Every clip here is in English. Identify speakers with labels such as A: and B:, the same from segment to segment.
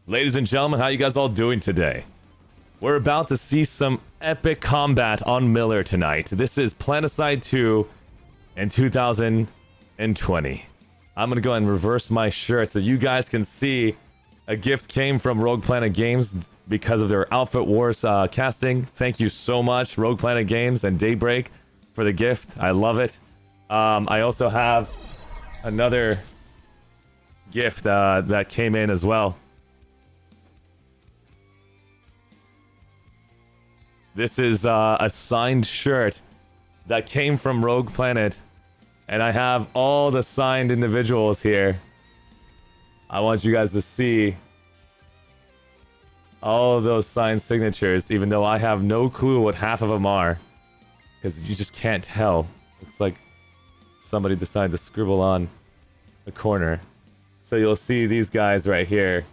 A: Ladies and gentlemen, how you guys all doing today? We're about to see some epic combat on Miller tonight. This is Planetside 2 in 2020. I'm gonna go ahead and reverse my shirt so you guys can see a gift came from Rogue Planet Games because of their Outfit Wars casting. Thank you so much, Rogue Planet Games and Daybreak, for the gift. I love it. I also have another gift that came in as well. This is a signed shirt that came from Rogue Planet, and I have all the signed individuals here. I want you guys to see all of those signed signatures, even though I have no clue what half of them are, because you just can't tell. Looks like somebody decided to scribble on the corner. So you'll see these guys right here.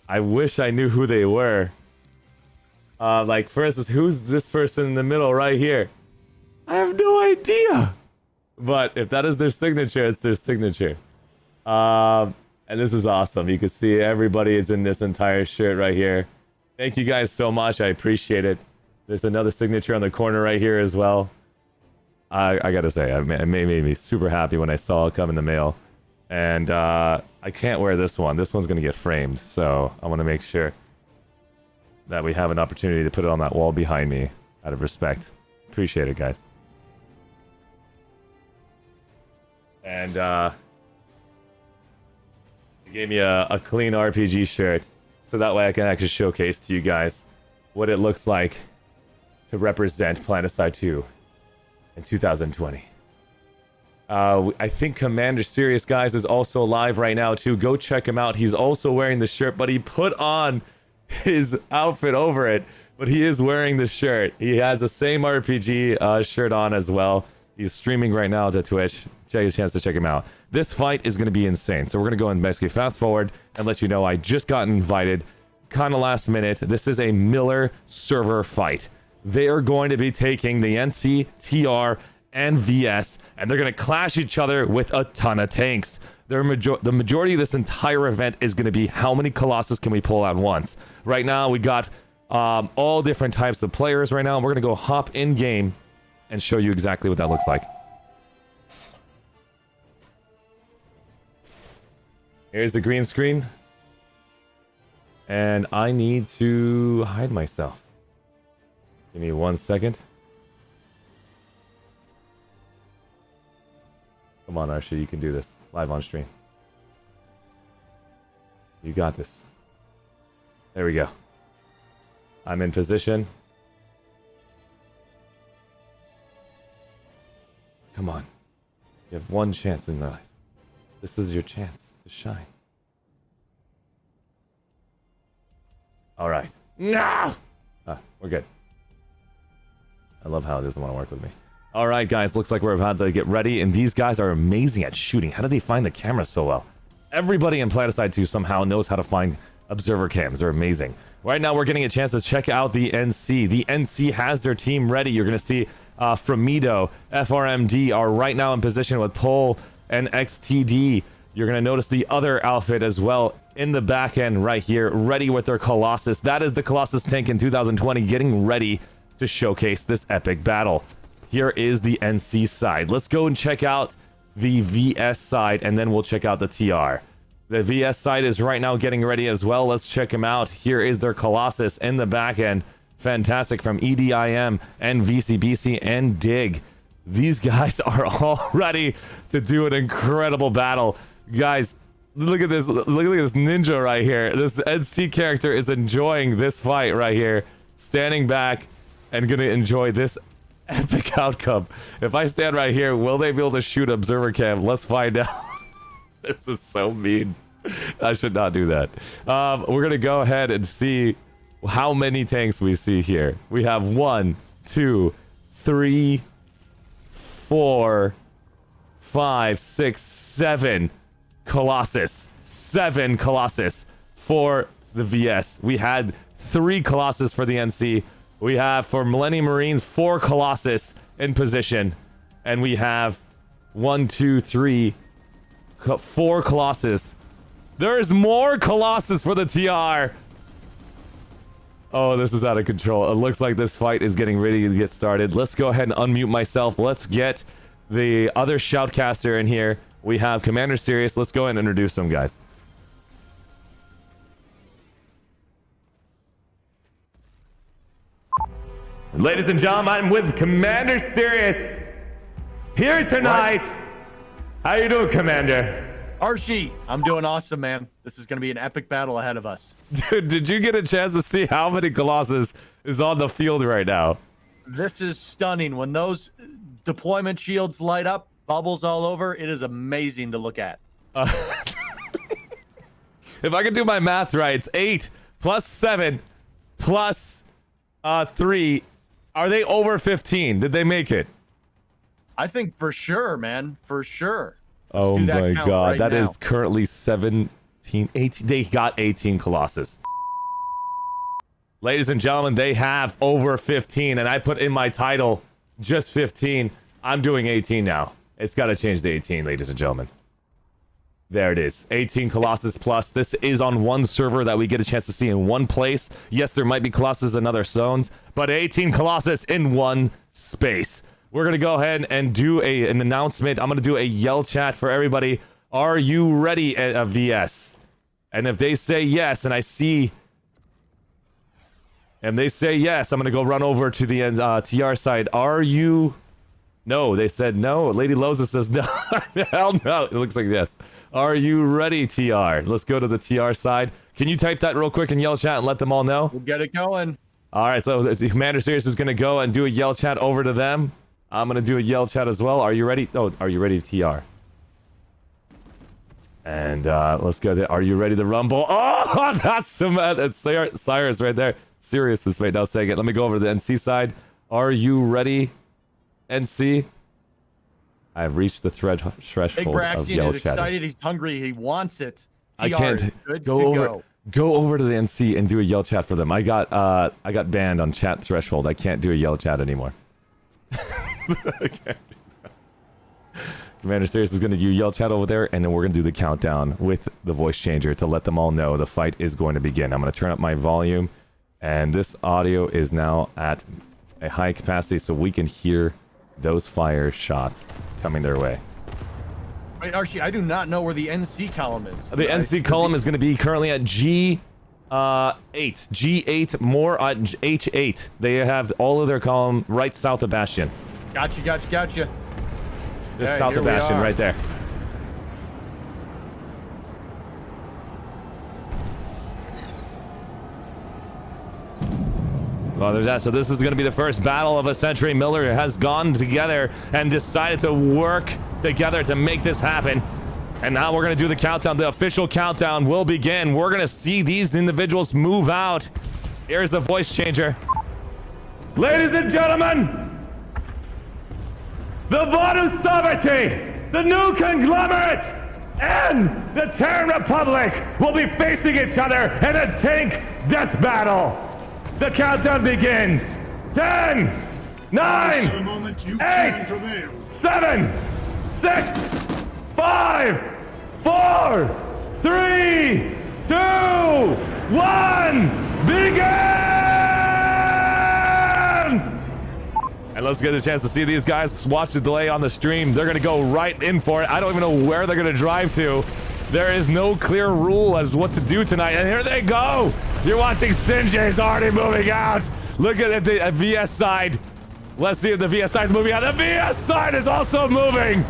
A: I wish I knew who they were. Like, for instance, who's this person in the middle right here? I have no idea. But if that is their signature, it's their signature. And this is awesome. You can see everybody is in this entire shirt right here. Thank you guys so much. I appreciate it. There's another signature on the corner right here as well. I gotta say, it made me super happy when I saw it come in the mail. And I can't wear this one. This one's gonna get framed, so I want to make sure that we have an opportunity to put it on that wall behind me out of respect. Appreciate it, guys. And he gave me a clean RPG shirt, so that way I can actually showcase to you guys what it looks like to represent Planetside 2 in 2020. I think Commander Serious, guys, is also live right now too. Go check him out. He's also wearing the shirt, but he put on his outfit over it, but he is wearing the shirt. He has the same RPG shirt on as well. He's streaming right now to Twitch. Take a chance to check him out. This fight is going to be insane. So we're going to go and basically fast forward and let you know I just got invited kind of last minute. This is a Miller server fight. They are going to be taking the NC, TR, and VS, and they're going to clash each other with a ton of tanks. The majority of this entire event is going to be how many Colossus can we pull at once. Right now, we got all different types of players right now. We're going to go hop in game and show you exactly what that looks like. Here's the green screen. And I need to hide myself. Give me 1 second. Come on, Arshee, you can do this. Live on stream. You got this. There we go. I'm in position. Come on. You have one chance in life. This is your chance to shine. Alright. No! We're good. I love how it doesn't want to work with me. Alright, guys. Looks like we're about to get ready, and these guys are amazing at shooting. How did they find the camera so well? Everybody in Planetside 2 somehow knows how to find observer cams. They're amazing. Right now, we're getting a chance to check out the NC. The NC has their team ready. You're going to see Framido, FRMD are right now in position with Pole and XTD. You're going to notice the other outfit as well in the back end right here, ready with their Colossus. That is the Colossus tank in 2020, getting ready to showcase this epic battle. Here is the NC side. Let's go and check out the VS side, and then we'll check out the TR. The VS side is right now getting ready as well. Let's check them out. Here is their Colossus in the back end. Fantastic from EDIM and VCBC and Dig. These guys are all ready to do an incredible battle. Guys, look at this. Look at this ninja right here. This NC character is enjoying this fight right here. Standing back and gonna enjoy this epic outcome. If I stand right here, will they be able to shoot observer cam? Let's find out. This is so mean. I should not do that. We're gonna go ahead and see how many tanks we see here. We have 1, 2, 3, 4, 5, 6, 7 Colossus. 7 Colossus for the VS. We had 3 Colossus for the NC. We have for Millennium Marines 4 Colossus in position, and we have 1, 2, 3, 4 Colossus. There's more Colossus for the TR. Oh, this is out of control. It looks like this fight is getting ready to get started. Let's go ahead and unmute myself. Let's get the other shoutcaster in here. We have Commander Sirius. Let's go ahead and introduce them, guys. Ladies and gentlemen, I'm with Commander Sirius here tonight. What? How you doing, Commander?
B: Arshee, I'm doing awesome, man. This is going to be an epic battle ahead of us.
A: Dude, did you get a chance to see how many Colossus is on the field right now?
B: This is stunning. When those deployment shields light up, bubbles all over, it is amazing to look at.
A: If I can do my math right, it's 8 plus 7 plus 3. Are they over 15? Did they make it?
B: I think for sure, man. For sure.
A: Oh my god,
B: right
A: that
B: now.
A: is currently 17, 18. They got 18 Colossus. Ladies and gentlemen, they have over 15, and I put in my title just 15. I'm doing 18 now. It's got to change to 18, ladies and gentlemen. There it is. 18 Colossus plus. This is on one server that we get a chance to see in one place. Yes, there might be Colossus in other zones, but 18 Colossus in one space. We're going to go ahead and do an announcement. I'm going to do a yell chat for everybody. Are you ready at a VS? And if they say yes, and I see... And they say yes, I'm going to go run over to the TR side. Are you... No, they said no. Lady Loza says no. Hell no. It looks like yes. Are you ready, TR? Let's go to the TR side. Can you type that real quick in yell chat and let them all know?
B: We'll get it going.
A: All right, so Commander Sirius is going to go and do a yell chat over to them. I'm going to do a yell chat as well. Are you ready? Oh, are you ready, TR? And let's go there. Are you ready to rumble? Oh, that's some... That's Cyrus right there. Sirius is right now saying it. Let me go over to the NC side. Are you ready, NC? I've reached the threshold
B: Big
A: of
B: Braxian
A: yell
B: is
A: chatting.
B: excited. He's hungry. He wants it.
A: I can't go over to the NC and do a yell chat for them. I got banned on chat threshold. I can't do a yell chat anymore. I can't do that. Commander Sirius is going to do yell chat over there, and then we're going to do the countdown with the voice changer to let them all know the fight is going to begin. I'm going to turn up my volume, and this audio is now at a high capacity so we can hear those fire shots coming their way.
B: Wait, Arshee, I do not know where the NC column is.
A: The NC column is going to be currently at G8. G8 more at H8. They have all of their column right south of Bastion.
B: Gotcha.
A: Just south of Bastion, right there. Well, there's that. So this is going to be the first battle of a century. Miller has gone together and decided to work together to make this happen. And now we're going to do the countdown. The official countdown will begin. We're going to see these individuals move out. Here's the voice changer. Ladies and gentlemen, the Vods sovereignty, the new conglomerate, and the Terran Republic will be facing each other in a tank death battle. The countdown begins. 10, 9, 8, 7, 6, 5, 4, 3, 2, 1, begin! And let's get a chance to see these guys. Watch the delay on the stream. They're going to go right in for it. I don't even know where they're going to drive to. There is no clear rule as what to do tonight. And here they go. You're watching Sinjay's already moving out. Look at the VS side. Let's see if the VS side is moving out. The VS side is also moving.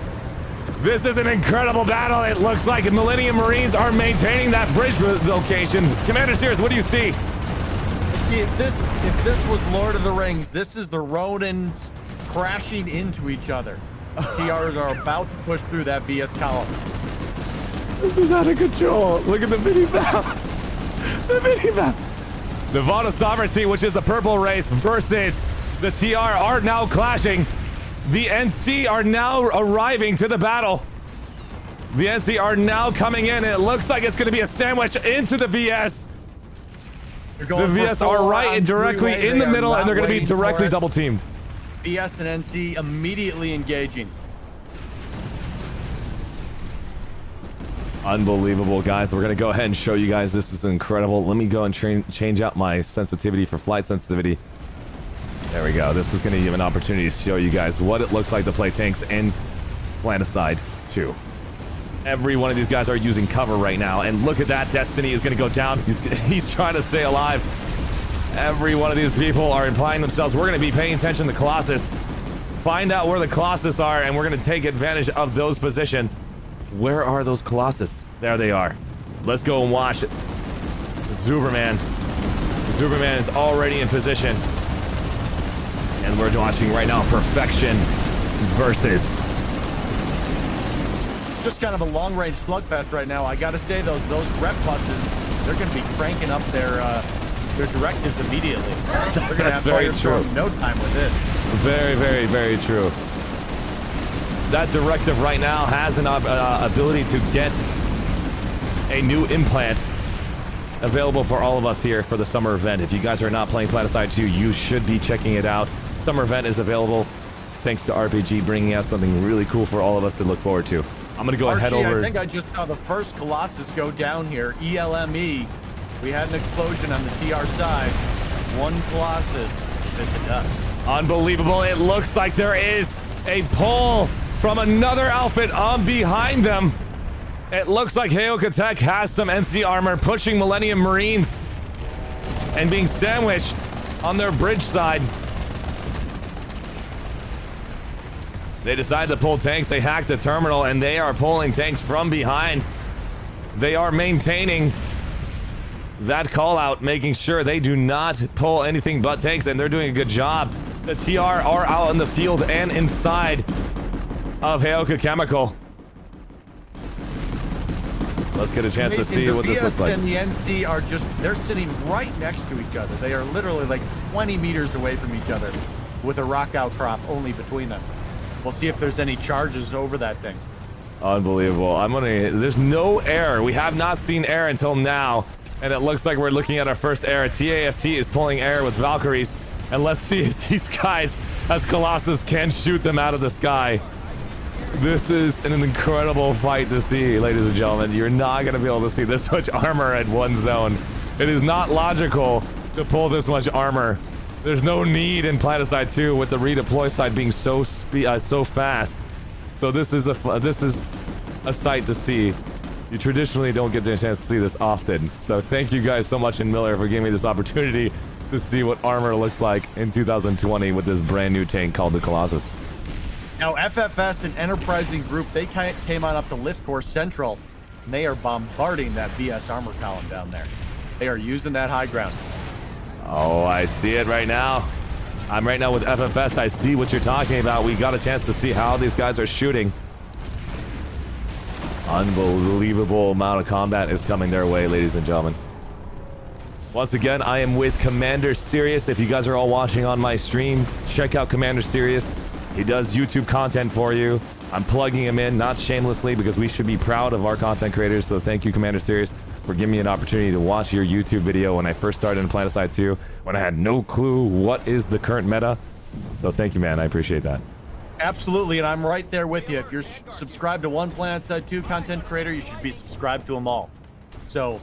A: This is an incredible battle. It looks like Millennium Marines are maintaining that bridge location. Commander Sirius, what do you see?
B: See, if this was Lord of the Rings, this is the Ronins crashing into each other. TRs are about to push through that VS column.
A: This is out of control. Look at the mini map. The mini map. The Vods Sovereignty, which is the purple race, versus the TR are now clashing. The NC are now arriving to the battle. The NC are now coming in. It looks like it's going to be a sandwich into the VS. The VS are right and directly in the middle, and they're going to be directly double teamed.
B: VS and NC immediately engaging.
A: Unbelievable, guys. We're going to go ahead and show you guys. This is incredible. Let me go and change out my sensitivity for flight sensitivity. There we go. This is going to give an opportunity to show you guys what it looks like to play tanks in Planetside 2. Every one of these guys are using cover right now. And look at that. Destiny is going to go down. He's trying to stay alive. Every one of these people are implying themselves. We're going to be paying attention to Colossus. Find out where the Colossus are, and we're going to take advantage of those positions. Where are those Colossus? There they are. Let's go and watch it. Zuberman. Zuberman is already in position. And we're watching right now Perfection versus.
B: It's just kind of a long-range slugfest right now. I got to say, those rep buses, they're going to be cranking up their directives immediately. They're going to have fire through no time with this.
A: Very, very, very true. That directive right now has an ability to get a new implant available for all of us here for the summer event. If you guys are not playing Planetside 2, you should be checking it out. Summer event is available thanks to RPG bringing us something really cool for all of us to look forward to. I'm gonna go and head over.
B: I think I just saw the first Colossus go down here. ELME. We had an explosion on the TR side. One Colossus hit the dust.
A: Unbelievable. It looks like there is a pull from another outfit on behind them. It looks like Heyoka Tech has some NC armor pushing Millennium Marines and being sandwiched on their bridge side. They decide to pull tanks. They hacked the terminal and they are pulling tanks from behind. They are maintaining that call out, making sure they do not pull anything but tanks, and they're doing a good job. The TR are out in the field and inside of Heyoka Chemical. Let's get a chance to see what this looks like.
B: The BS and the NC are just, they're sitting right next to each other. They are literally like 20 meters away from each other with a rock outcrop only between them. We'll see if there's any charges over that thing.
A: Unbelievable. There's no air. We have not seen air until now. And it looks like we're looking at our first air. TAFT is pulling air with Valkyries. And let's see if these guys, as Colossus, can shoot them out of the sky. This is an incredible fight to see, ladies and gentlemen. You're not going to be able to see this much armor at one zone. It is not logical to pull this much armor. There's no need in Planetside 2 with the redeploy side being so fast. So this is a sight to see. You traditionally don't get the chance to see this often. So thank you guys so much in Miller for giving me this opportunity to see what armor looks like in 2020 with this brand new tank called the Colossus.
B: Now FFS and Enterprising Group, they came on up to Lift Core Central, and they are bombarding that BS armor column down there. They are using that high ground.
A: Oh, I see it right now. I'm right now with FFS. I see what you're talking about. We got a chance to see how these guys are shooting. Unbelievable amount of combat is coming their way, ladies and gentlemen. Once again, I am with Commander Sirius. If you guys are all watching on my stream, check out Commander Sirius. He does YouTube content for you. I'm plugging him in, not shamelessly, because we should be proud of our content creators. So thank you, Commander Sirius, for giving me an opportunity to watch your YouTube video when I first started in Planetside 2, when I had no clue what is the current meta. So thank you, man. I appreciate that.
B: Absolutely, and I'm right there with you. If you're subscribed to one Planetside 2 content creator, you should be subscribed to them all. So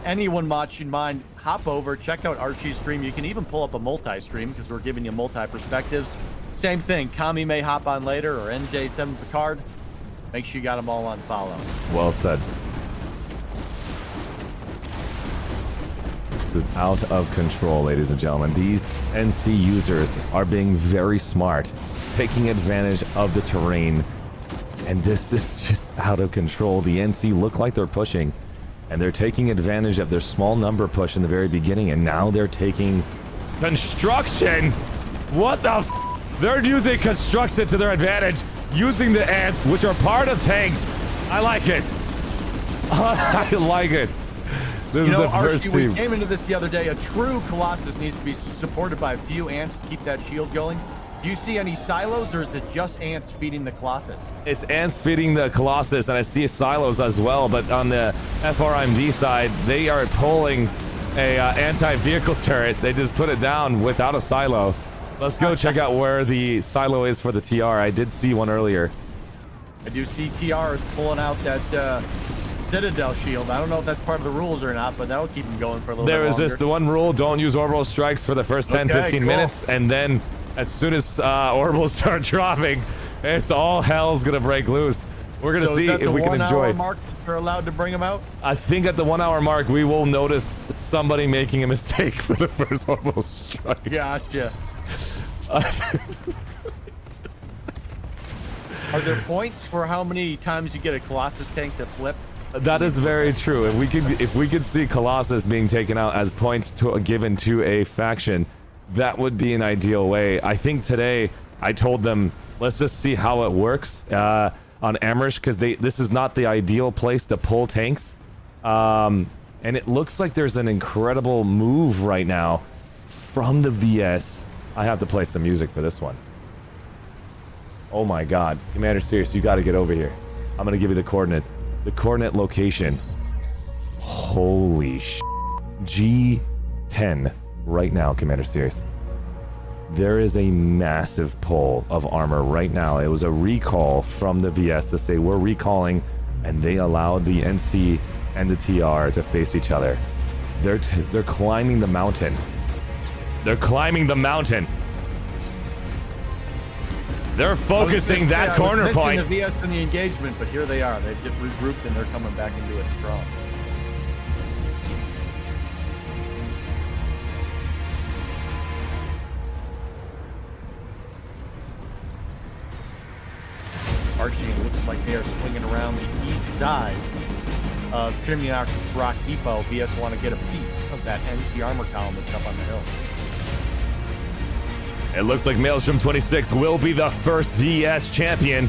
B: anyone watching mind, hop over, check out Archie's stream. You can even pull up a multi-stream because we're giving you multi-perspectives. Same thing, Kami may hop on later, or NJ7 Picard. Make sure you got them all on follow.
A: Well said. This is out of control, ladies and gentlemen. These NC users are being very smart, taking advantage of the terrain, and this is just out of control. The NC look like they're pushing, and they're taking advantage of their small number push in the very beginning, and now they're taking construction. What the f? They're using construction to their advantage, using the ants, which are part of tanks. I like it. I like it. This is the first team.
B: We came into this the other day. A true Colossus needs to be supported by a few ants to keep that shield going. Do you see any silos, or is it just ants feeding the Colossus?
A: It's ants feeding the Colossus, and I see silos as well. But on the FRMD side, they are pulling a anti-vehicle turret. They just put it down without a silo. Let's go check out where the silo is for the TR. I did see one earlier.
B: I do see TR is pulling out that Citadel shield. I don't know if that's part of the rules or not, but that'll keep him going for a little bit
A: There is
B: longer.
A: just the one rule: don't use orbital strikes for the first 10,
B: Okay,
A: 15
B: cool.
A: minutes, and then as soon as orbitals start dropping, it's all hell's gonna break loose. We're gonna see if we can enjoy.
B: Mark are allowed to bring them out.
A: I think at the 1 hour mark, we will notice somebody making a mistake for the first orbital strike.
B: Gotcha. Are there points for how many times you get a Colossus tank to flip?
A: That is very true. If we could see Colossus being taken out as points given to a faction, that would be an ideal way. I think today I told them, let's just see how it works on Amherst, because this is not the ideal place to pull tanks. And it looks like there's an incredible move right now from the VS. I have to play some music for this one. Oh my god. Commander Sirius, you got to get over here. I'm going to give you the coordinate. The coordinate location. Holy sh**. G10 right now, Commander Sirius. There is a massive pull of armor right now. It was a recall from the VS to say we're recalling, and they allowed the NC and the TR to face each other. They're climbing the mountain. They're climbing the mountain. They're focusing that corner point.
B: The VS in the engagement, but here they are. They've just regrouped and they're coming back into it strong. Archie, it looks like they are swinging around the east side of Trimiarch's Rock Depot. VS want to get a piece of that NC armor column that's up on the hill.
A: It looks like Maelstrom 26 will be the first VS champion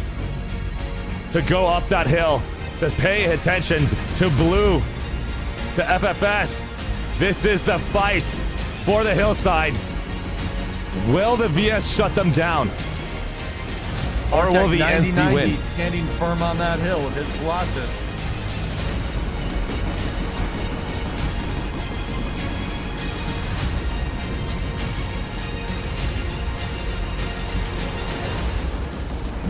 A: to go up that hill. Just pay attention to Blue, to FFS. This is the fight for the hillside. Will the VS shut them down? Or will the NC win?
B: Standing firm on that hill with his Colossus.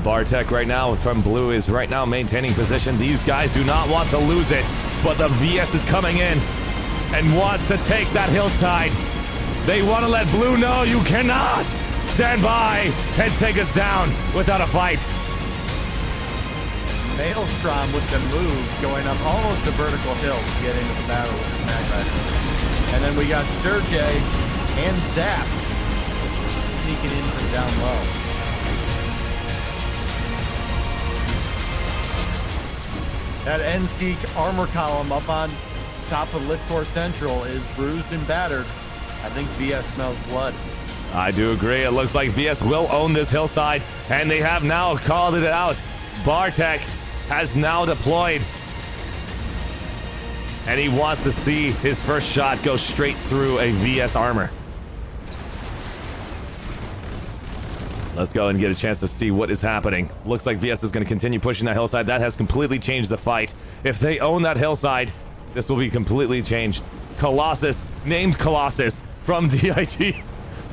A: Bartek right now from Blue is right now maintaining position. These guys do not want to lose it, but the VS is coming in and wants to take that hillside. They want to let Blue know you cannot stand by and take us down without a fight.
B: Maelstrom with the move going up almost the vertical hill to get into the battle with his magnet. And then we got Sergey and Zap sneaking in from down low. That NC armor column up on top of Liftcore Central is bruised and battered. I think VS smells blood.
A: I do agree. It looks like VS will own this hillside, and they have now called it out. Bartek has now deployed, and he wants to see his first shot go straight through a VS armor. Let's go and get a chance to see what is happening. Looks like VS is going to continue pushing that hillside. That has completely changed the fight. If they own that hillside, this will be completely changed. Colossus, named Colossus from DIT.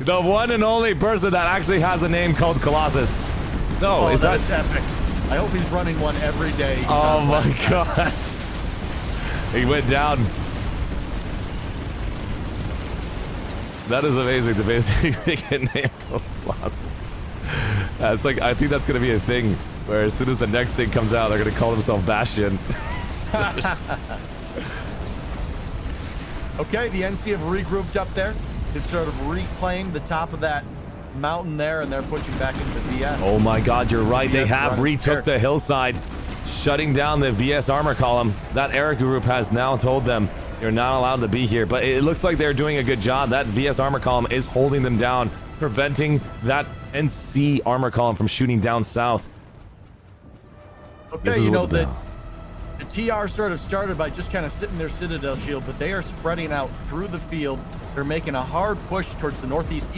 A: The one and only person that actually has a name called Colossus. No, is that
B: epic? I hope he's running one every day.
A: Oh my god. He went down. That is amazing to basically make a name Colossus. It's like, I think that's going to be a thing where as soon as the next thing comes out, they're going to call themselves Bastion.
B: Okay, the NC have regrouped up there. It's sort of reclaimed the top of that mountain there, and they're pushing back into VS.
A: Oh my god, you're right. They
B: VS
A: have
B: running
A: retook the hillside, shutting down the VS armor column. That Eric group has now told them you're not allowed to be here, but it looks like they're doing a good job. That VS armor column is holding them down, preventing that NC armor column from shooting down south.
B: Okay, you know, the TR sort of started by just kind of sitting their Citadel shield, but they are spreading out through the field. They're making a hard push towards the northeast,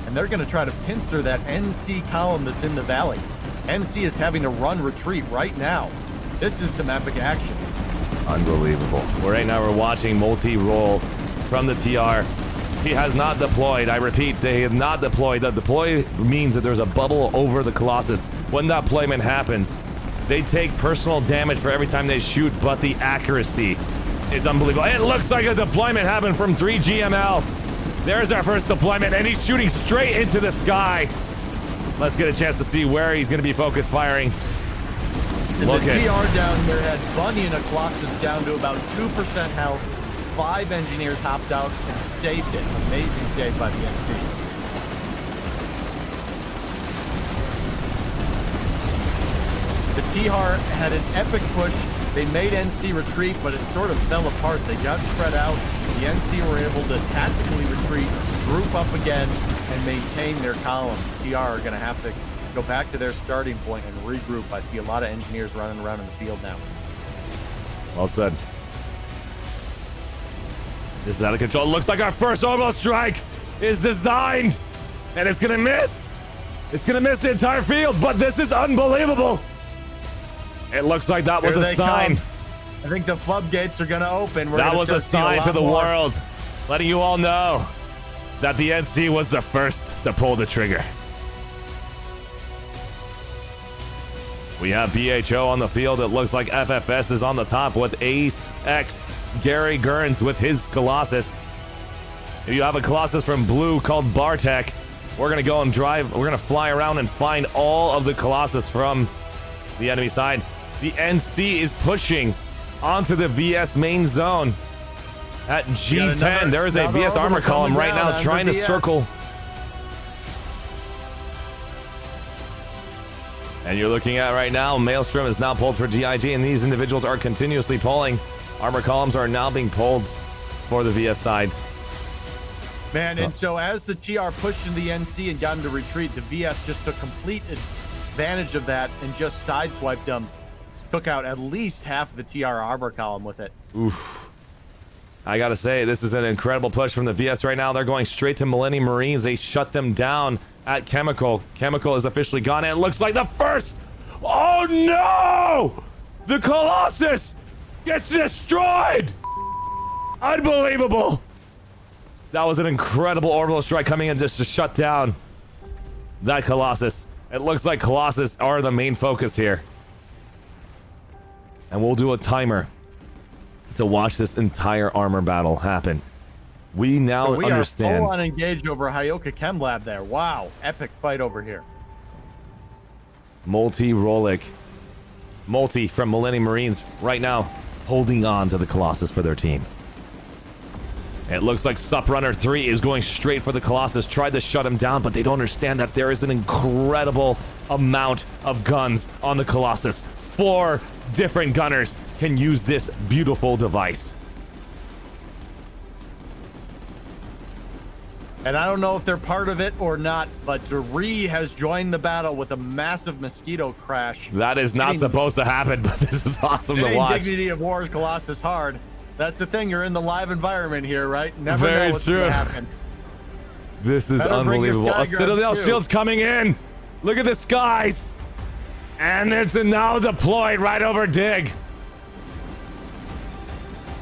B: and they're going to try to pincer that NC column that's in the valley. NC is having to run retreat right now. This is some epic action.
A: Unbelievable. Right now we're watching multi-roll from the TR. He has not deployed. I repeat, they have not deployed. The deploy means that there's a bubble over the Colossus. When that deployment happens, They take personal damage for every time they shoot, but the accuracy is unbelievable. It looks like a deployment happened from 3GML. There's our first deployment, and he's shooting straight into the sky. Let's get a chance to see where he's going to be focus firing.
B: The TR down here had Bunny and a Colossus down to about 2% health. 5 engineers hopped out and saved it. Amazing save by the NC. The TR had an epic push. They made NC retreat, but it sort of fell apart. They got spread out. The NC were able to tactically retreat, group up again, and maintain their column. TR are going to have to go back to their starting point and regroup. I see a lot of engineers running around in the field now.
A: Well said. This is out of control. Looks like our first orbital strike is designed, and it's going to miss. It's going to miss the entire field, but this is unbelievable. It looks like that was a sign.
B: I think the floodgates are going to open.
A: That was a sign to the world, letting you all know that the NC was the first to pull the trigger. We have BHO on the field. It looks like FFS is on the top with Ace X, Gary Gerns with his Colossus. If you have a Colossus from Blue called Bartek, we're going to go and drive. We're going to fly around and find all of the Colossus from the enemy side. The NC is pushing onto the VS main zone at G10. There is a VS armor column right now trying to circle. And you're looking at right now, Maelstrom is now pulled for DIG, and these individuals are continuously pulling. Armor columns are now being pulled for the VS side.
B: Man, and so as the TR pushed into the NC and got into retreat, the VS just took complete advantage of that and just sideswiped them. Took out at least half of the TR armor column with it.
A: Oof. I gotta say, this is an incredible push from the VS right now. They're going straight to Millennium Marines. They shut them down at Chemical. Chemical is officially gone, and it looks like the first... Oh no! The Colossus gets destroyed! Unbelievable! That was an incredible orbital strike coming in just to shut down that Colossus. It looks like Colossus are the main focus here. And we'll do a timer to watch this entire armor battle happen. We now understand.
B: We are full on engaged over Hyoka Chem Lab there. Wow, epic fight over here.
A: Multi from Millennium Marines right now holding on to the Colossus for their team. It looks like Suprunner 3 is going straight for the Colossus. Tried to shut him down, but they don't understand that there is an incredible amount of guns on the Colossus. 4 different gunners can use this beautiful device.
B: And I don't know if they're part of it or not, but Doree has joined the battle with a massive mosquito crash.
A: That is not supposed to happen, but this is awesome to watch.
B: Dignity of War's Colossus hard. That's the thing, you're in the live environment here, right? Never
A: Very
B: know what's
A: true.
B: Gonna happen.
A: This is unbelievable. A Citadel shield's coming in. Look at the skies. And it's now deployed right over Dig.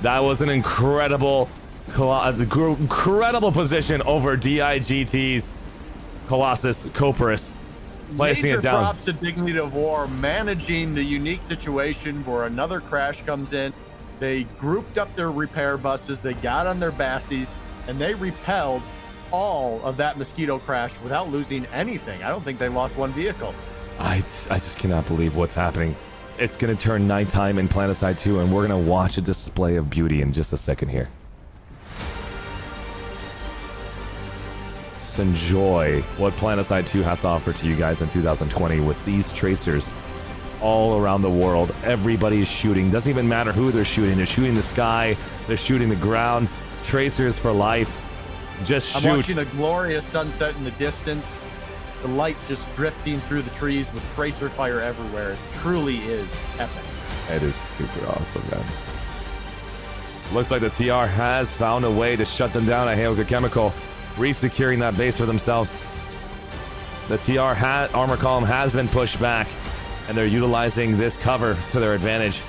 A: That was an incredible position over DIGT's Colossus Coperus. Placing
B: Major
A: it down.
B: Props to Dignity of War managing the unique situation where another crash comes in. They grouped up their repair buses, they got on their bassies, and they repelled all of that mosquito crash without losing anything. I don't think they lost one vehicle.
A: I just cannot believe what's happening. It's going to turn nighttime in Planetside 2, and we're going to watch a display of beauty in just a second here. Just enjoy what Planetside 2 has to offer to you guys in 2020 with these tracers all around the world. Everybody is shooting. Doesn't even matter who they're shooting. They're shooting the sky. They're shooting the ground. Tracers for life. Just shoot.
B: I'm watching a glorious sunset in the distance. The light just drifting through the trees with tracer fire everywhere. It truly is epic.
A: It is super awesome, man. Looks like the TR has found a way to shut them down at Hyoka Chemical, re-securing that base for themselves. The TR armor column has been pushed back, and they're utilizing this cover to their advantage.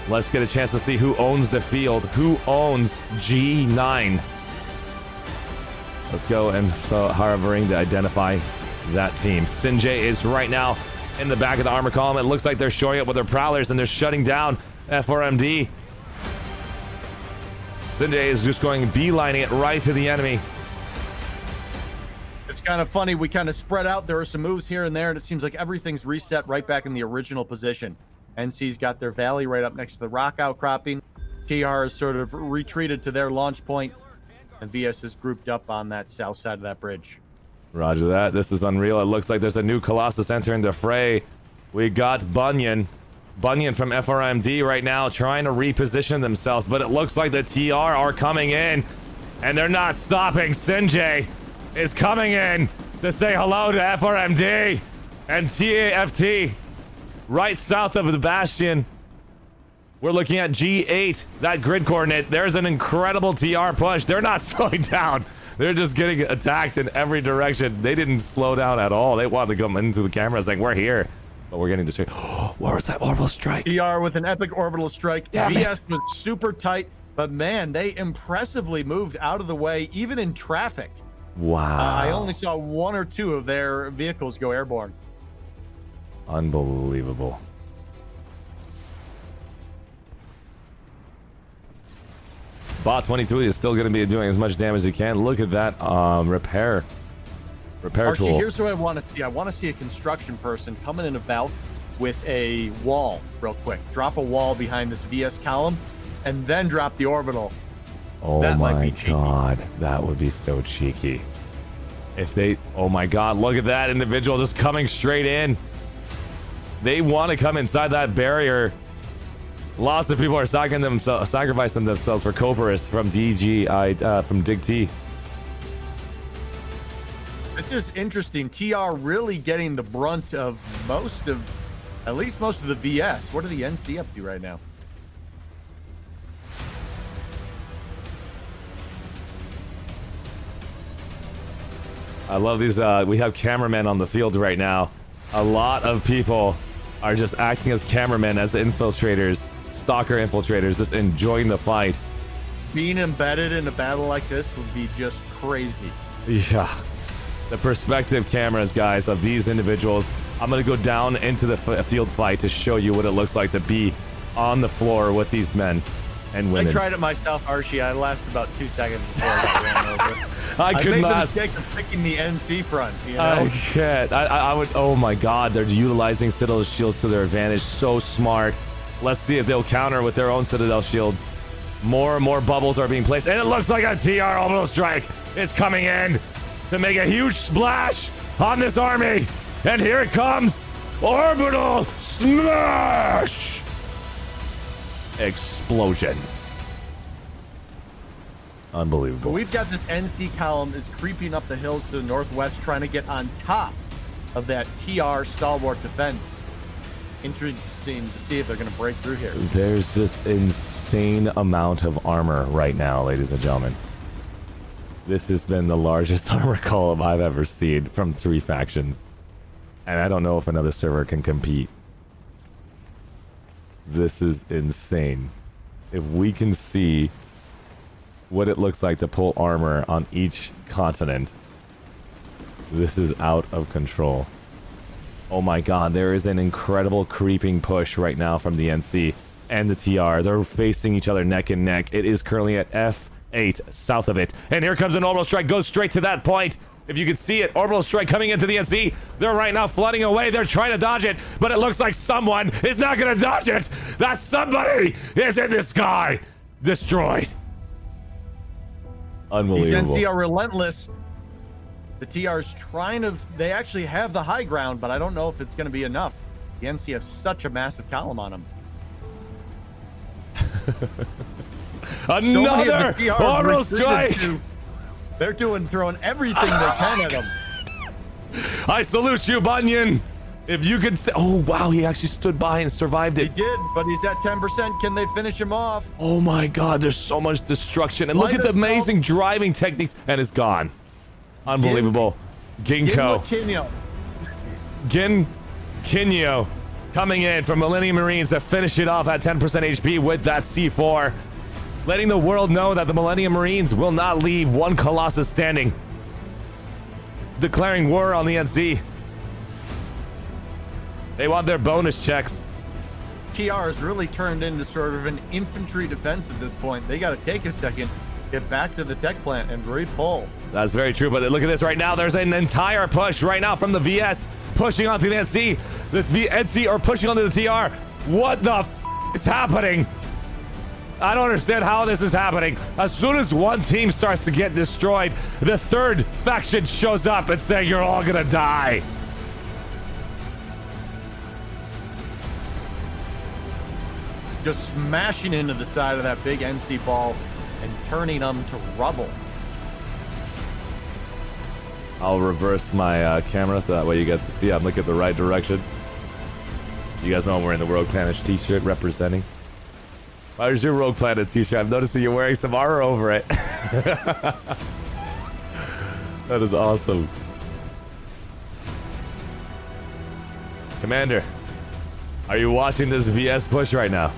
A: Let's get a chance to see who owns the field, who owns G9. Let's go and so hovering to identify that team. Sinjay is right now in the back of the armor column. It looks like they're showing up with their prowlers and they're shutting down FRMD. Sinjay is just going beelining it right to the enemy.
B: It's kind of funny. We kind of spread out. There are some moves here and there, and it seems like everything's reset right back in the original position. NC's got their valley right up next to the rock outcropping. TR has sort of retreated to their launch point, and VS is grouped up on that south side of that bridge.
A: Roger that. This is unreal. It looks like there's a new Colossus entering the fray. We got Bunyan from FRMD right now trying to reposition themselves, but it looks like the TR are coming in, and they're not stopping. Sinjay is coming in to say hello to FRMD and TAFT right south of the Bastion. We're looking at G8, that grid coordinate. There's an incredible TR push. They're not slowing down. They're just getting attacked in every direction. They didn't slow down at all. They wanted to come into the camera saying, we're here. But we're getting destroyed. Where was that orbital strike?
B: TR with an epic orbital strike.
A: Damn
B: VS
A: it.
B: was super tight, but man, they impressively moved out of the way, even in traffic.
A: Wow.
B: I only saw 1 or 2 of their vehicles go airborne.
A: Unbelievable. Bot 23 is still going to be doing as much damage as he can. Look at that repair
B: Archie,
A: tool.
B: here's what I want to see. I want to see a construction person coming in about with a wall real quick. Drop a wall behind this VS column and then drop the orbital.
A: Oh
B: That might
A: my
B: be cheeky.
A: god, that would be so cheeky. If they, oh my god, look at that individual just coming straight in. They want to come inside that barrier. Lots of people are sacrificing themselves for Coperus from from Dig T.
B: It's just interesting. TR really getting the brunt of at least most of the VS. What are the NC up to right now?
A: I love these. We have cameramen on the field right now. A lot of people are just acting as cameramen, as infiltrators, stalker infiltrators, just enjoying the fight.
B: Being embedded in a battle like this would be just crazy.
A: Yeah. The perspective cameras, guys, of these individuals. I'm going to go down into the field fight to show you what it looks like to be on the floor with these men and women.
B: I tried it myself, Archie. I lasted about 2 seconds before I got ran over.
A: I
B: made
A: could
B: the
A: not.
B: mistake of picking the NC front. You know?
A: I can't. I would. Oh my God! They're utilizing Citadel shields to their advantage. So smart. Let's see if they'll counter with their own Citadel shields. More and more bubbles are being placed, and it looks like a TR orbital strike is coming in to make a huge splash on this army. And here it comes. Orbital smash! Explosion. Unbelievable.
B: But we've got this NC column is creeping up the hills to the northwest, trying to get on top of that TR stalwart defense. Interesting to see if they're going to break through here.
A: There's this insane amount of armor right now, ladies and gentlemen. This has been the largest armor column I've ever seen from 3 factions. And I don't know if another server can compete. This is insane. If we can see what it looks like to pull armor on each continent, this is out of control. Oh my God, there is an incredible creeping push right now from the NC and the TR. They're facing each other neck and neck. It is currently at F8 south of it. And here comes an orbital strike, goes straight to that point. If you can see it, orbital strike coming into the NC. They're right now flooding away. They're trying to dodge it, but it looks like someone is not going to dodge it. That somebody is in the sky. Destroyed. Unbelievable.
B: These NC are relentless. The TR's trying to, they actually have the high ground, but I don't know if it's going to be enough. The NC have such a massive column on them.
A: Another orbital strike.
B: They're throwing everything they can at him.
A: I salute you, Bunyan. If you could say, oh wow, he actually stood by and survived
B: He
A: it.
B: did, but he's at 10%. Can they finish him off?
A: Oh my God, there's so much destruction. And look at the amazing driving techniques, and it's gone. Unbelievable. Ginkgo. Kinyo coming in from Millennium Marines to finish it off at 10% HP with that C4. Letting the world know that the Millennium Marines will not leave one Colossus standing. Declaring war on the NC. They want their bonus checks.
B: TR has really turned into sort of an infantry defense at this point. They got to take a second, get back to the tech plant, and re-pull.
A: That's very true, but look at this right now. There's an entire push right now from the VS pushing onto the NC. The NC are pushing onto the TR. What the is happening? I don't understand how this is happening. As soon as one team starts to get destroyed, the third faction shows up and saying you're all gonna die.
B: Just smashing into the side of that big NC ball and turning them to rubble.
A: I'll reverse my camera so that way you guys can see I'm looking the right direction. You guys know I'm wearing the Rogue Planet t-shirt representing. Where's your Rogue Planet t-shirt? I'm noticing you're wearing some armor over it. That is awesome. Commander, are you watching this VS push right now?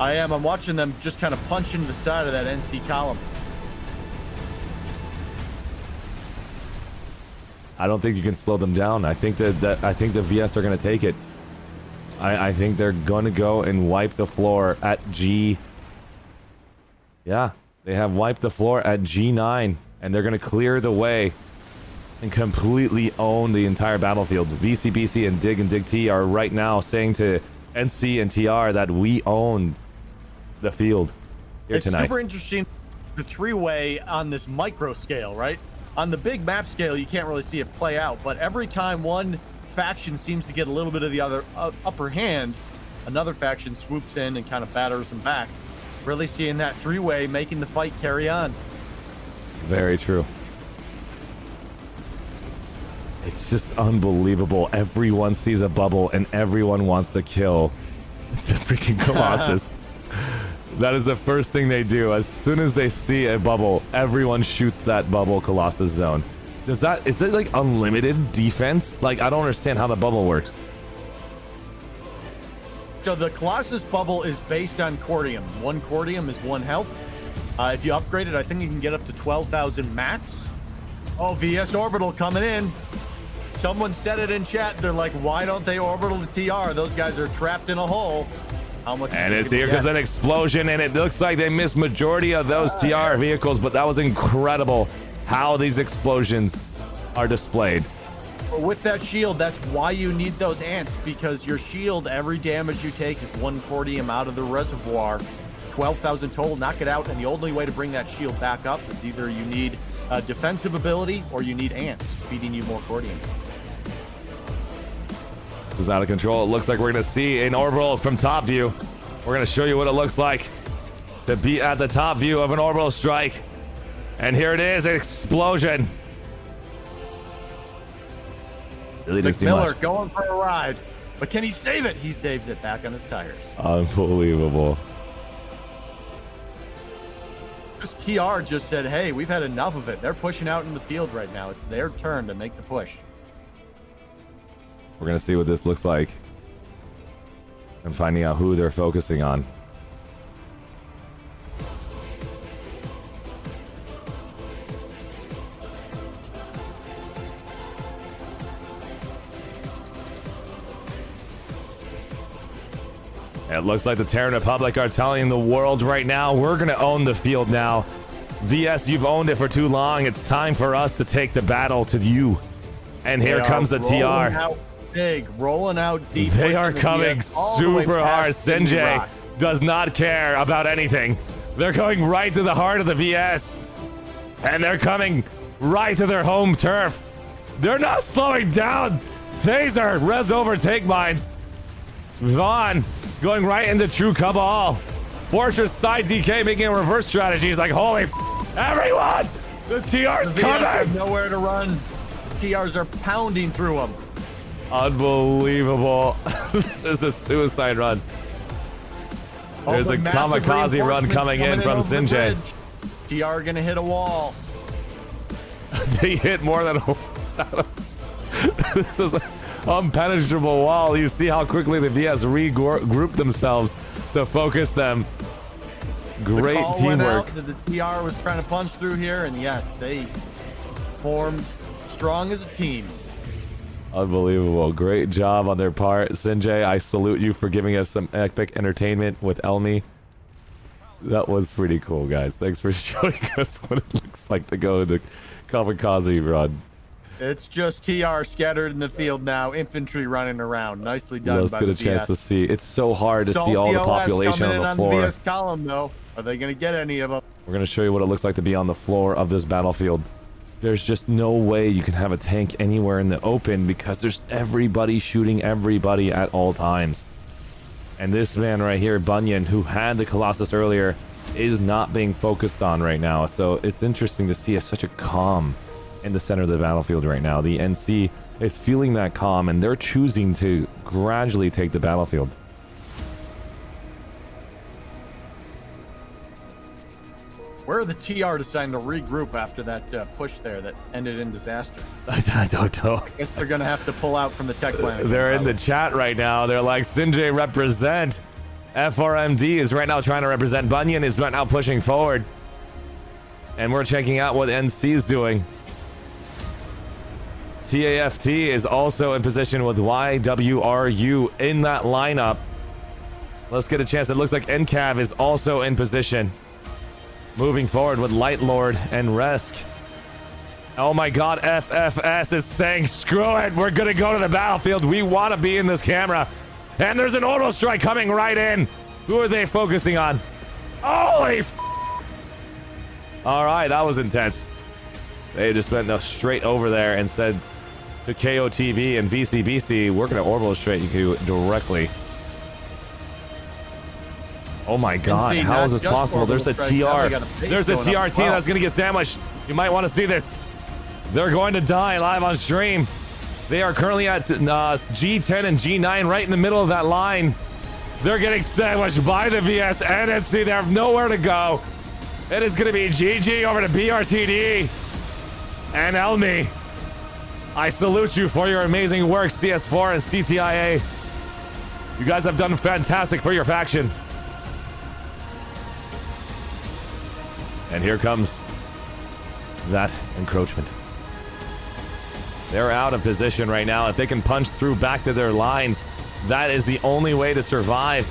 B: I am. I'm watching them just kind of punch into the side of that NC column.
A: I don't think you can slow them down. I think I think the VS are going to take it. I think they're going to go and wipe the floor at G. Yeah, they have wiped the floor at G9, and they're going to clear the way and completely own the entire battlefield. VCBC and Dig T are right now saying to NC and TR that we own the field here tonight.
B: It's super interesting, the three-way on this micro scale, right? On the big map scale, you can't really see it play out, but every time one faction seems to get a little bit of the other upper hand, another faction swoops in and kind of batters them back. Really seeing that three-way making the fight carry on.
A: Very true. It's just unbelievable. Everyone sees a bubble and everyone wants to kill the freaking Colossus. That is the first thing they do. As soon as they see a bubble, everyone shoots that bubble Colossus zone. Is it like unlimited defense? Like, I don't understand how the bubble works.
B: So the Colossus bubble is based on cordium. One cordium is 1 health. If you upgrade it, I think you can get up to 12,000 max. Oh, VS Orbital coming in. Someone said it in chat. They're like, why don't they orbital the TR? Those guys are trapped in a hole. How much?
A: And it's here because an explosion, and it looks like they missed majority of those TR vehicles, but that was incredible how these explosions are displayed.
B: With that shield, that's why you need those ants, because your shield, every damage you take is 1 cordium out of the reservoir. 12,000 total, knock it out, and the only way to bring that shield back up is either you need a defensive ability or you need ants feeding you more cordium.
A: This is out of control. It looks like we're going to see an orbital from top view. We're going to show you what it looks like to be at the top view of an orbital strike. And here it is, an explosion. Really didn't see
B: Miller
A: much.
B: going for a ride, but can he save it? He saves it back on his tires.
A: Unbelievable.
B: This TR just said, hey, we've had enough of it. They're pushing out in the field right now. It's their turn to make the push.
A: We're going to see what this looks like and finding out who they're focusing on. It looks like the Terran Republic are telling the world right now, we're going to own the field now. VS, you've owned it for too long. It's time for us to take the battle to you. And here comes the TR.
B: Big, rolling out deep.
A: They are coming super hard. Sinjay does not care about anything. They're going right to the heart of the VS. And they're coming right to their home turf. They're not slowing down. Phaser, res overtake mines. Vaughn going right into true cabal. Fortress side DK making a reverse strategy. He's like, holy everyone! The TR's coming!
B: Have nowhere to run. TRs are pounding through them.
A: Unbelievable. This is a suicide run. There's a kamikaze run coming in from Sinjay.
B: TR gonna hit a wall.
A: They hit more than this is an impenetrable wall. You see how quickly the VS regrouped themselves to focus them. Great
B: the call
A: teamwork.
B: Went out that the TR was trying to punch through here, and yes, they formed strong as a team.
A: Unbelievable. Great job on their part. Sinjay, I salute you for giving us some epic entertainment with Elmi. That was pretty cool, guys. Thanks for showing us what it looks like to go the kamikaze run.
B: It's just TR scattered in the field now. Infantry running around. Nicely done.
A: Let's get a chance to see. It's so hard to see all the population on the floor.
B: On the VS column, though. Are they going to get any of them?
A: We're going to show you what it looks like to be on the floor of this battlefield. There's just no way you can have a tank anywhere in the open because there's everybody shooting everybody at all times. And this man right here, Bunyan, who had the Colossus earlier, is not being focused on right now. So it's interesting to see such a calm in the center of the battlefield right now. The NC is feeling that calm, and they're choosing to gradually take the battlefield.
B: Where are the TR deciding to regroup after that push there that ended in disaster?
A: I don't know.
B: I guess they're going to have to pull out from the tech plant.
A: They're in the chat right now. They're like, Sinjay represent. FRMD is right now trying to represent. Bunyan is right now pushing forward. And we're checking out what NC is doing. TAFT is also in position with YWRU in that lineup. Let's get a chance. It looks like NCAV is also in position. Moving forward with Light Lord and Resk. Oh my god, FFS is saying, screw it, we're gonna go to the battlefield. We want to be in this camera. And there's an auto strike coming right in. Who are they focusing on? Holy f. Alright, that was intense. They just went straight over there and said to KOTV and VCBC, we're gonna orbital strike you directly. Oh my god, how is this possible? There's a TR. There's a TR team that's going to get sandwiched. You might want to see this. They're going to die live on stream. They are currently at G10 and G9 right in the middle of that line. They're getting sandwiched by the VS and NC. They have nowhere to go. It is going to be GG over to BRTD and Elmi. I salute you for your amazing work, CS4 and CTIA. You guys have done fantastic for your faction. And here comes that encroachment. They're out of position right now. If they can punch through back to their lines, that is the only way to survive.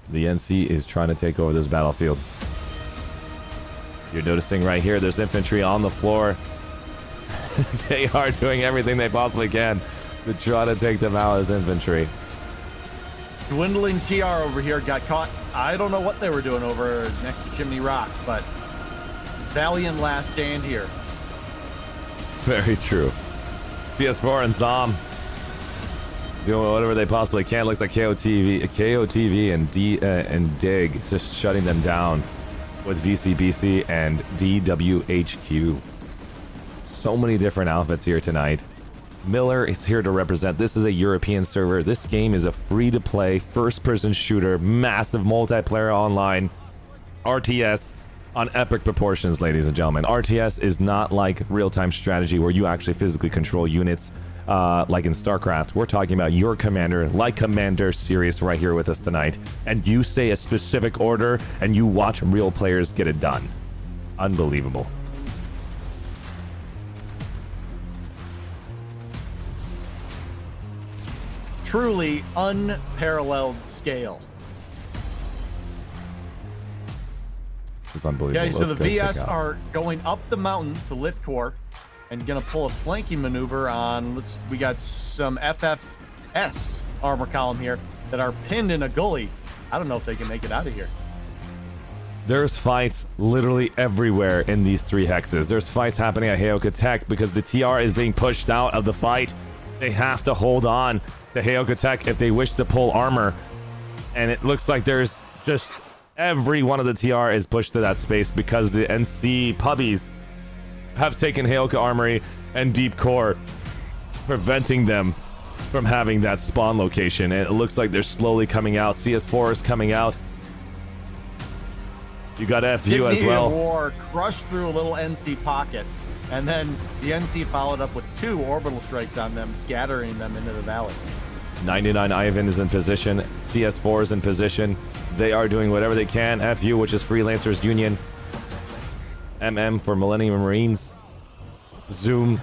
A: The NC is trying to take over this battlefield. You're noticing right here, there's infantry on the floor. They are doing everything they possibly can to try to take them out as infantry.
B: Dwindling TR over here got caught. I don't know what they were doing over next to Chimney Rock, but valiant last stand here.
A: Very true. CS4 and Zom doing whatever they possibly can. Looks like KOTV and Dig just shutting them down with VCBC and DWHQ. So many different outfits here tonight. Miller is here to represent. This is a European server. This game is a free-to-play, first-person shooter, massive multiplayer online, RTS on epic proportions, ladies and gentlemen. RTS is not like real-time strategy where you actually physically control units like in StarCraft. We're talking about your commander, like Commander Sirius right here with us tonight, and you say a specific order, and you watch real players get it done. Unbelievable.
B: Truly unparalleled scale.
A: This is unbelievable.
B: Okay, so the VS are going up the mountain to lift core and gonna pull a flanking maneuver on. We got some FFS armor column here that are pinned in a gully. I don't know if they can make it out of here.
A: There's fights literally everywhere in these three hexes. There's fights happening at Heyoka Tech because the TR is being pushed out of the fight. They have to hold on to Heyoka Tech if they wish to pull armor. And it looks like there's just every one of the TR is pushed to that space because the NC puppies have taken Heyoka Armory and Deep Core, preventing them from having that spawn location. And it looks like they're slowly coming out. CS4 is coming out. You got FU as well.
B: War crushed through a little NC pocket. And then the NC followed up with 2 orbital strikes on them, scattering them into the valley.
A: 99 Ivan is in position. CS4 is in position. They are doing whatever they can. FU, which is Freelancers Union. MM for Millennium Marines. Zoom.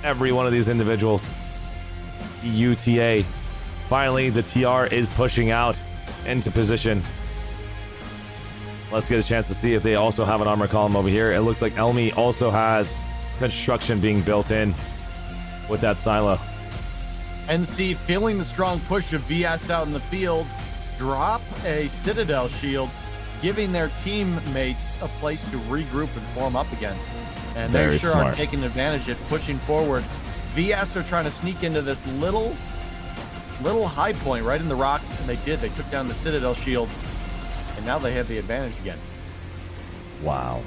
A: Every one of these individuals. UTA. Finally, the TR is pushing out into position. Let's get a chance to see if they also have an armor column over here. It looks like Elmi also has construction being built in with that silo.
B: NC feeling the strong push of VS out in the field, drop a Citadel shield, giving their teammates a place to regroup and form up again. And they
A: Very
B: sure
A: smart.
B: are taking advantage of pushing forward. VS are trying to sneak into this little high point right in the rocks, and they did. They took down the Citadel shield, and now they have the advantage again.
A: Wow.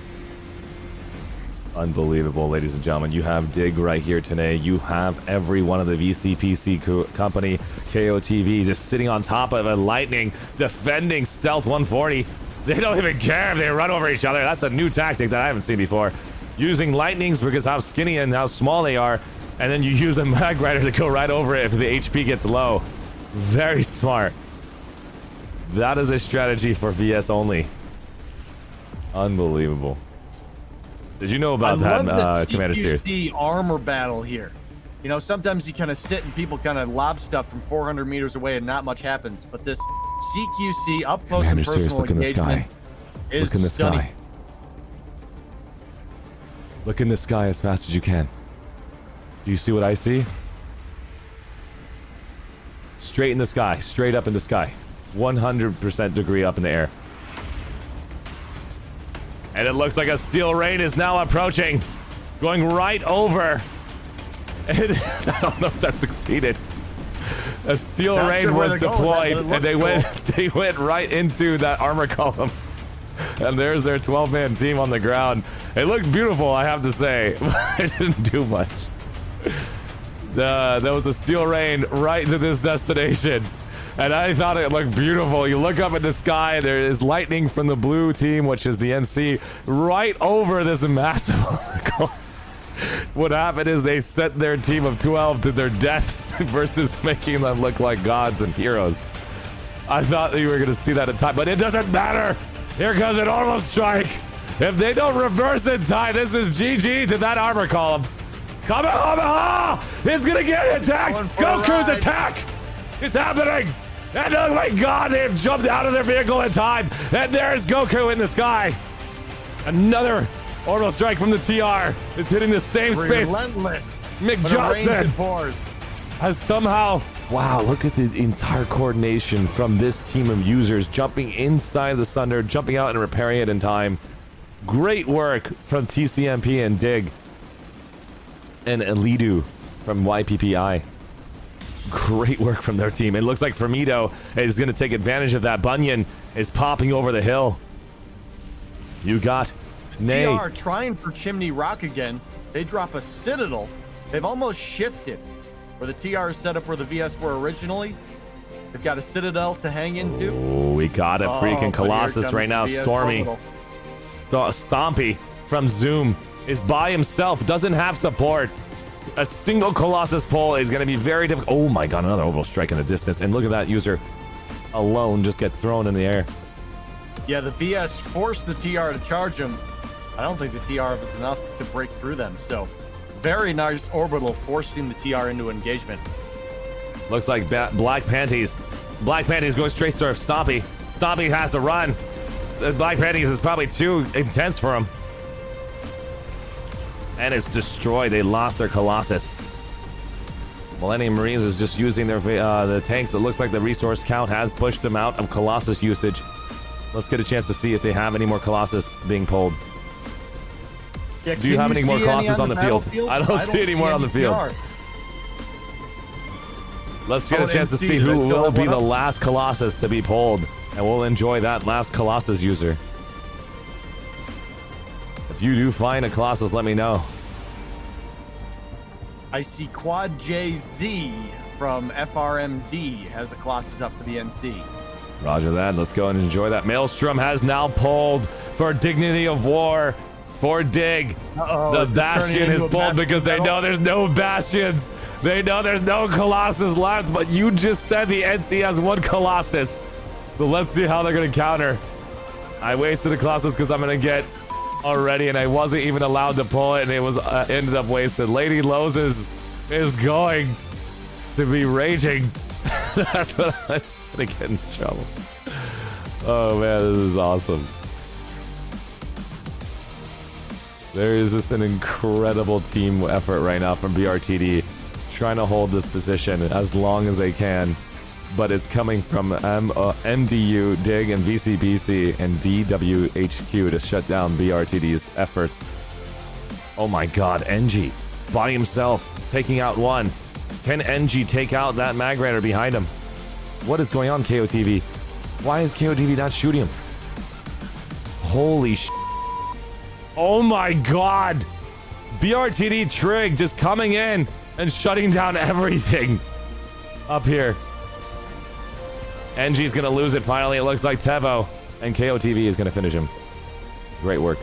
A: Unbelievable, ladies and gentlemen. You have Dig right here today. You have every one of the VCPC company, KOTV, just sitting on top of a Lightning, defending Stealth 140. They don't even care if they run over each other. That's a new tactic that I haven't seen before. Using Lightnings because how skinny and how small they are, and then you use a Mag Rider to go right over it if the HP gets low. Very smart. That is a strategy for VS only. Unbelievable. Did you know about that, Commander Sears?
B: CQC armor battle here. You know, sometimes you kind of sit and people kind of lob stuff from 400 meters away and not much happens. But this CQC up close
A: Commander
B: and
A: Sears,
B: personal
A: look in the
B: engagement
A: sky.
B: is
A: Look in the
B: stunning.
A: sky. Look in the sky as fast as you can. Do you see what I see? Straight in the sky, straight up in the sky. 100% degree up in the air. And it looks like a steel rain is now approaching, going right over. And I don't know if that succeeded. A steel
B: Not
A: rain
B: sure where
A: was
B: they're going
A: deployed,
B: with that, but it
A: and
B: looks
A: they went right into that armor column. And there's their 12-man team on the ground. It looked beautiful, I have to say. It didn't do much. There was a steel rain right to this destination. And I thought it looked beautiful. You look up at the sky, there is lightning from the blue team, which is the NC, right over this massive article. What happened is they sent their team of 12 to their deaths versus making them look like gods and heroes. I thought you were going to see that in time, but it doesn't matter. Here comes an orbital strike. If they don't reverse in time, this is GG to that armor column. Kamehameha! It's going to get attacked. Goku's attack. It's happening. And oh my god, they've jumped out of their vehicle in time. And there's Goku in the sky. Another orbital strike from the TR. It's hitting the same space.
B: Relentless.
A: McJustin has somehow... Wow, look at the entire coordination from this team of users jumping inside the Sunder, jumping out and repairing it in time. Great work from TCMP and Dig. And Elidu from YPPI. Great work from their team. It looks like Fermito is going to take advantage of that. Bunyan is popping over the hill. You got Nay.
B: TR trying for Chimney Rock again. They drop a Citadel. They've almost shifted. Where the TR is set up where the VS were originally. They've got a Citadel to hang into.
A: Oh, we got a freaking Colossus right now. Stormy. Stompy from Zoom is by himself. Doesn't have support. A single Colossus pull is going to be very difficult. Oh my god, another orbital strike in the distance. And look at that user alone just get thrown in the air.
B: Yeah, the VS forced the TR to charge him. I don't think the TR was enough to break through them. So, very nice orbital forcing the TR into engagement.
A: Looks like Black Panties. Black Panties going straight to Stompy. Stompy has to run. The Black Panties is probably too intense for him. And it's destroyed. They lost their Colossus. Millennium Marines is just using their the tanks. It looks like the resource count has pushed them out of Colossus usage. Let's get a chance to see if they have any more Colossus being pulled.
B: Yeah,
A: do you have any more Colossus on the field? I don't see any more on the field.
B: TR.
A: Let's get a chance to see who will be the last Colossus to be pulled. And we'll enjoy that last Colossus user. If you do find a Colossus, let me know.
B: I see Quad JZ from FRMD has a Colossus up for the NC.
A: Roger that. Let's go and enjoy that. Maelstrom has now pulled for Dignity of War for Dig. The Bastion is pulled because they know there's no Bastions. They know there's no Colossus left, but you just said the NC has one Colossus. So let's see how they're going to counter. I wasted a Colossus because I'm going to get already, and I wasn't even allowed to pull it, and it was ended up wasted. Lady Lowe's is going to be raging. That's what I'm gonna get in trouble. Oh man, this is awesome. There is just an incredible team effort right now from BRTD, trying to hold this position as long as they can. But it's coming from MDU, DIG, and VCBC and DWHQ to shut down BRTD's efforts. Oh my god, NG by himself, taking out one. Can NG take out that mag raider behind him? What is going on, KOTV? Why is KOTV not shooting him? Holy sh! Oh my god! BRTD Trig just coming in and shutting down everything up here. NG's gonna lose it finally, it looks like Tevo. And KOTV is gonna finish him. Great work.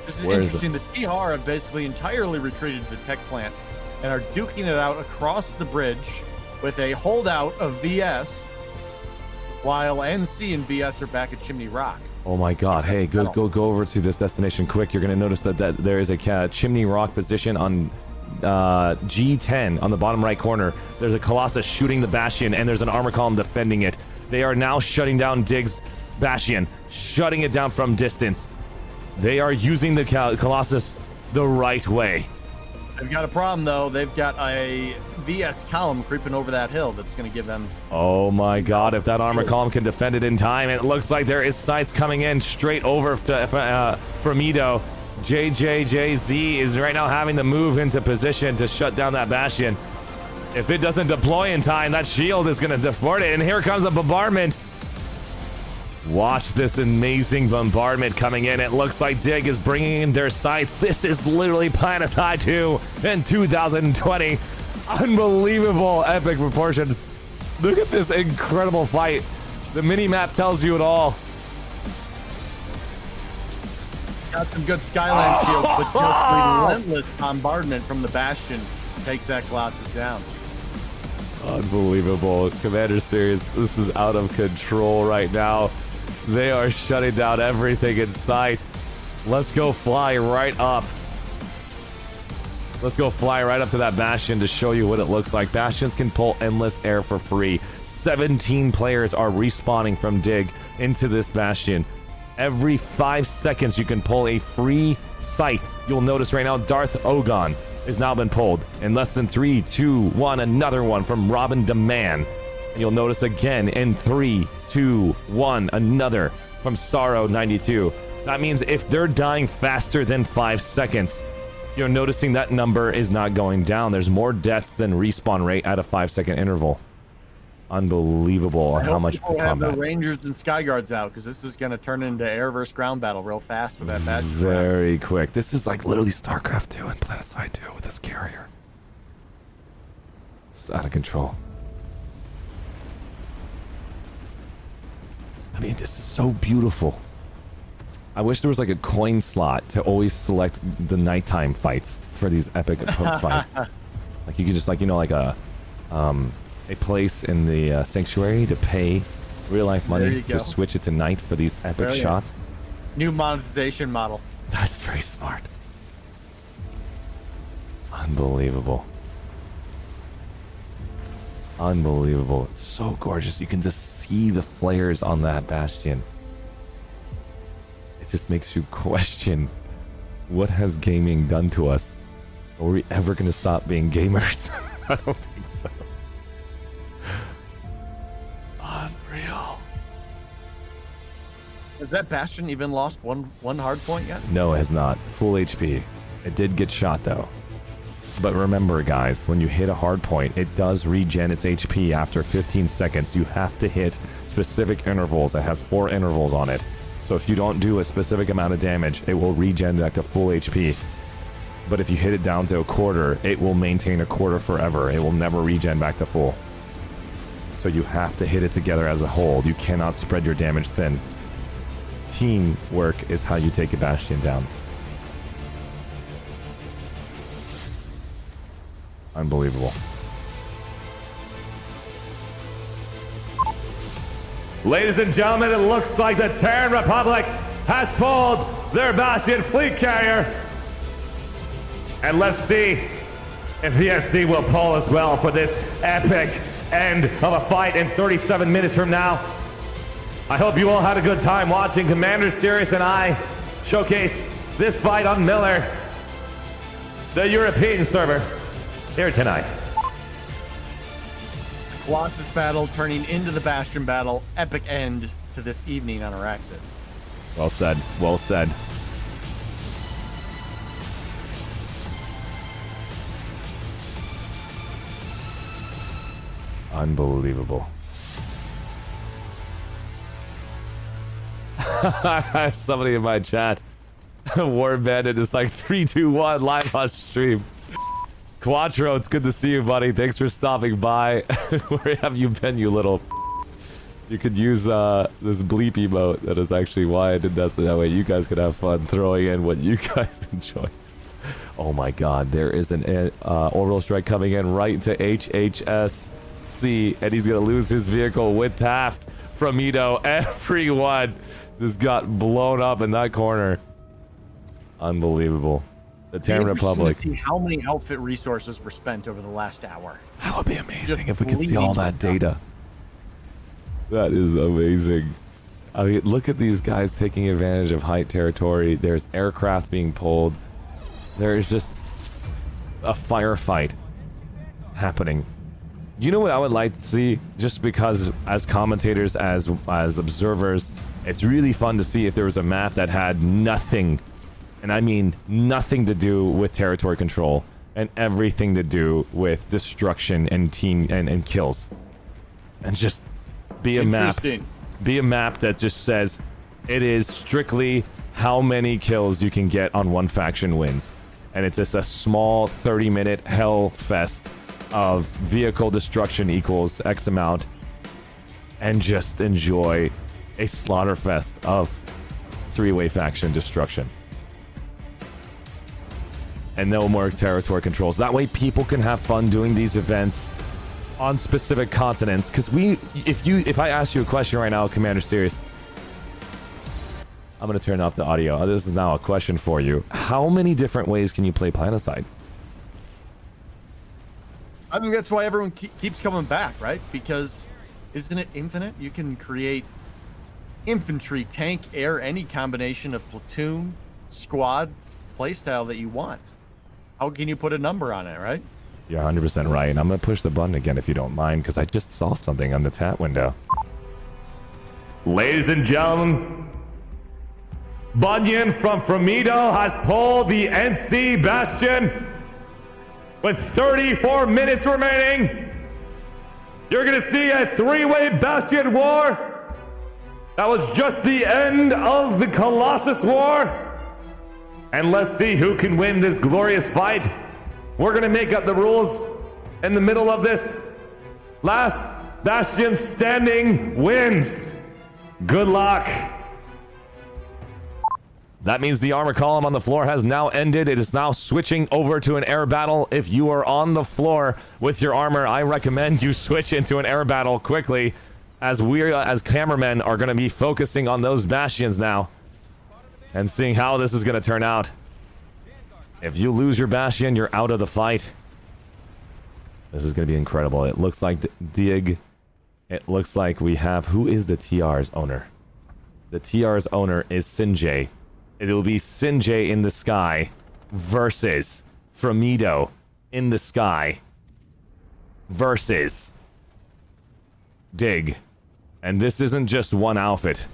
B: This is interesting. The TR have basically entirely retreated to the tech plant and are duking it out across the bridge with a holdout of VS, while NC and VS are back at Chimney Rock.
A: Oh my god, hey, go over to this destination quick. You're gonna notice that there is a Chimney Rock position on G10 on the bottom right corner. There's a Colossus shooting the Bastion, and there's an armor column defending it. They are now shutting down Dig's Bastion, shutting it down from distance. They are using the Colossus the right way.
B: They've got a problem, though. They've got a VS column creeping over that hill that's going to give them...
A: Oh my god, if that armor column can defend it in time, it looks like there is sights coming in straight over to from Edo. JJJZ is right now having to move into position to shut down that Bastion. If it doesn't deploy in time, that shield is going to deport it, and here comes a bombardment. Watch this amazing bombardment coming in. It looks like Dig is bringing in their sights. This is literally Planetside 2 in 2020. Unbelievable epic proportions. Look at this incredible fight. The mini-map tells you it all.
B: Got some good Skyline shields, but just relentless bombardment from the Bastion takes that Colossus down.
A: Unbelievable. Commander Series, this is out of control right now. They are shutting down everything in sight. Let's go fly right up. Let's go fly right up to that Bastion to show you what it looks like. Bastions can pull endless air for free. 17 players are respawning from Dig into this Bastion. Every 5 seconds you can pull a free scythe. You'll notice right now Darth Ogon has now been pulled. In less than 3, 2, 1, another one from Robin Demand. And you'll notice again in 3, 2, 1, another from Sorrow 92. That means if they're dying faster than 5 seconds, you're noticing that number is not going down. There's more deaths than respawn rate at a 5-second interval. Unbelievable how much
B: combat. Have the
A: combat.
B: Rangers and Skyguards out, because this is going to turn into air versus ground battle real fast with that badge.
A: Very quick. This is like literally StarCraft 2 and Planetside 2 with this carrier. It's out of control. I mean, this is so beautiful. I wish there was like a coin slot to always select the nighttime fights for these epic fights. Like you could just like, you know, like a place in the sanctuary to pay real life money to switch it to night for these epic shots.
B: New monetization model.
A: That's very smart. Unbelievable. Unbelievable. It's so gorgeous. You can just see the flares on that Bastion. It just makes you question, what has gaming done to us? Are we ever going to stop being gamers? I don't think so. Unreal.
B: Has that Bastion even lost one hard point yet?
A: No, it has not. Full HP. It did get shot though. But remember guys, when you hit a hard point, it does regen its HP after 15 seconds. You have to hit specific intervals. It has 4 intervals on it. So if you don't do a specific amount of damage, it will regen back to full HP. But if you hit it down to a quarter, it will maintain a quarter forever. It will never regen back to full. So you have to hit it together as a whole. You cannot spread your damage thin. Teamwork is how you take a Bastion down. Unbelievable. Ladies and gentlemen, it looks like the Terran Republic has pulled their Bastion fleet carrier. And let's see if the NC will pull as well for this epic end of a fight in 37 minutes from now. I hope you all had a good time watching Commander Sirius and I showcase this fight on Miller, the European server, here tonight.
B: Colossus battle turning into the Bastion battle. Epic end to this evening on Araxis.
A: Well said. Well said. Unbelievable. I have somebody in my chat. War Bandit is like 3, 2, 1 live on stream. Quattro, it's good to see you, buddy. Thanks for stopping by. Where have you been, you little... You could use this bleep emote. That is actually why I did that, so that way you guys could have fun throwing in what you guys enjoy. Oh my god, there is an orbital strike coming in right to HHSC, and he's gonna lose his vehicle with Taft from Edo. Everyone just got blown up in that corner. Unbelievable. The Terran Republic.
B: See how many outfit resources were spent over the last hour.
A: That would be amazing
B: Just
A: if we could see all that data. That is amazing. I mean, look at these guys taking advantage of height territory. There's aircraft being pulled. There is just a firefight happening. You know what I would like to see? Just because as commentators, as observers, it's really fun to see if there was a map that had nothing, and I mean nothing to do with territory control and everything to do with destruction and team and kills. And just be a map that just says it is strictly how many kills you can get on one faction wins. And it's just a small 30-minute hell fest of vehicle destruction equals X amount, and just enjoy a slaughter fest of three-way faction destruction. And no more territory controls. That way people can have fun doing these events on specific continents. Because if I ask you a question right now, Commander Sirius, I'm going to turn off the audio. This is now a question for you. How many different ways can you play Planetside?
B: I think that's why everyone keeps coming back, right? Because isn't it infinite? You can create infantry, tank, air, any combination of platoon, squad, playstyle that you want. How can you put a number on it, right?
A: You're 100% right. And I'm going to push the button again if you don't mind, because I just saw something on the chat window. Ladies and gentlemen, Bunyan from Framido has pulled the NC Bastion. With 34 minutes remaining, you're going to see a three-way Bastion war. That was just the end of the Colossus war. And let's see who can win this glorious fight. We're going to make up the rules in the middle of this. Last Bastion standing wins. Good luck. That means the armor column on the floor has now ended. It is now switching over to an air battle. If you are on the floor with your armor, I recommend you switch into an air battle quickly, as we as cameramen are going to be focusing on those bastions now and seeing how this is going to turn out. If you lose your bastion, you're out of the fight. This is going to be incredible. It looks like Dig. It looks like we have... Who is the TR's owner? The TR's owner is Sinjay. It'll be Sinjay in the sky versus Framido in the sky versus Dig. And this isn't just one outfit.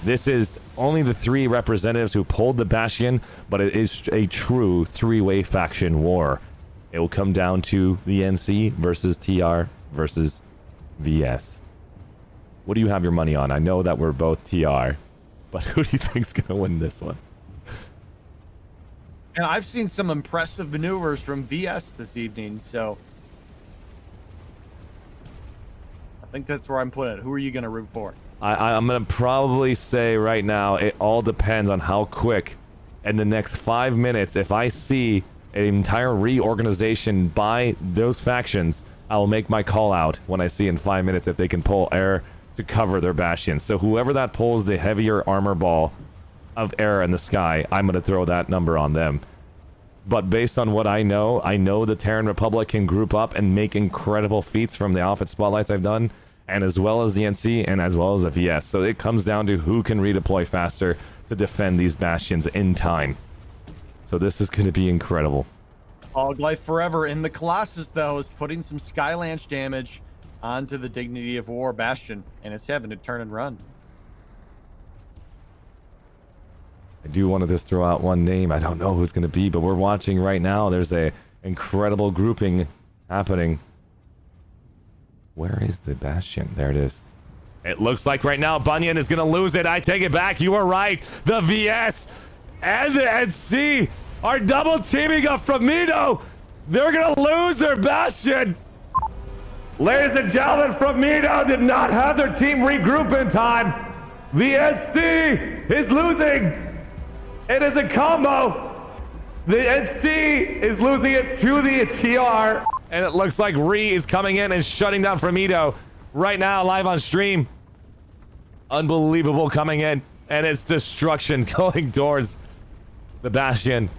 A: This is only the three representatives who pulled the Bastion, but it is a true three-way faction war. It will come down to the NC versus TR versus VS. What do you have your money on? I know that we're both TR, but who do you think's gonna win this one?
B: And I've seen some impressive maneuvers from VS this evening, so I think that's where I'm putting it. Who are you going to root for?
A: I'm going to probably say right now, it all depends on how quick in the next 5 minutes, if I see an entire reorganization by those factions, I'll make my call out when I see in 5 minutes if they can pull air to cover their bastions. So whoever that pulls the heavier armor ball of error in the sky, I'm going to throw that number on them. But based on what I know the Terran Republic can group up and make incredible feats from the outfit spotlights I've done, and as well as the NC, and as well as the VS. So it comes down to who can redeploy faster to defend these bastions in time. So this is going to be incredible.
B: Fog Life Forever in the Colossus, though, is putting some Skylanch damage onto the Dignity of War Bastion, and it's having to turn and run.
A: I do want to just throw out one name. I don't know who it's going to be, but we're watching right now. There's a incredible grouping happening. Where is the Bastion? There it is. It looks like right now Bunyan is going to lose it. I take it back. You were right. The VS and the NC are double teaming up from Mito. They're going to lose their Bastion. Ladies and gentlemen, from Mito did not have their team regroup in time. The NC is losing. It is a combo. The NC is losing it to the TR. And it looks like Ree is coming in and shutting down Framito right now, live on stream. Unbelievable coming in. And it's destruction going towards the Bastion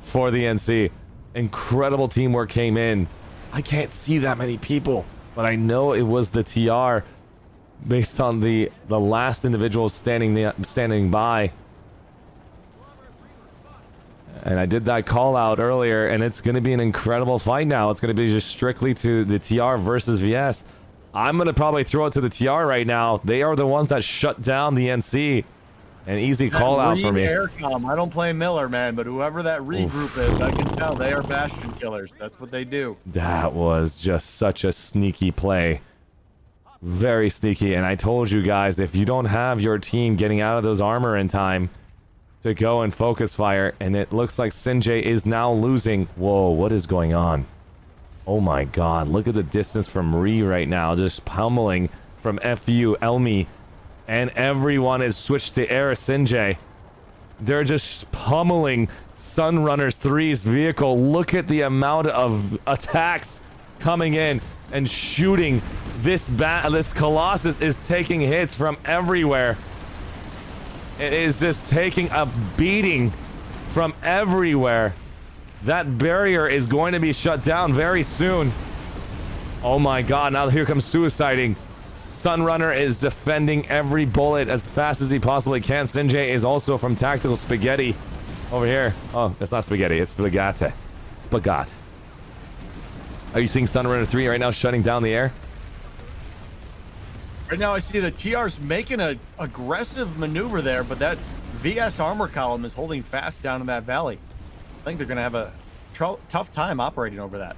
A: for the NC. Incredible teamwork came in. I can't see that many people, but I know it was the TR based on the last individual standing by. And I did that call out earlier, and it's going to be an incredible fight now. It's going to be just strictly to the TR versus VS. I'm going to probably throw it to the TR right now. They are the ones that shut down the NC. An easy call out for me.
B: Aircom. I don't play Miller, man, but whoever that regroup is, I can tell they are Bastion killers. That's what they do.
A: That was just such a sneaky play. Very sneaky. And I told you guys, if you don't have your team getting out of those armor in time to go and focus fire, and it looks like Sinjay is now losing. Whoa, what is going on? Oh my god, look at the distance from Ree right now, just pummeling from FU, Elmi, and everyone is switched to Air Sinjay. They're just pummeling Sunrunner's 3's vehicle. Look at the amount of attacks coming in and shooting. This Colossus is taking hits from everywhere. It is just taking a beating from everywhere. That barrier is going to be shut down very soon. Oh my god, now here comes Suiciding. Sunrunner is defending every bullet as fast as he possibly can. Sinjay is also from Tactical Spaghetti over here. Oh, it's not Spaghetti, it's Spagate. Spagat. Are you seeing Sunrunner 3 right now shutting down the air?
B: Right now I see the TR's making an aggressive maneuver there, but that VS armor column is holding fast down in that valley. I think they're going to have a tough time operating over that.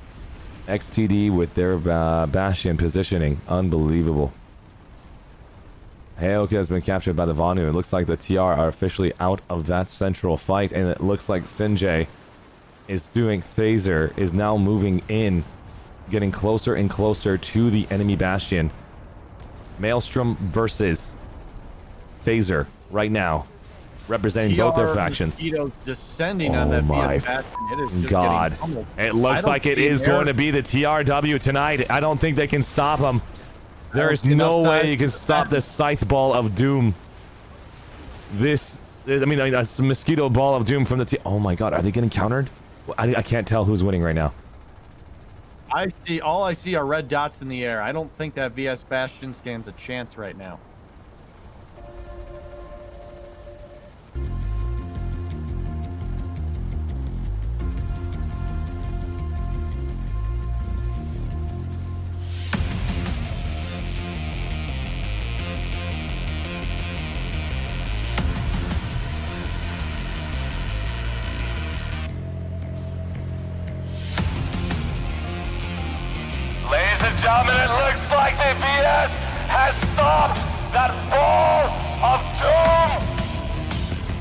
A: XTD with their Bastion positioning. Unbelievable. Heoka has been captured by the Vanu. It looks like the TR are officially out of that central fight, and it looks like Sinjay is doing Phaser, is now moving in, getting closer and closer to the enemy Bastion. Maelstrom versus Phaser right now, representing both their factions.
B: Descending on that
A: my god. It looks like it is going to be the TRW tonight. I don't think they can stop them. There is no way you can stop this Scythe Ball of Doom. That's a Mosquito Ball of Doom from the oh my god, are they getting countered? I can't tell who's winning right now.
B: All I see are red dots in the air. I don't think that VS Bastion stands a chance right now.
A: Gentlemen, it looks like the VS has stopped that ball of doom.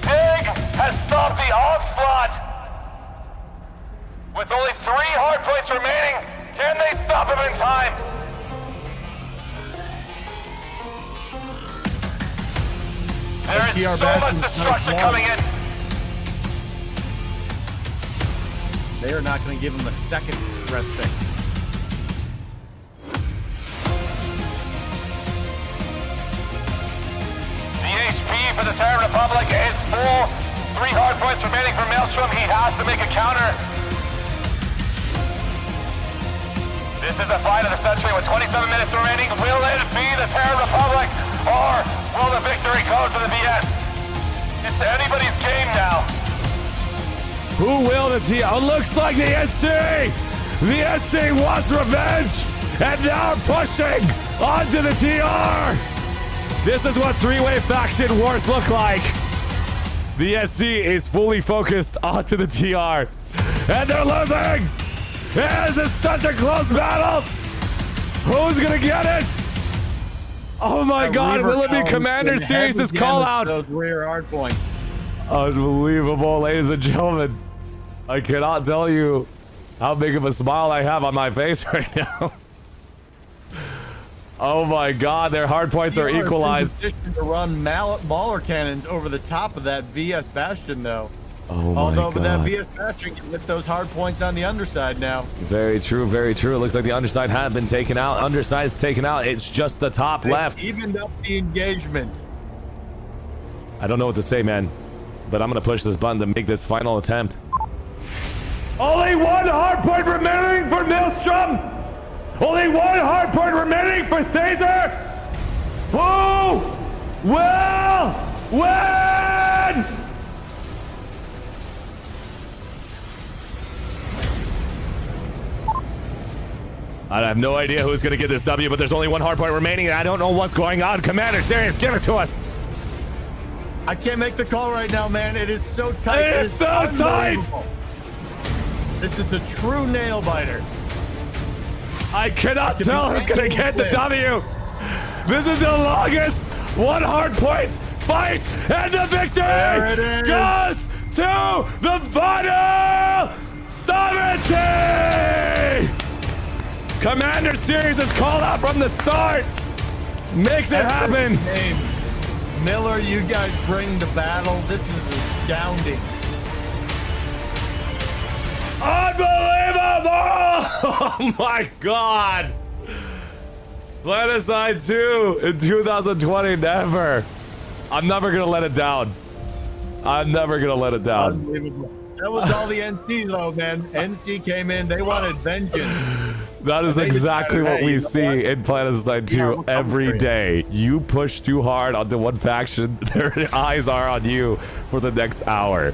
A: Dig has stopped the onslaught. With only 3 hard points remaining, can they stop him in time? There is so much destruction coming in.
B: They are not going to give him a second respite.
A: The HP for
C: the Terran Republic. It's full. 3 hard points remaining for Maelstrom. He has to make a counter. This is a fight of the century with 27 minutes remaining. Will it be the Terran Republic, or will the victory go to the VS? It's anybody's game now.
A: Who will the TR? Oh, looks like the SC! The SC wants revenge! And now pushing onto the TR! This is what three-way faction wars look like. The SC is fully focused onto the TR. And they're losing! This is such a close battle! Who's gonna get it? Oh my god, will it be Commander Series' call out?
B: Those rear hard points.
A: Unbelievable, ladies and gentlemen. I cannot tell you how big of a smile I have on my face right now. Oh my god, their hard points are equalized.
B: To run Mauler cannons over the top of that VS Bastion, though.
A: Oh my
B: Although
A: god.
B: with that VS Bastion can lift those hard points on the underside now.
A: Very true, very true. It looks like the underside has been taken out. Underside's taken out. It's just the top left.
B: Evened up the engagement.
A: I don't know what to say, man. But I'm gonna push this button to make this final attempt. Only one hard point remaining for Maelstrom! Only one hard point remaining for Thaser! Who will win? I have no idea who's gonna get this W, but there's only one hard point remaining, and I don't know what's going on. Commander, serious, give it to us!
B: I can't make the call right now, man. It is so tight.
A: It is so tight!
B: This is a true nail biter.
A: I cannot tell who's gonna get the W. This is the longest one hard point fight, and the victory goes to the final sovereignty. Commander Series is called out from the start. Makes it happen.
B: Miller, you guys bring the battle. This is astounding.
A: Unbelievable! Oh my god! Planetside 2 in 2020, never. I'm never gonna let it down. I'm never gonna let it down.
B: Unbelievable. That was all the NC though, man. NC came in, they wanted vengeance.
A: That is exactly what we see in Planetside 2 every day. You push too hard onto one faction, their eyes are on you for the next hour.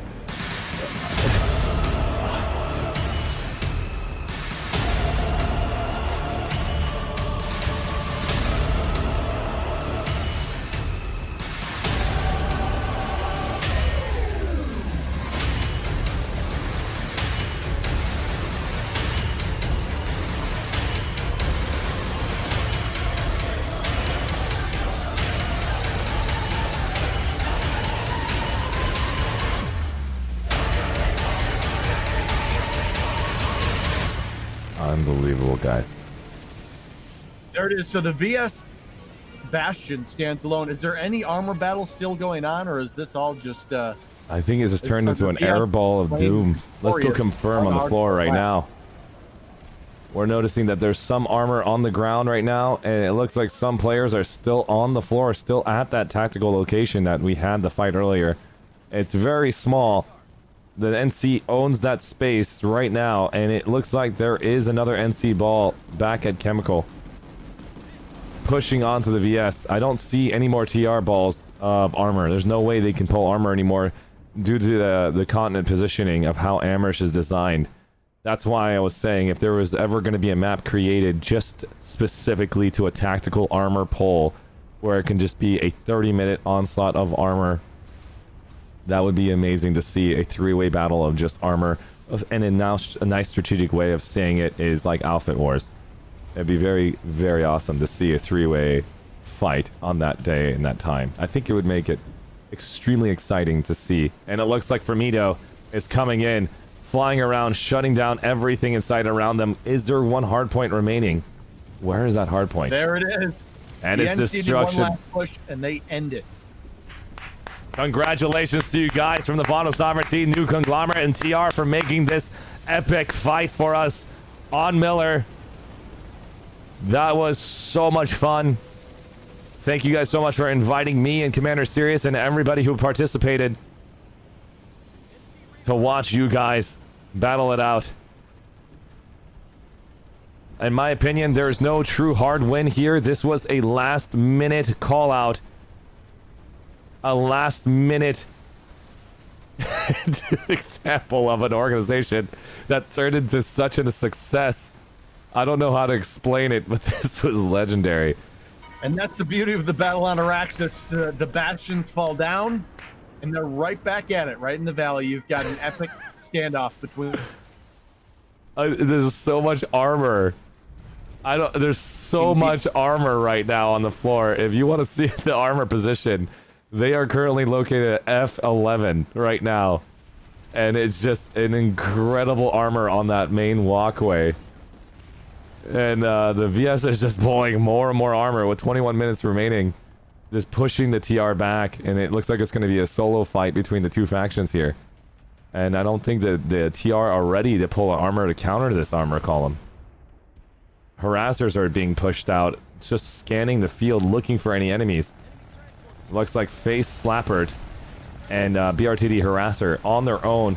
A: Unbelievable, guys.
B: There it is. So the VS Bastion stands alone. Is there any armor battle still going on, or is this all just
A: I think it's just turned into an air ball of doom. Let's go confirm on the floor right now. We're noticing that there's some armor on the ground right now, and it looks like some players are still on the floor, still at that tactical location that we had the fight earlier. It's very small. The NC owns that space right now, and it looks like there is another NC ball back at Chemical. Pushing onto the VS. I don't see any more TR balls of armor. There's no way they can pull armor anymore due to the continent positioning of how Amherst is designed. That's why I was saying if there was ever going to be a map created just specifically to a tactical armor pull, where it can just be a 30-minute onslaught of armor, that would be amazing to see a three-way battle of just armor. And a nice strategic way of saying it is like Outfit Wars. It'd be very, very awesome to see a three-way fight on that day and that time. I think it would make it extremely exciting to see. And it looks like Formido is coming in, flying around, shutting down everything inside around them. Is there one hard point remaining? Where is that hard point?
B: There it is.
A: And
B: the
A: it's
B: NC
A: destruction.
B: did one last push, and they end it.
A: Congratulations to you guys from the Vods Sovereignty, New Conglomerate, and TR for making this epic fight for us on Miller. That was so much fun. Thank you guys so much for inviting me and Commander Sirius and everybody who participated to watch you guys battle it out. In my opinion, there is no true hard win here. This was a last-minute call-out. A last-minute example of an organization that turned into such a success. I don't know how to explain it, but this was legendary.
B: And that's the beauty of the battle on Araxis. The bastions fall down, and they're right back at it, right in the valley. You've got an epic standoff between...
A: There's so much armor. There's so much armor right now on the floor. If you want to see the armor position, they are currently located at F11 right now. And it's just an incredible armor on that main walkway. And the VS is just pulling more and more armor with 21 minutes remaining. Just pushing the TR back. And it looks like it's going to be a solo fight between the two factions here. And I don't think that the TR are ready to pull armor to counter this armor column. Harassers are being pushed out, just scanning the field, looking for any enemies. Looks like Face Slappert and BRTD Harasser on their own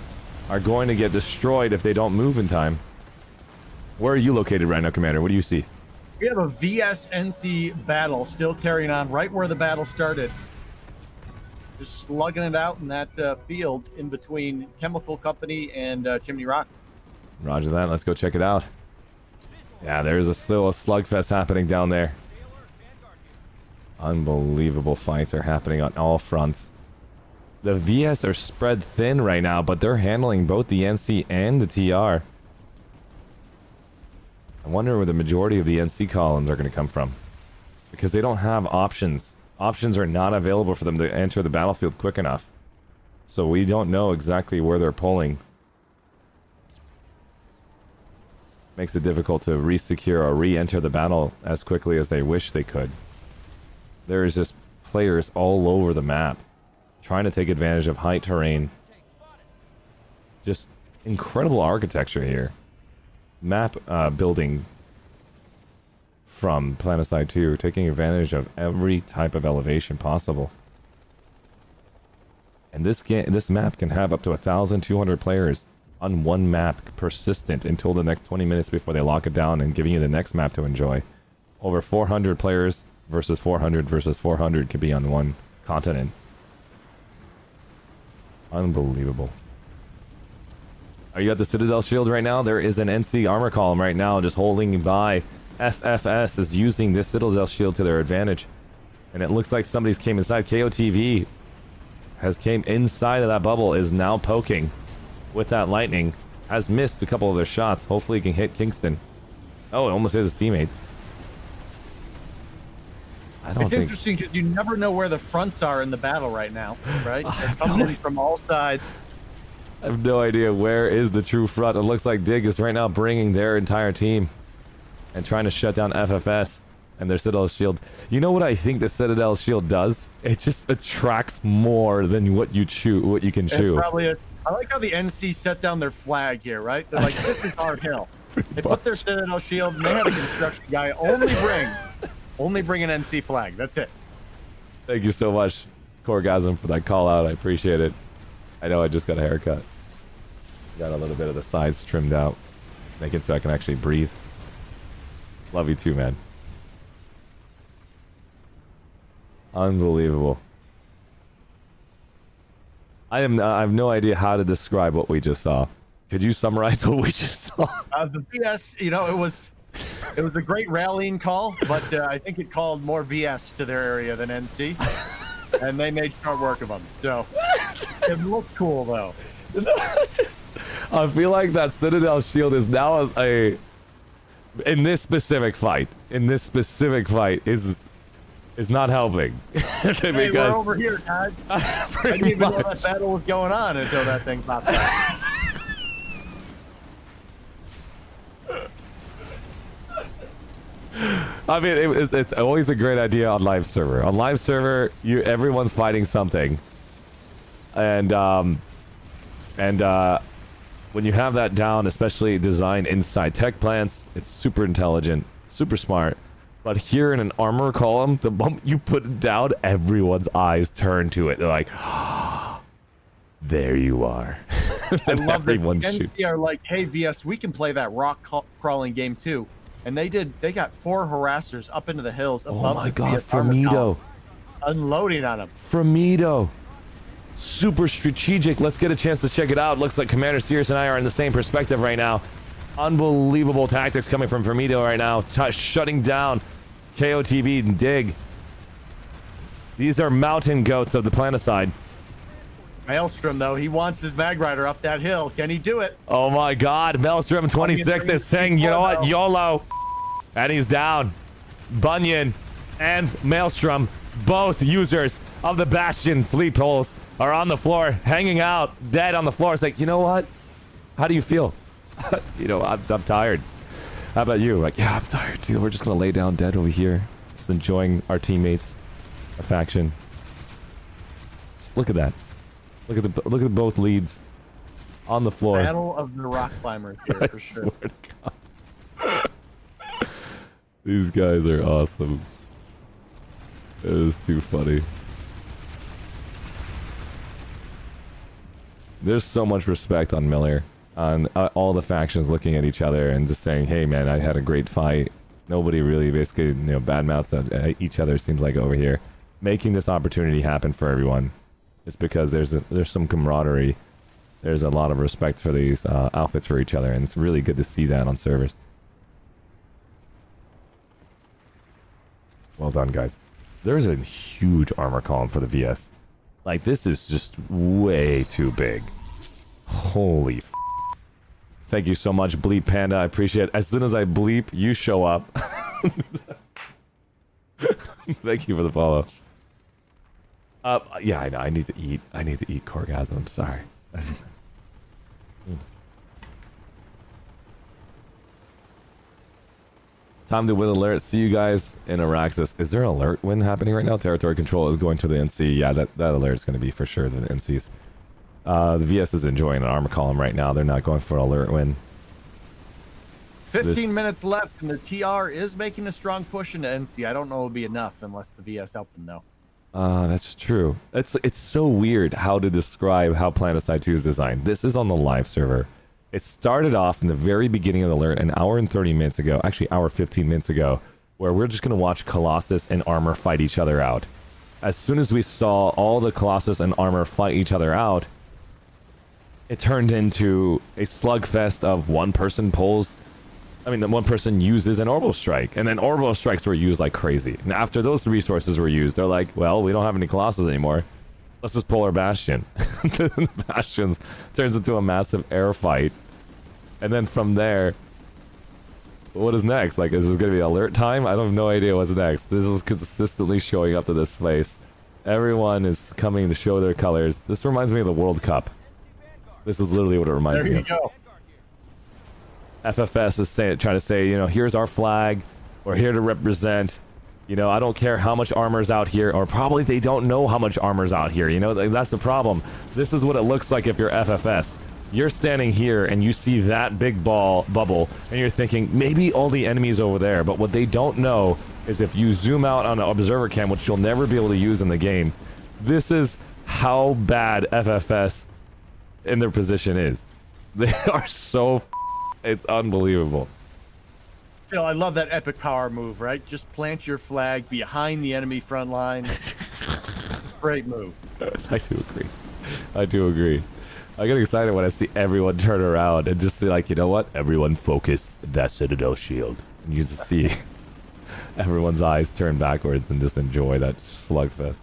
A: are going to get destroyed if they don't move in time. Where are you located right now, Commander? What do you see?
B: We have a VS-NC battle still carrying on right where the battle started. Just slugging it out in that field in between Chemical Company and Chimney Rock.
A: Roger that. Let's go check it out. Yeah, there's still a slugfest happening down there. Unbelievable fights are happening on all fronts. The VS are spread thin right now, but they're handling both the NC and the TR. I wonder where the majority of the NC columns are going to come from. Because they don't have options. Options are not available for them to enter the battlefield quick enough. So we don't know exactly where they're pulling. Makes it difficult to re-secure or re-enter the battle as quickly as they wish they could. There is just players all over the map trying to take advantage of height terrain. Just incredible architecture here. Map building from Planetside 2, taking advantage of every type of elevation possible. And this map can have up to 1,200 players on one map, persistent until the next 20 minutes before they lock it down and giving you the next map to enjoy. Over 400 players versus 400 could be on one continent. Unbelievable. Are you at the Citadel Shield right now? There is an NC armor column right now just holding by. FFS is using this Citadel Shield to their advantage. And it looks like somebody's came inside. KOTV has came inside of that bubble, is now poking with that lightning. Has missed a couple of their shots. Hopefully he can hit Kingston. Oh, it almost hit his teammate.
B: It's interesting because you never know where the fronts are in the battle right now, right? They're coming in from all sides.
A: I have no idea where is the true front. It looks like Dig is right now bringing their entire team and trying to shut down FFS and their Citadel Shield. You know what I think the Citadel Shield does? It just attracts more than what you can chew.
B: Probably I like how the NC set down their flag here, right? They're like, this is our hill. They put their Citadel Shield and they had a construction guy only bring an NC flag. That's it.
A: Thank you so much, Corgasm, for that call out. I appreciate it. I know I just got a haircut. Got a little bit of the sides trimmed out. Make it so I can actually breathe. Love you too, man. Unbelievable. I have no idea how to describe what we just saw. Could you summarize what we just saw?
B: The VS, you know, it was a great rallying call, but I think it called more VS to their area than NC, and they made short work of them. So it looked cool, though.
A: I feel like that Citadel Shield is now in this specific fight is not helping. Because
B: hey, we're over here, guys. I didn't even know that battle was going on until that thing popped up.
A: I mean, it's always a great idea on live server. On live server, everyone's fighting something, and when you have that down, especially designed inside tech plants, it's super intelligent, super smart. But here in an armor column, the moment you put it down, everyone's eyes turn to it. They're like, oh, there you are.
B: I
A: And
B: love that
A: everyone shoots.
B: NC are like, hey, VS, we can play that rock crawling game too. And they got 4 harassers up into the hills above
A: Oh my
B: the
A: god,
B: VS armor
A: Framido.
B: column, unloading on them.
A: Framido. Super strategic. Let's get a chance to check it out. Looks like Commander Sears and I are in the same perspective right now. Unbelievable tactics coming from Framido right now. Shutting down KOTV and Dig. These are mountain goats of the Planetside.
B: Maelstrom, though, he wants his Mag Rider up that hill. Can he do it?
A: Oh my god, Maelstrom 26 is saying, you know what, YOLO. And he's down. Bunyan and Maelstrom, both users of the Bastion fleet poles, are on the floor, hanging out, dead on the floor. It's like, you know what? How do you feel? You know, I'm tired. How about you? Like, yeah, I'm tired too. We're just gonna lay down dead over here. Just enjoying our teammates, our faction. Just look at that. Look at both leads on the floor.
B: Battle of the rock climbers here, for sure.
A: Swear to God. These guys are awesome. It is too funny. There's so much respect on Miller, on all the factions looking at each other and just saying, hey man, I had a great fight. Nobody really basically, you know, badmouths each other, seems like, over here. Making this opportunity happen for everyone. It's because there's some camaraderie. There's a lot of respect for these outfits for each other, and it's really good to see that on servers. Well done, guys. There's a huge armor column for the VS. Like, this is just way too big. Holy f***. Thank you so much, Bleep Panda. I appreciate it. As soon as I bleep, you show up. Thank you for the follow. Yeah, I know. I need to eat. I need to eat Corgasm. Sorry. Time to win alert. See you guys in Araxis. Is there an alert win happening right now? Territory control is going to the NC. Yeah, that alert is going to be for sure the NCs. The VS is enjoying an armor column right now. They're not going for an alert win.
B: 15 minutes left, and the TR is making a strong push into NC. I don't know it'll be enough unless the VS help them, though.
A: That's true. It's so weird how to describe how Planetside 2 is designed. This is on the live server. It started off in the very beginning of the alert, an hour and 30 minutes ago, actually hour 15 minutes ago, where we're just going to watch Colossus and Armor fight each other out. As soon as we saw all the Colossus and Armor fight each other out, it turned into a slugfest of one person uses an orbital strike, and then orbital strikes were used like crazy. And after those resources were used, they're like, well, we don't have any Colossus anymore. Let's just pull our Bastion. The Bastions turns into a massive air fight. And then from there, what is next? Like, is this going to be alert time? I have no idea what's next. This is consistently showing up to this place. Everyone is coming to show their colors. This reminds me of the World Cup. This is literally what it reminds me of.
B: There you go.
A: FFS is trying to say, you know, here's our flag. We're here to represent. You know, I don't care how much armor's out here, or probably they don't know how much armor's out here. You know, that's the problem. This is what it looks like if you're FFS. You're standing here and you see that big bubble, and you're thinking, maybe all the enemies over there. But what they don't know is if you zoom out on an observer cam, which you'll never be able to use in the game, this is how bad FFS in their position is. They are so... It's unbelievable.
B: Still, I love that epic power move, right? Just plant your flag behind the enemy front line. Great move.
A: I do agree. I do agree. I get excited when I see everyone turn around and just say, like, you know what? Everyone focus that Citadel shield. And you just see everyone's eyes turn backwards and just enjoy that slugfest.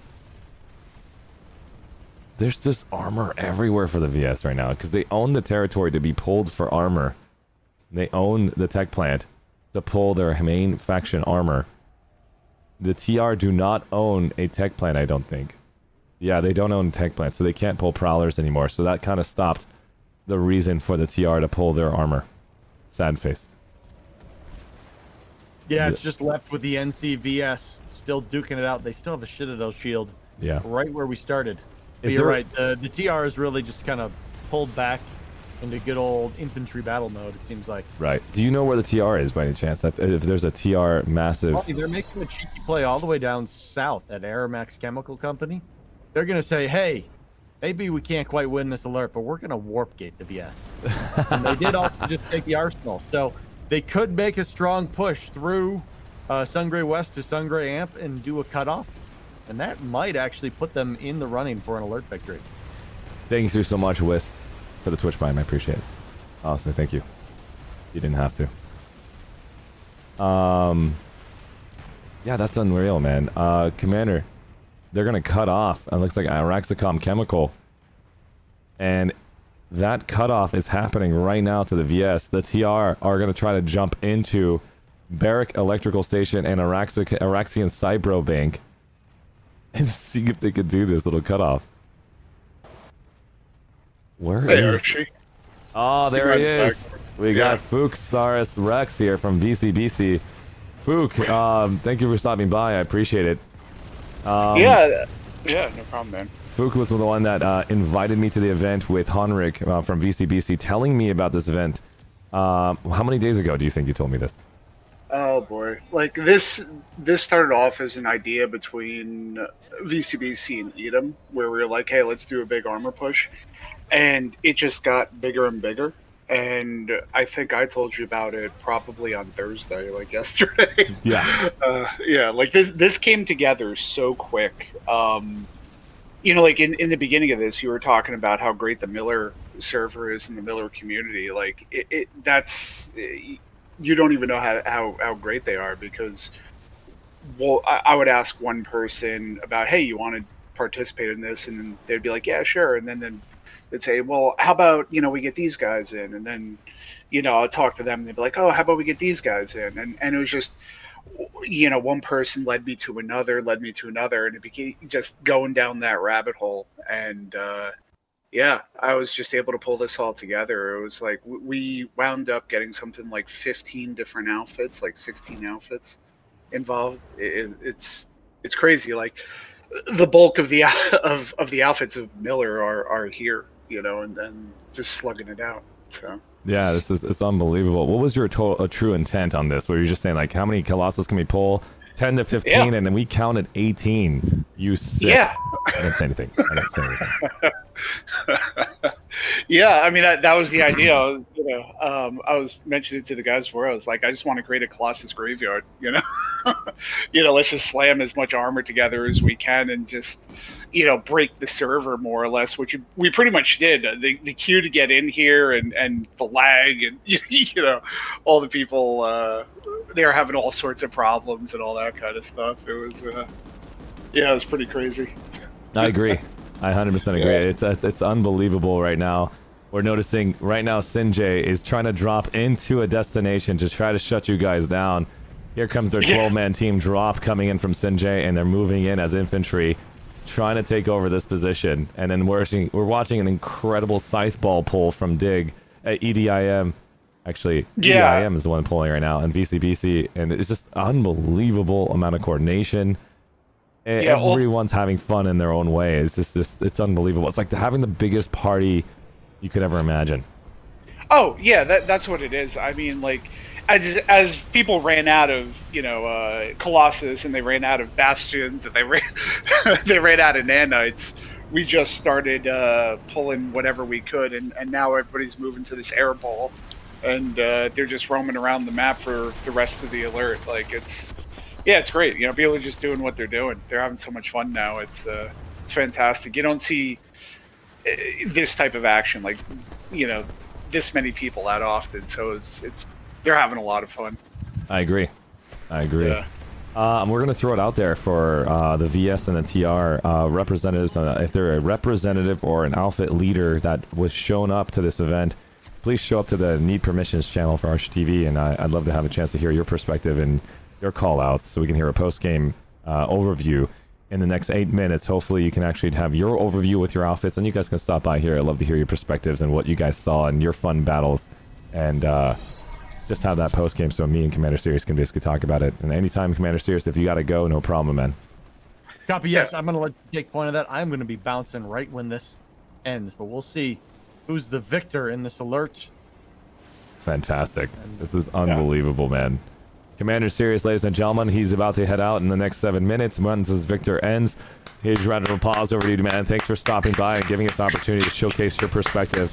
A: There's just armor everywhere for the VS right now because they own the territory to be pulled for armor. They own the tech plant to pull their main faction armor. The TR do not own a tech plant, I don't think. Yeah, they don't own tech plants, so they can't pull prowlers anymore. So that kind of stopped the reason for the TR to pull their armor. Sad face.
B: Yeah, it's just left with the NCVS still duking it out. They still have a Citadel shield.
A: Yeah.
B: Right where we started. But
A: Is
B: you're
A: there...
B: right. The TR is really just kind of pulled back into good old infantry battle mode, it seems like.
A: Right. Do you know where the TR is by any chance? If there's a TR massive...
B: Well, they're making a cheeky play all the way down south at Aramax Chemical Company. They're going to say, hey, maybe we can't quite win this alert, but we're going to warp gate the VS. And they did also just take the arsenal. So they could make a strong push through Sungray West to Sungray Amp and do a cutoff. And that might actually put them in the running for an alert victory.
A: Thank you so much, Wist, for the Twitch Prime. I appreciate it. Honestly, thank you. You didn't have to. Yeah, that's unreal, man. Commander, they're gonna cut off. It looks like Araxicom Chemical, and that cutoff is happening right now to the VS. The TR are gonna try to jump into Barrack Electrical Station and Araxian Cybro Bank and see if they could do this little cutoff. Where is?
D: Archie.
A: Oh, there he is. We got Fuxaurus Rex here from VCBC. Fook, thank you for stopping by. I appreciate it.
D: Yeah, no problem, man.
A: Fook was the one that invited me to the event with Henrik from VCBC, telling me about this event. How many days ago do you think you told me this?
D: Oh boy, like this started off as an idea between VCBC and Edom, where we were like, hey, let's do a big armor push, and it just got bigger and bigger. And I think I told you about it probably on Thursday, like yesterday.
A: Yeah.
D: Yeah, like this came together so quick. You know, like in the beginning of this, you were talking about how great the Miller server is in the Miller community. Like that's you don't even know how great they are, because, well, I would ask one person about, hey, you want to participate in this, and then they'd be like, yeah, sure, and then they'd say, well, how about, you know, we get these guys in, and then, you know, I'll talk to them, and they'd be like, oh, how about we get these guys in, and it was just, you know, one person led me to another, and it became just going down that rabbit hole, and yeah, I was just able to pull this all together. It was like we wound up getting something like 15 different outfits, like 16 outfits involved. It's crazy. Like the bulk of the of the outfits of Miller are here, you know, and just slugging it out. So
A: yeah, it's unbelievable. What was your true intent on this? Were you just saying like, how many Colossus can we pull? 10 to 15, yeah. And then we counted 18. You sick.
D: Yeah.
A: I didn't say anything.
D: Yeah, I mean that was the idea. You know, I was mentioning to the guys before. I was like, I just want to create a Colossus graveyard. You know, you know, let's just slam as much armor together as we can and just, you know, break the server more or less, which we pretty much did. The queue to get in here and the lag and you know, all the people they were having all sorts of problems and all that kind of stuff. It was yeah, it was pretty crazy.
A: I agree. I 100% agree. It's unbelievable right now. We're noticing right now Sinjay is trying to drop into a destination to try to shut you guys down. Here comes their 12-man team drop coming in from Sinjay, and they're moving in as infantry, trying to take over this position. And then we're watching an incredible scythe ball pull from Dig at EDIM. Actually, EDIM is the one pulling right now, and VCBC, and it's just unbelievable amount of coordination. Yeah, everyone's having fun in their own way. It's just it's unbelievable. It's like having the biggest party you could ever imagine. Oh
D: yeah, that's what it is. I mean, like as people ran out of, you know, Colossus, and they ran out of Bastions, and they ran out of Nanites, we just started pulling whatever we could, and now everybody's moving to this air ball, and they're just roaming around the map for the rest of the alert. Like yeah, it's great. You know, people are just doing what they're doing. They're having so much fun now. It's fantastic. You don't see this type of action, like, you know, this many people that often. So they're having a lot of fun.
A: I agree. Yeah. We're gonna throw it out there for the VS and the TR representatives. If they're a representative or an outfit leader that was shown up to this event, please show up to the Need Permissions channel for ArsheeTV, and I'd love to have a chance to hear your perspective and your call outs, so we can hear a post-game overview in the next 8 minutes. Hopefully you can actually have your overview with your outfits, and you guys can stop by here. I'd love to hear your perspectives and what you guys saw in your fun battles, and just have that post-game so me and Commander Sirius can basically talk about it. And anytime, Commander Sirius, if you gotta go, no problem, man.
B: Copy, yes. I'm gonna let you take point of that. I'm gonna be bouncing right when this ends, but we'll see who's the victor in this alert.
A: Fantastic. This is unbelievable, man. Commander Sirius, ladies and gentlemen, he's about to head out in the next 7 minutes. Once this victor ends, here's a round of applause over to you, man. Thanks for stopping by and giving us an opportunity to showcase your perspective.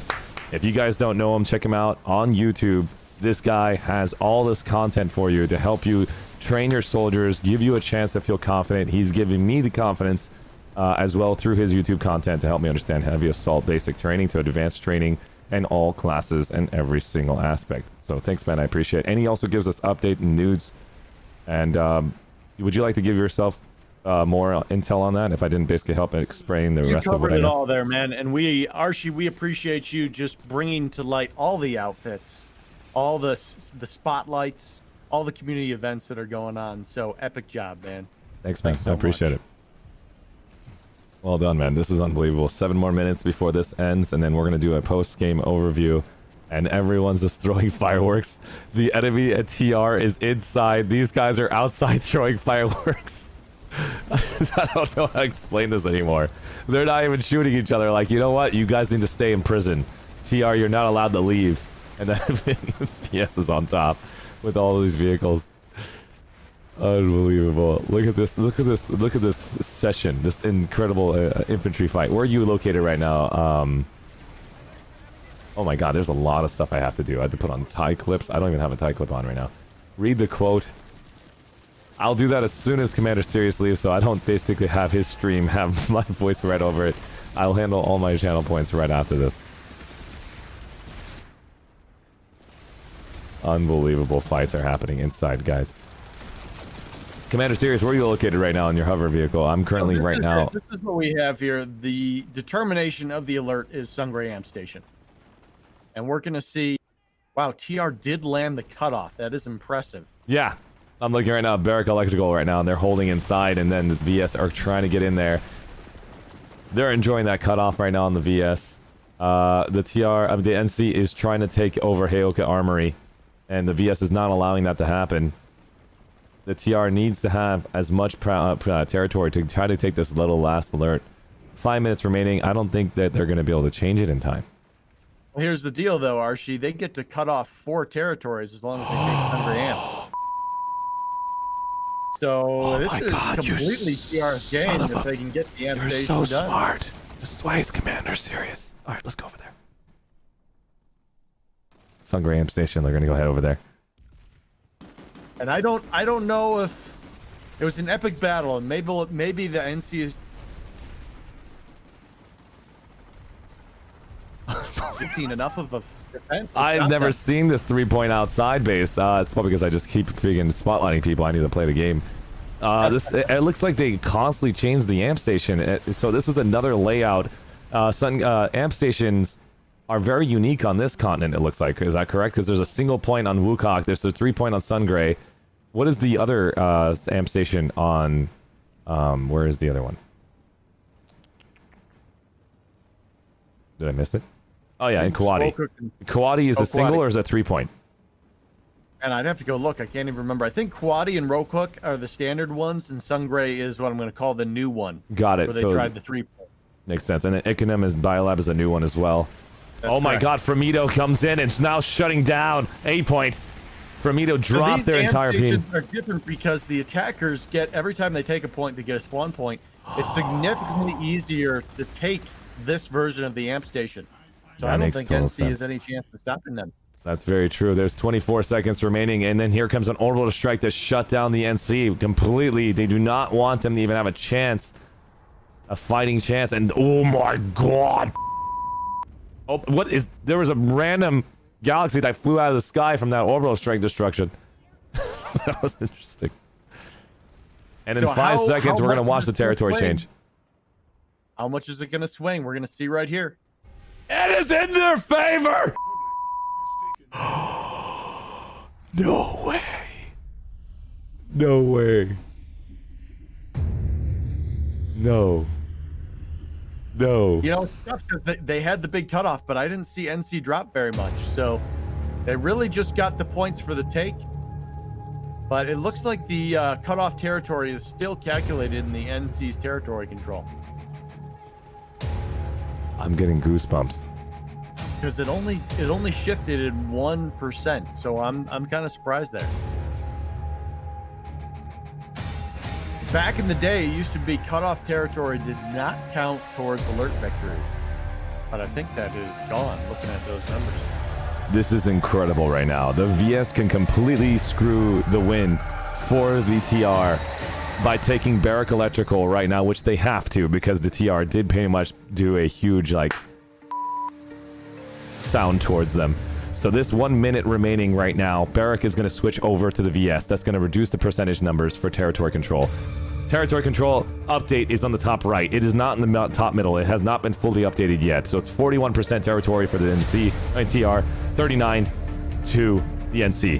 A: If you guys don't know him, check him out on YouTube. This guy has all this content for you to help you train your soldiers, give you a chance to feel confident. He's giving me the confidence as well through his YouTube content to help me understand heavy assault basic training to advanced training and all classes and every single aspect. So thanks, man. I appreciate it. And he also gives us update and news. And would you like to give yourself more intel on that if I didn't basically help explain the rest of what I know?
B: You covered it all there, man. And Arshee, we appreciate you just bringing to light all the outfits, all the spotlights, all the community events that are going on. So epic job, man.
A: Thanks, man.
B: So
A: I appreciate it. Well done, man. This is unbelievable. 7 more minutes before this ends, and then we're going to do a post-game overview, and everyone's just throwing fireworks. The enemy at TR is inside. These guys are outside throwing fireworks. I don't know how to explain this anymore. They're not even shooting each other. Like, you know what? You guys need to stay in prison. TR, you're not allowed to leave. And then PS is on top with all these vehicles. Unbelievable. Look at this. Look at this. Look at this session. This incredible infantry fight. Where are you located right now? Oh my god, there's a lot of stuff I have to do. I have to put on tie clips. I don't even have a tie clip on right now. Read the quote. I'll do that as soon as Commander Sirius leaves, so I don't basically have his stream have my voice right over it. I'll handle all my channel points right after this. Unbelievable fights are happening inside, guys. Commander Sirius, where are you located right now in your hover vehicle? I'm currently
B: This is what we have here. The determination of the alert is Sungray Amp Station. And we're going to see... Wow, TR did land the cutoff. That is impressive.
A: Yeah. I'm looking right now at Barrack Electrical right now, and they're holding inside, and then the VS are trying to get in there. They're enjoying that cutoff right now on the VS. The NC is trying to take over Heoka Armory, and the VS is not allowing that to happen. The TR needs to have as much territory to try to take this little last alert. 5 minutes remaining. I don't think that they're going to be able to change it in time.
B: Well, here's the deal, though, Arshee. They get to cut off 4 territories as long as they take Sungray Amp. So this is completely TR's game if they can get the amp station done. You're so smart.
A: This is why it's Commander Sirius. All right, let's go over there. Sungray Amp Station. They're going to go head over there.
B: And I don't know if it was an epic battle, and maybe the NC is shifting enough of a defense.
A: I've never seen this 3-point outside base. It's probably because I just keep freaking spotlighting people. I need to play the game. It looks like they constantly change the amp station. So this is another layout. Amp stations are very unique on this continent, it looks like. Is that correct? Because there's a single point on Wukok. There's a 3-point on Sungray. What is the other amp station on... where is the other one? Did I miss it? Oh yeah, in Kawadi. Kawadi is a single or is it a 3-point?
B: And I'd have to go look. I can't even remember. I think Kawadi and Rokook are the standard ones, and Sungray is what I'm going to call the new one.
A: Got it.
B: Where they tried the 3-point.
A: Makes sense. And then Ikonom is Biolab is a new one as well.
B: That's
A: oh my
B: correct.
A: god, Fremito comes in and is now shutting down 8-point. Fremito dropped their entire team.
B: These are different because the attackers get, every time they take a point, they get a spawn point. It's significantly easier to take this version of the amp station. So I don't think NC has any chance of stopping them.
A: That's very true. There's 24 seconds remaining, and then here comes an orbital strike to shut down the NC completely. They do not want them to even have a chance, a fighting chance. And oh my god! Oh, what is? There was a random galaxy that flew out of the sky from that orbital strike destruction. That was interesting. And in 5 seconds, we're gonna watch the territory change.
B: How much is it gonna swing? We're gonna see right here.
A: It is in their favor. No way. No way. No. No.
B: You know, it's tough because they had the big cutoff, but I didn't see NC drop very much. So they really just got the points for the take. But it looks like the cutoff territory is still calculated in the NC's territory control.
A: I'm getting goosebumps.
B: because it only shifted in 1%. So I'm kind of surprised there. Back in the day, it used to be cutoff territory did not count towards alert victories, but I think that is gone. Looking at those numbers.
A: This is incredible right now. The VS can completely screw the win for the TR by taking Barrack Electrical right now, which they have to because the TR did pretty much do a huge like sound towards them. So this 1 minute remaining right now, Barrack is going to switch over to the VS. That's going to reduce the percentage numbers for territory control. Territory control update is on the top right. It is not in the top middle. It has not been fully updated yet. So it's 41% territory for the TR, 39 to the NC.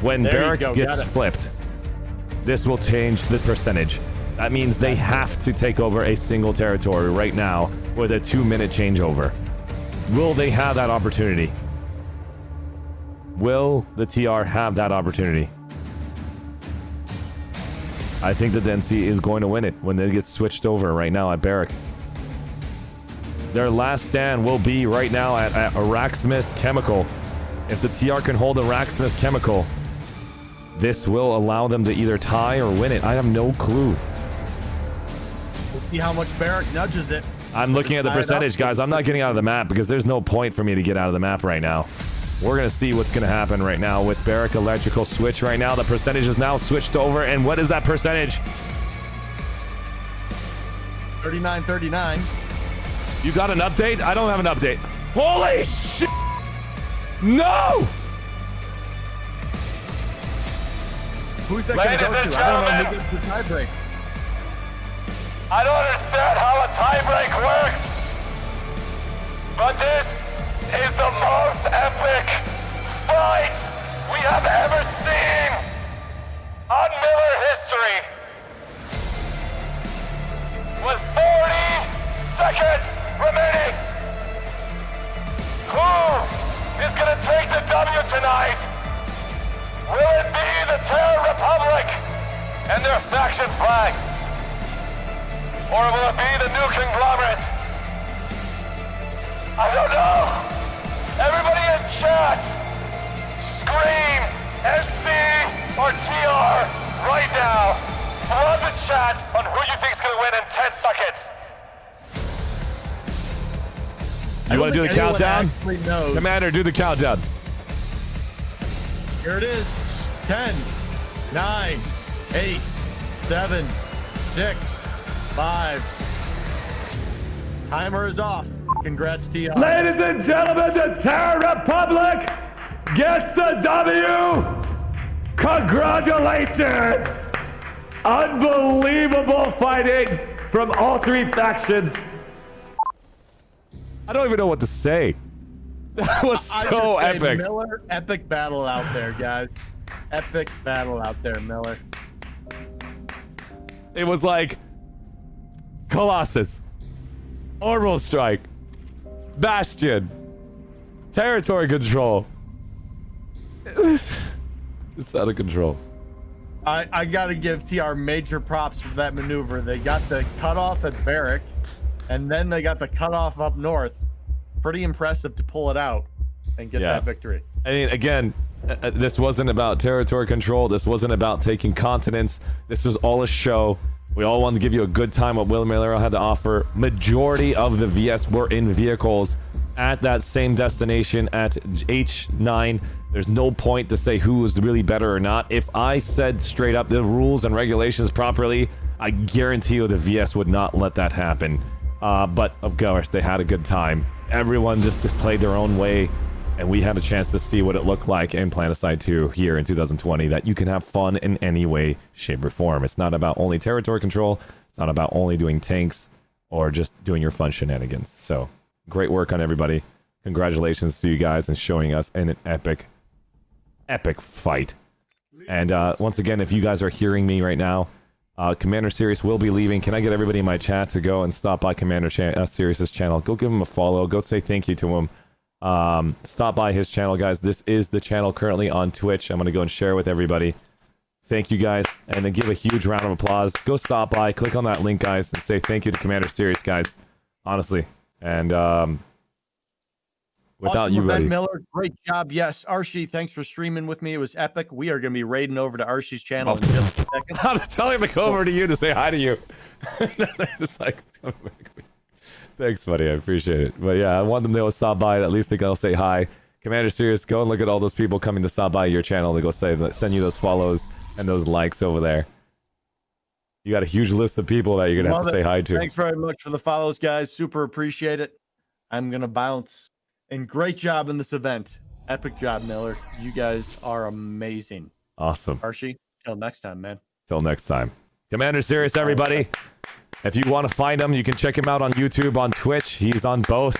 A: When Barrack gets flipped, this will change the percentage. That means they have to take over a single territory right now with a 2 minute changeover. Will they have that opportunity? Will the TR have that opportunity? I think that the NC is going to win it when they get switched over right now at Barrack. Their last stand will be right now at Araxmis Chemical. If the TR can hold Araxmis Chemical, this will allow them to either tie or win it. I have no clue.
B: We'll see how much Barrack nudges it.
A: I'm looking at the percentage, guys. I'm not getting out of the map because there's no point for me to get out of the map right now. We're going to see what's going to happen right now with Barrack Electrical switch right now. The percentage is now switched over. And what is that percentage?
B: 39-39.
A: You got an update? I don't have an update. Holy shit! No!
B: Who's that going to go to? I don't know who gets the tiebreak.
C: I don't understand how a tiebreak works, but this is the most epic fight we have ever seen on Miller history. With 40 seconds remaining, who is going to take the W tonight? Will it be the Terra Republic and their faction flag? Or will it be the new conglomerate? I don't know. Everybody in chat, scream NC or TR right now. Flood the chat on who you think is going to win in 10 seconds.
A: You want to do the countdown? Commander, do the countdown.
B: Here it is. 10, 9, 8, 7, 6, 5. Timer is off. Congrats, TR.
A: Ladies and gentlemen, the Terra Republic gets the W! Congratulations! Unbelievable fighting from all three factions. I don't even know what to say. That was so epic.
B: Miller, epic battle out there, guys. Epic battle out there, Miller.
A: It was like Colossus, Orbital Strike, Bastion, Territory Control. It's out of control.
B: I gotta give TR major props for that maneuver. They got the cutoff at Barrack, and then they got the cutoff up north. Pretty impressive to pull it out and get that victory.
A: I mean, again, this wasn't about territory control. This wasn't about taking continents. This was all a show. We all wanted to give you a good time what Will Miller had to offer. Majority of the VS were in vehicles at that same destination at H9. There's no point to say who was really better or not. If I said straight up the rules and regulations properly, I guarantee you the VS would not let that happen. But of course, they had a good time. Everyone just played their own way, and we had a chance to see what it looked like in Planetside 2 here in 2020, that you can have fun in any way, shape, or form. It's not about only territory control. It's not about only doing tanks or just doing your fun shenanigans. So, great work on everybody. Congratulations to you guys and showing us an epic fight. And once again, if you guys are hearing me right now, Commander Sirius will be leaving. Can I get everybody in my chat to go and stop by Commander Sirius's channel? Go give him a follow. Go say thank you to him. Stop by his channel, guys. This is the channel currently on Twitch. I'm going to go and share with everybody. Thank you, guys. And then give a huge round of applause. Go stop by, click on that link, guys, and say thank you to Commander Sirius, guys. Honestly. And Without
B: awesome
A: you,
B: event,
A: buddy.
B: Miller. Great job. Yes, Arshee, thanks for streaming with me. It was epic. We are going to be raiding over to Arshee's channel in just a second.
A: I'm telling him to go over to you to say hi to you. Just like, thanks, buddy. I appreciate it. But yeah, I want them to stop by. At least they go say hi. Commander Serious, go and look at all those people coming to stop by your channel. They go send you those follows and those likes over there. You got a huge list of people that you're gonna have to say hi to.
B: Thanks very much for the follows, guys. Super appreciate it. I'm gonna bounce. And great job in this event. Epic job, Miller. You guys are amazing.
A: Awesome.
B: Arshee, till next time, man.
A: Till next time. Commander Serious, everybody. If you want to find him, you can check him out on YouTube, on Twitch. He's on both.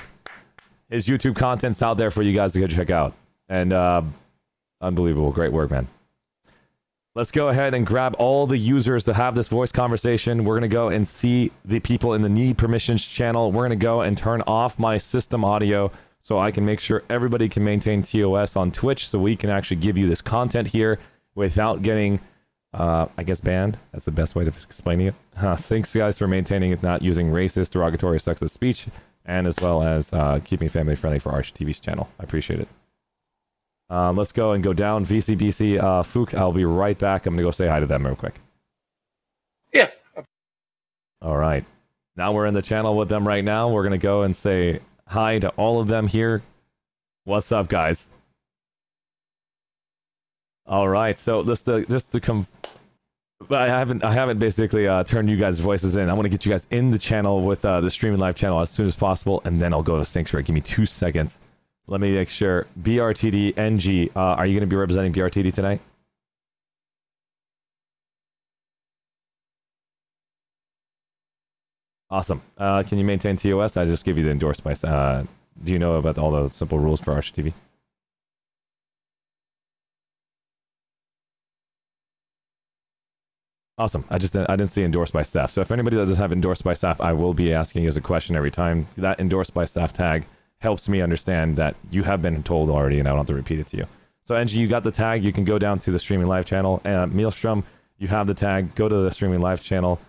A: His YouTube content's out there for you guys to go check out. And unbelievable. Great work, man. Let's go ahead and grab all the users to have this voice conversation. We're going to go and see the people in the Need Permissions channel. We're going to go and turn off my system audio so I can make sure everybody can maintain TOS on Twitch so we can actually give you this content here without getting, I guess, banned. That's the best way of explaining it. Thanks, guys, for maintaining it, not using racist, derogatory, sexist speech, and as well as keeping family friendly for ArsheeTV's channel. I appreciate it. Let's go and go down. VCBC, Fook, I'll be right back. I'm going to go say hi to them real quick.
D: Yeah.
A: All right. Now we're in the channel with them right now. We're going to go and say hi to all of them here. What's up, guys? All right. So just to come... I haven't basically turned you guys' voices in. I want to get you guys in the channel with the streaming live channel as soon as possible, and then I'll go to Sanctuary. Give me 2 seconds. Let me make sure. BRTD NG, are you going to be representing BRTD tonight? Awesome. Can you maintain TOS? I just give you the endorsement. Do you know about all the simple rules for ArsheeTV? Awesome. I didn't see endorsed by staff. So if anybody doesn't have endorsed by staff, I will be asking you as a question every time. That endorsed by staff tag helps me understand that you have been told already and I don't have to repeat it to you. So NG, you got the tag. You can go down to the streaming live channel. Mealstrom, you have the tag. Go to the streaming live channel.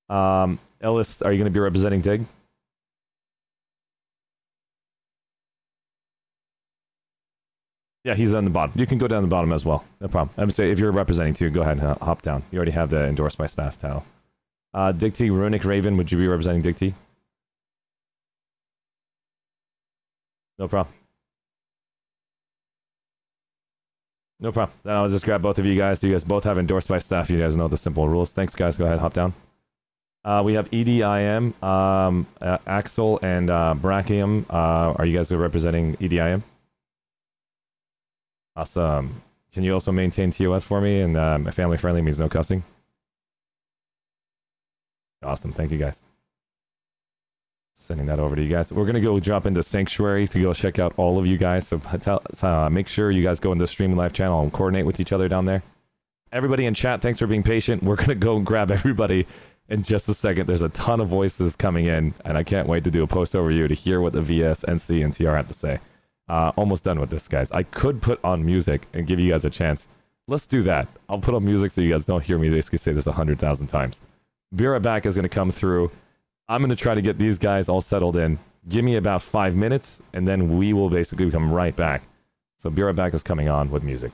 A: Ellis, are you going to be representing Dig? Yeah, he's on the bottom. You can go down the bottom as well. No problem. I'm saying if you're representing too, go ahead and hop down. You already have the endorsed by staff title. Dig T, Runic Raven, would you be representing Dig T? No problem. No problem. Then I'll just grab both of you guys. You guys both have endorsed by staff. You guys know the simple rules. Thanks, guys. Go ahead, hop down. We have EDIM, Axel, and Brachium. Are you guys representing EDIM? Awesome. Can you also maintain TOS for me? And family friendly means no cussing. Awesome. Thank you, guys. Sending that over to you guys. We're going to go jump into Sanctuary to go check out all of you guys. So make sure you guys go into the streaming live channel and coordinate with each other down there. Everybody in chat, thanks for being patient. We're going to go and grab everybody in just a second. There's a ton of voices coming in, and I can't wait to do a post overview to hear what the VS, NC, and TR have to say. Almost done with this, guys. I could put on music and give you guys a chance. Let's do that. I'll put on music so you guys don't hear me basically say this 100,000 times. Be Right Back is going to come through. I'm going to try to get these guys all settled in. Give me about 5 minutes, and then we will basically come right back. So Be Right Back is coming on with music.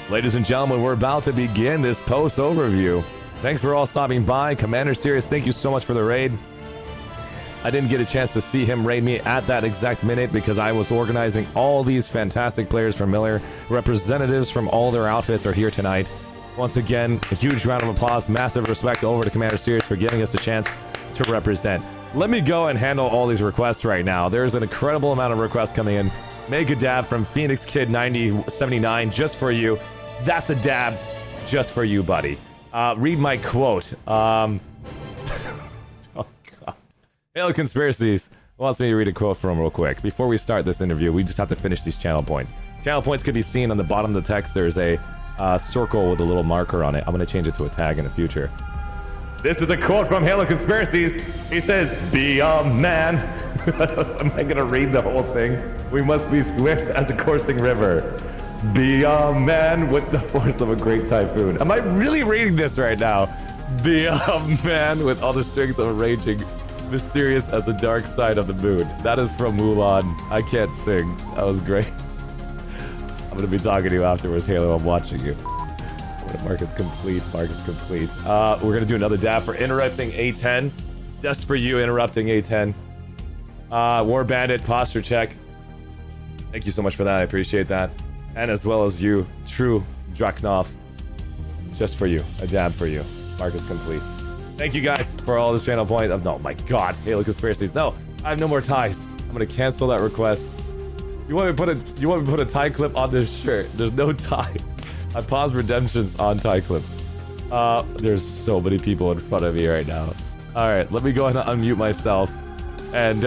A: Ladies and gentlemen, we're about to begin this post overview. Thanks for all stopping by. Commander Sirius, thank you so much for the raid. I didn't get a chance to see him raid me at that exact minute because I was organizing all these fantastic players from Miller. Representatives from all their outfits are here tonight. Once again, a huge round of applause, massive respect over to Commander Sirius for giving us a chance to represent. Let me go and handle all these requests right now. There's an incredible amount of requests coming in. Make a dab from Phoenix Kid 9079 just for you. That's a dab just for you, buddy. Read my quote. Oh, God. Halo Conspiracies wants me to read a quote from him real quick. Before we start this interview, we just have to finish these channel points. Channel points could be seen on the bottom of the text. There's a circle with a little marker on it. I'm going to change it to a tag in the future. This is a quote from Halo Conspiracies. He says, "Be a man." Am I going to read the whole thing? "We must be swift as a coursing river. Be a man with the force of a great typhoon." Am I really reading this right now? "Be a man with all the strength of a raging, mysterious as the dark side of the moon." That is from Mulan. I can't sing. That was great. I'm going to be talking to you afterwards, Halo. I'm watching you. Mark is complete. Mark is complete. We're going to do another dab for interrupting A10. Just for you, interrupting A10. War Bandit, posture check. Thank you so much for that. I appreciate that. And as well as you, True Draknov. Just for you. A dab for you. Mark is complete. Thank you guys for all this channel point. Oh my God. Halo Conspiracies. No, I have no more ties. I'm going to cancel that request. You want me to put a tie clip on this shirt? There's no tie. I paused redemptions on tie clips. There's so many people in front of me right now. All right, let me go ahead and unmute myself. And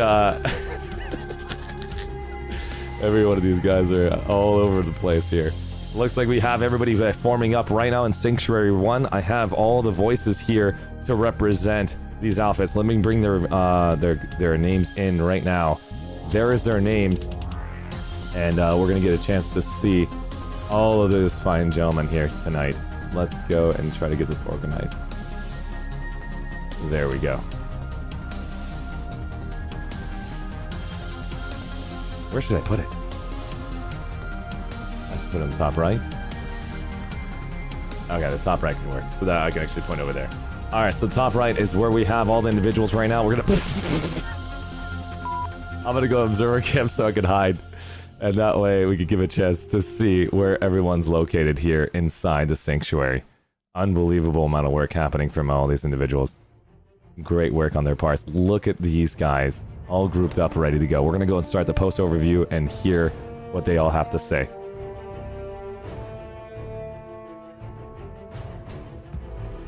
A: every one of these guys are all over the place here. Looks like we have everybody forming up right now in Sanctuary 1. I have all the voices here to represent these outfits. Let me bring their names in right now. There is their names. And we're going to get a chance to see all of those fine gentlemen here tonight. Let's go and try to get this organized. There we go. Where should I put it? I should put it on the top right. Okay, the top right can work. So that I can actually point over there. Alright, so the top right is where we have all the individuals right now. We're gonna... I'm gonna go observer camp so I can hide. And that way we could give a chance to see where everyone's located here inside the sanctuary. Unbelievable amount of work happening from all these individuals. Great work on their parts. Look at these guys, all grouped up, ready to go. We're going to go and start the post overview and hear what they all have to say.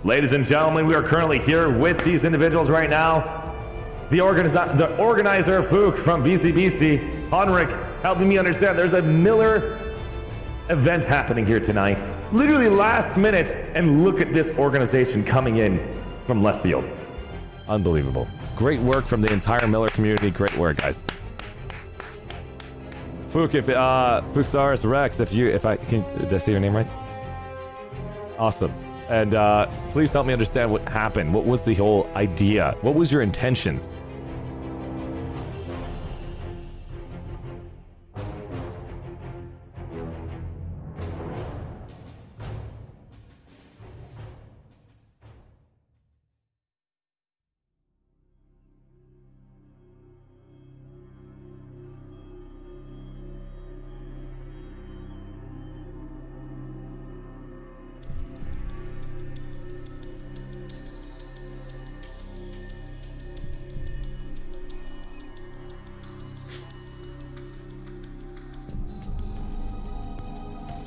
A: Ladies and gentlemen, we are currently here with these individuals right now. The organizer, Fook from VCBC, Henrik, helping me understand there's a Miller event happening here tonight. Literally last minute, and look at this organization coming in from left field. Unbelievable. Great work from the entire Miller community. Great work, guys. Fook, Fooksaurus Rex, did I say your name right? Awesome. And please help me understand what happened. What was the whole idea? What was your intentions?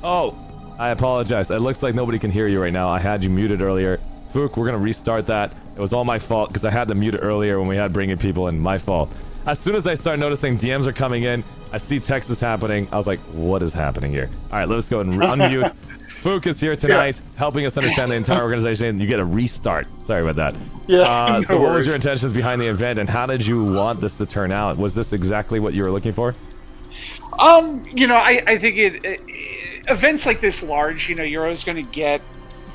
A: Oh, I apologize. It looks like nobody can hear you right now. I had you muted earlier. Fook, we're going to restart that. It was all my fault because I had them muted earlier when we had bringing people in. My fault. As soon as I start noticing DMs are coming in, I see text is happening. I was like, what is happening here? All right, let's go and unmute. Fook is here tonight, helping us understand the entire organization. You get a restart. Sorry about that.
D: Yeah.
A: So what was your intentions behind the event, and how did you want this to turn out? Was this exactly what you were looking for?
D: You know, I think events like this large, you know, you're always going to get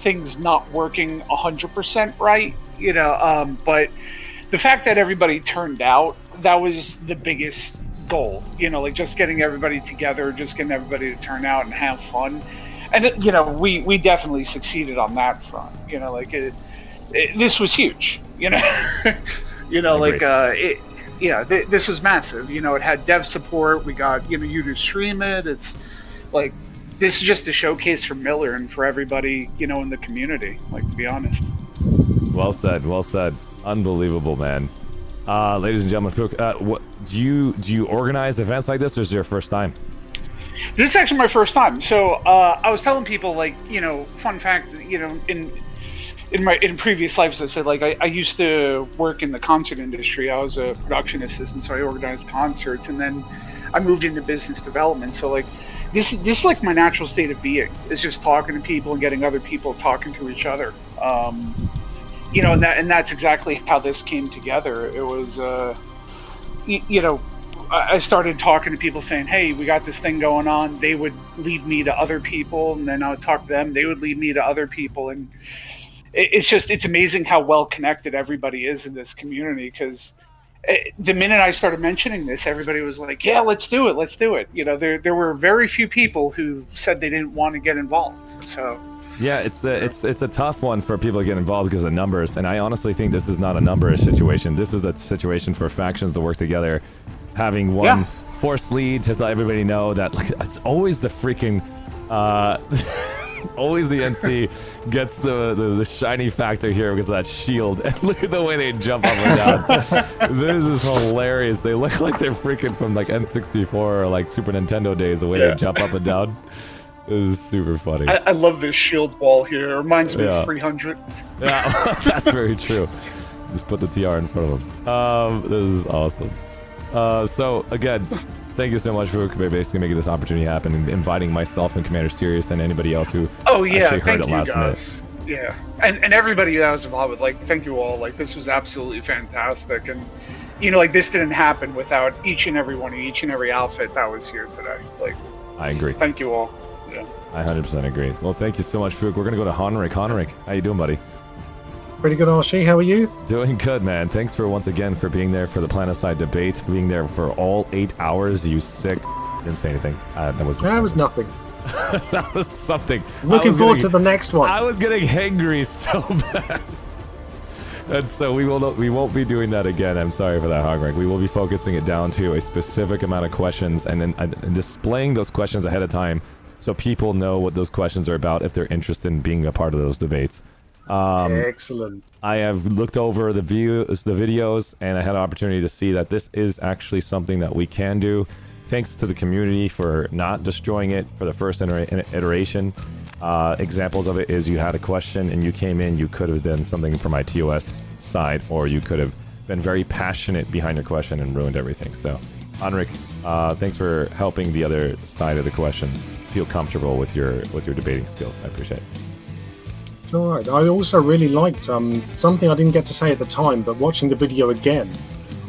D: things not working 100% right, you know, but the fact that everybody turned out, that was the biggest goal, you know, like just getting everybody together, just getting everybody to turn out and have fun. and you know, we definitely succeeded on that front. You know, like this was huge. You know, you know, like this was massive. You know, it had dev support. We got you to stream it. It's like this is just a showcase for Miller and for everybody in the community. Like, to be honest.
A: Well said. Well said. Unbelievable, man. Ladies and gentlemen, what do you organize events like this, or is it your first time?
D: This is actually my first time. So I was telling people, like, fun fact, in previous lives, I said, like, I used to work in the concert industry. I was a production assistant, so I organized concerts, and then I moved into business development. So, like, this is like my natural state of being. It's just talking to people and getting other people talking to each other. And that's exactly how this came together. It was, I started talking to people saying, hey, we got this thing going on. They would lead me to other people, and then I would talk to them. They would lead me to other people. And it's amazing how well connected everybody is in this community, because the minute I started mentioning this, everybody was like, yeah, let's do it. There were very few people who said they didn't want to get involved. So
A: yeah, it's a tough one for people to get involved because of numbers, and I honestly think this is not a numbers situation. This is a situation for factions to work together, having one force lead to let everybody know that, like, it's always the freaking always the NC gets the shiny factor here because of that shield. And look at the way they jump up and down. This is hilarious. They look like they're freaking from like N64 or like Super Nintendo days, the way they jump up and down. It is super funny.
D: I love this shield wall here. It reminds me of 300.
A: Yeah, that's very true. Just put the TR in front of them. This is awesome. So, again, thank you so much for basically making this opportunity happen and inviting myself and Commander Sirius and anybody else who actually heard it last minute.
D: Yeah, and everybody that was involved with, like, thank you all. Like, this was absolutely fantastic. And, like, this didn't happen without each and every one of each and every outfit that was here today. Like,
A: I agree.
D: Thank you all. Yeah.
A: I 100% agree. Well, thank you so much, Fook. We're going to go to Honric. Honric, how you doing, buddy?
E: Pretty good, Arshee. How are you?
A: Doing good, man. Thanks for once again for being there for the Planetside debate, being there for all 8 hours. You sick. Didn't say anything. That was nothing. That was something.
E: Looking forward to the next one.
A: I was getting hangry so bad. And so we won't be doing that again. I'm sorry for that, Honric. We will be focusing it down to a specific amount of questions and then displaying those questions ahead of time so people know what those questions are about if they're interested in being a part of those debates.
E: Excellent.
A: I have looked over the videos, and I had an opportunity to see that this is actually something that we can do. Thanks to the community for not destroying it for the first iteration. Examples of it is you had a question and you came in, you could have done something from my TOS side, or you could have been very passionate behind your question and ruined everything. So, Henrik, thanks for helping the other side of the question feel comfortable with your debating skills. I appreciate it.
E: It's all right. I also really liked something I didn't get to say at the time, but watching the video again,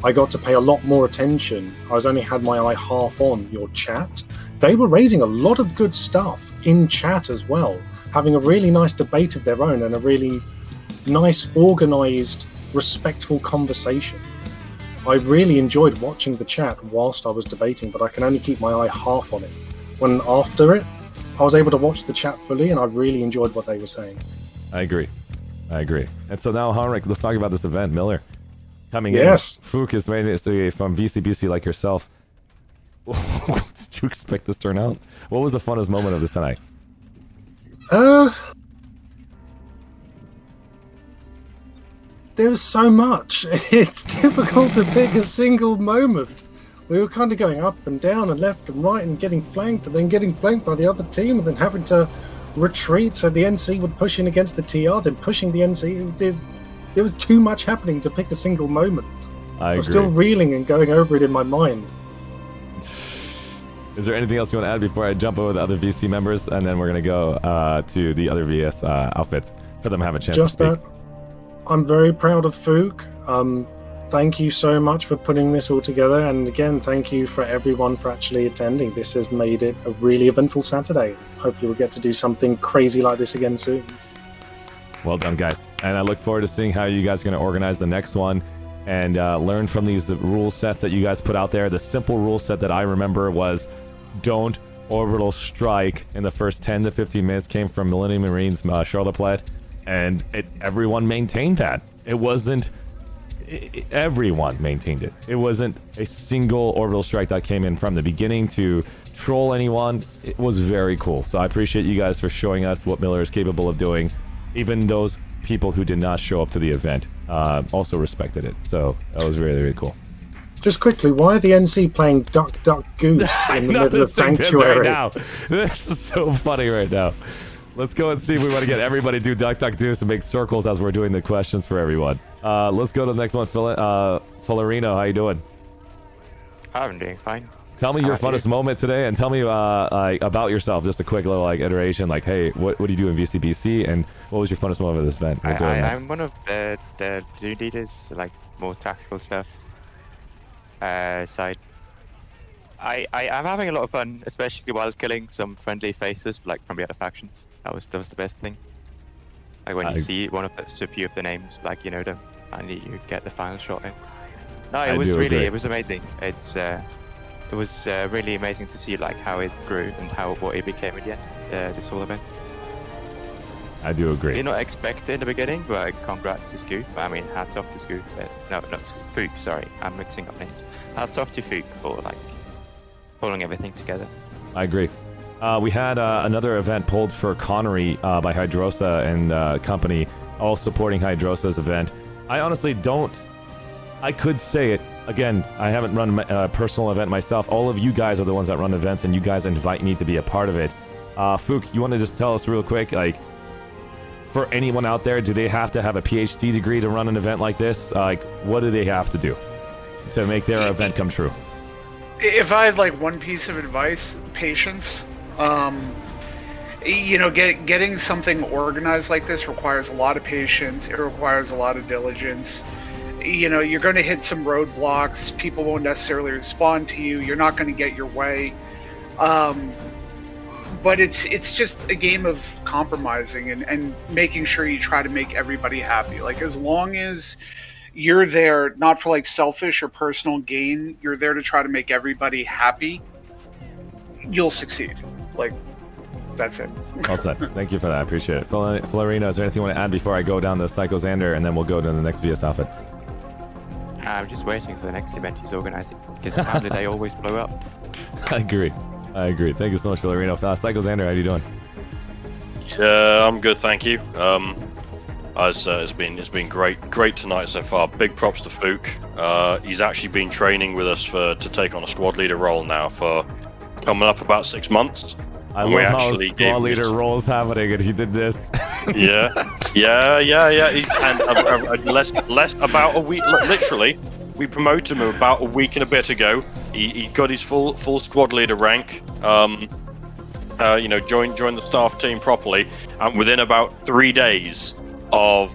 E: I got to pay a lot more attention. I only had my eye half on your chat. They were raising a lot of good stuff in chat as well, having a really nice debate of their own and a really nice, organised, respectful conversation. I really enjoyed watching the chat whilst I was debating, but I can only keep my eye half on it. When after it, I was able to watch the chat fully, and I really enjoyed what they were saying.
A: I agree. And so now, Henrik, let's talk about this event, Miller. Coming in, Fook is made it from VCBC like yourself. Did you expect this to turn out? What was the funnest moment of this tonight?
E: There's so much. It's difficult to pick a single moment. We were kind of going up and down and left and right and getting flanked and then getting flanked by the other team and then having to retreat so the NC would push in against the TR, then pushing the NC. There was too much happening to pick a single moment.
A: I
E: was still reeling and going over it in my mind.
A: Is there anything else you want to add before I jump over the other VC members, and then we're going to go to the other VS outfits for them to have a chance to speak?
E: Just that. I'm very proud of Fook. Thank you so much for putting this all together, and again, thank you for everyone for actually attending. This has made it a really eventful Saturday. Hopefully we'll get to do something crazy like this again soon.
A: Well done, guys. And I look forward to seeing how you guys are going to organize the next one and learn from these rule sets that you guys put out there. The simple rule set that I remember was don't orbital strike in the first 10 to 15 minutes came from Millennium Marines Charlotte, and everyone maintained that. It wasn't... everyone maintained it. It wasn't a single orbital strike that came in from the beginning to troll anyone. It was very cool. So I appreciate you guys for showing us what Miller is capable of doing. Even those people who did not show up to the event also respected it. So that was really, really cool.
E: Just quickly, why are the NC playing Duck, Duck, Goose in the middle of Sanctuary?
A: Right now. This is so funny right now. Let's go and see if we want to get everybody to do Duck, Duck, Goose and make circles as we're doing the questions for everyone. Let's go to the next one. Fullerino, how you doing?
F: I'm doing fine.
A: Tell me your funnest moment today, and tell me about yourself. Just a quick little iteration, like, hey, what do you do in VCBC, and what was your funnest moment of this event?
F: I'm one of the team leaders, like more tactical stuff. Side. I'm having a lot of fun, especially while killing some friendly faces, like from the other factions. That was the best thing. Like when you see one of the so few of the names, like you know them, and you get the final shot in. No, it was amazing. It was really amazing to see like how it grew and what it became at the end. This whole event.
A: I do agree.
F: Did not expect it in the beginning, but congrats to Scoop. I mean, hats off to Scoop. No, not Scoop. Fook, sorry, I'm mixing up names. Hats off to Fook for like pulling everything together. I
A: agree. We had another event pulled for Connery by Hydrosa and company, all supporting Hydrosa's event. I honestly don't... I could say it. Again, I haven't run a personal event myself. All of you guys are the ones that run events, and you guys invite me to be a part of it. Fook, you want to just tell us real quick, like, for anyone out there, do they have to have a PhD degree to run an event like this? Like, what do they have to do to make their event come true?
D: If I had like one piece of advice, patience. You know, getting something organized like this requires a lot of patience. It requires a lot of diligence. You know, you're going to hit some roadblocks. People won't necessarily respond to you. You're not going to get your way. But it's just a game of compromising and making sure you try to make everybody happy. Like, as long as you're there, not for like selfish or personal gain, you're there to try to make everybody happy, you'll succeed. Like, that's it.
A: Well said. Thank you for that. I appreciate it. Florina, is there anything you want to add before I go down to Psycho Xander, and then we'll go to the next VS outfit?
F: I'm just waiting for the next event he's organizing, because apparently they always blow up.
A: I agree. Thank you so much, Florina. Psycho Xander, how you doing?
G: I'm good, thank you. It's been great tonight so far. Big props to Fook. He's actually been training with us to take on a squad leader role now for coming up about 6 months.
A: I love how squad leader role is happening, and he did this.
G: Yeah. And less about a week. Literally, we promoted him about a week and a bit ago. He got his full squad leader rank. Joined the staff team properly, and within about 3 days of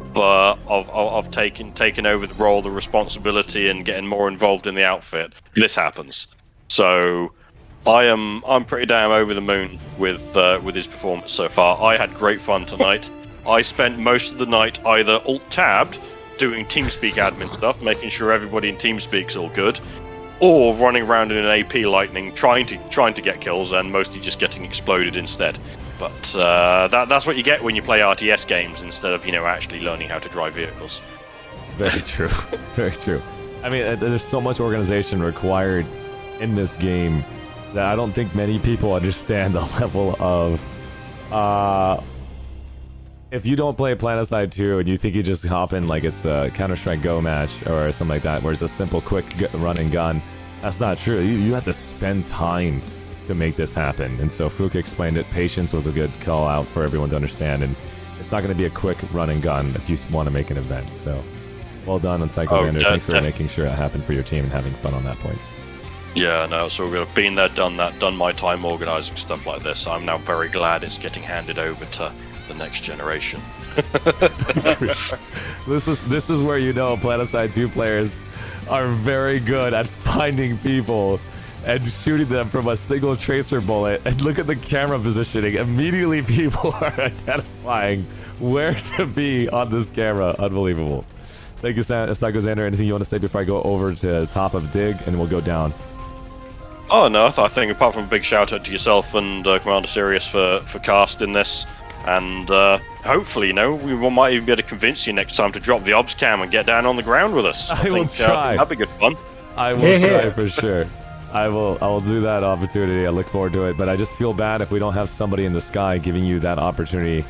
G: taking over the role, the responsibility, and getting more involved in the outfit, this happens. So I'm pretty damn over the moon with his performance so far. I had great fun tonight. I spent most of the night either alt-tabbed doing TeamSpeak admin stuff, making sure everybody in TeamSpeak's all good, or running around in an AP Lightning trying to get kills and mostly just getting exploded instead. But that's what you get when you play RTS games instead of actually learning how to drive vehicles.
A: Very true. Very true. I mean, there's so much organization required in this game that I don't think many people understand the level of if you don't play Planetside 2 and you think you just hop in like it's a Counter-Strike Go match or something like that, where it's a simple, quick run and gun, that's not true. You have to spend time to make this happen. And so Fook explained it. Patience was a good call out for everyone to understand. And it's not going to be a quick run and gun if you want to make an event. So well done on Psycho Xander. Thanks for making sure that happened for your team and having fun on that point.
G: Yeah, no, so we've been there, done that, done my time organizing stuff like this. I'm now very glad it's getting handed over to the next generation.
A: This is where Planetside 2 players are very good at finding people and shooting them from a single tracer bullet. And look at the camera positioning. Immediately people are identifying where to be on this camera. Unbelievable. Thank you, Psycho Xander. Anything you want to say before I go over to the top of Dig and we'll go down?
G: Oh no, I think apart from a big shout out to yourself and Commander Sirius for casting this, and hopefully, we might even be able to convince you next time to drop the obs cam and get down on the ground with us.
A: I will try.
G: That'd be good fun.
A: I will try for sure. I will do that opportunity. I look forward to it, but I just feel bad if we don't have somebody in the sky giving you that opportunity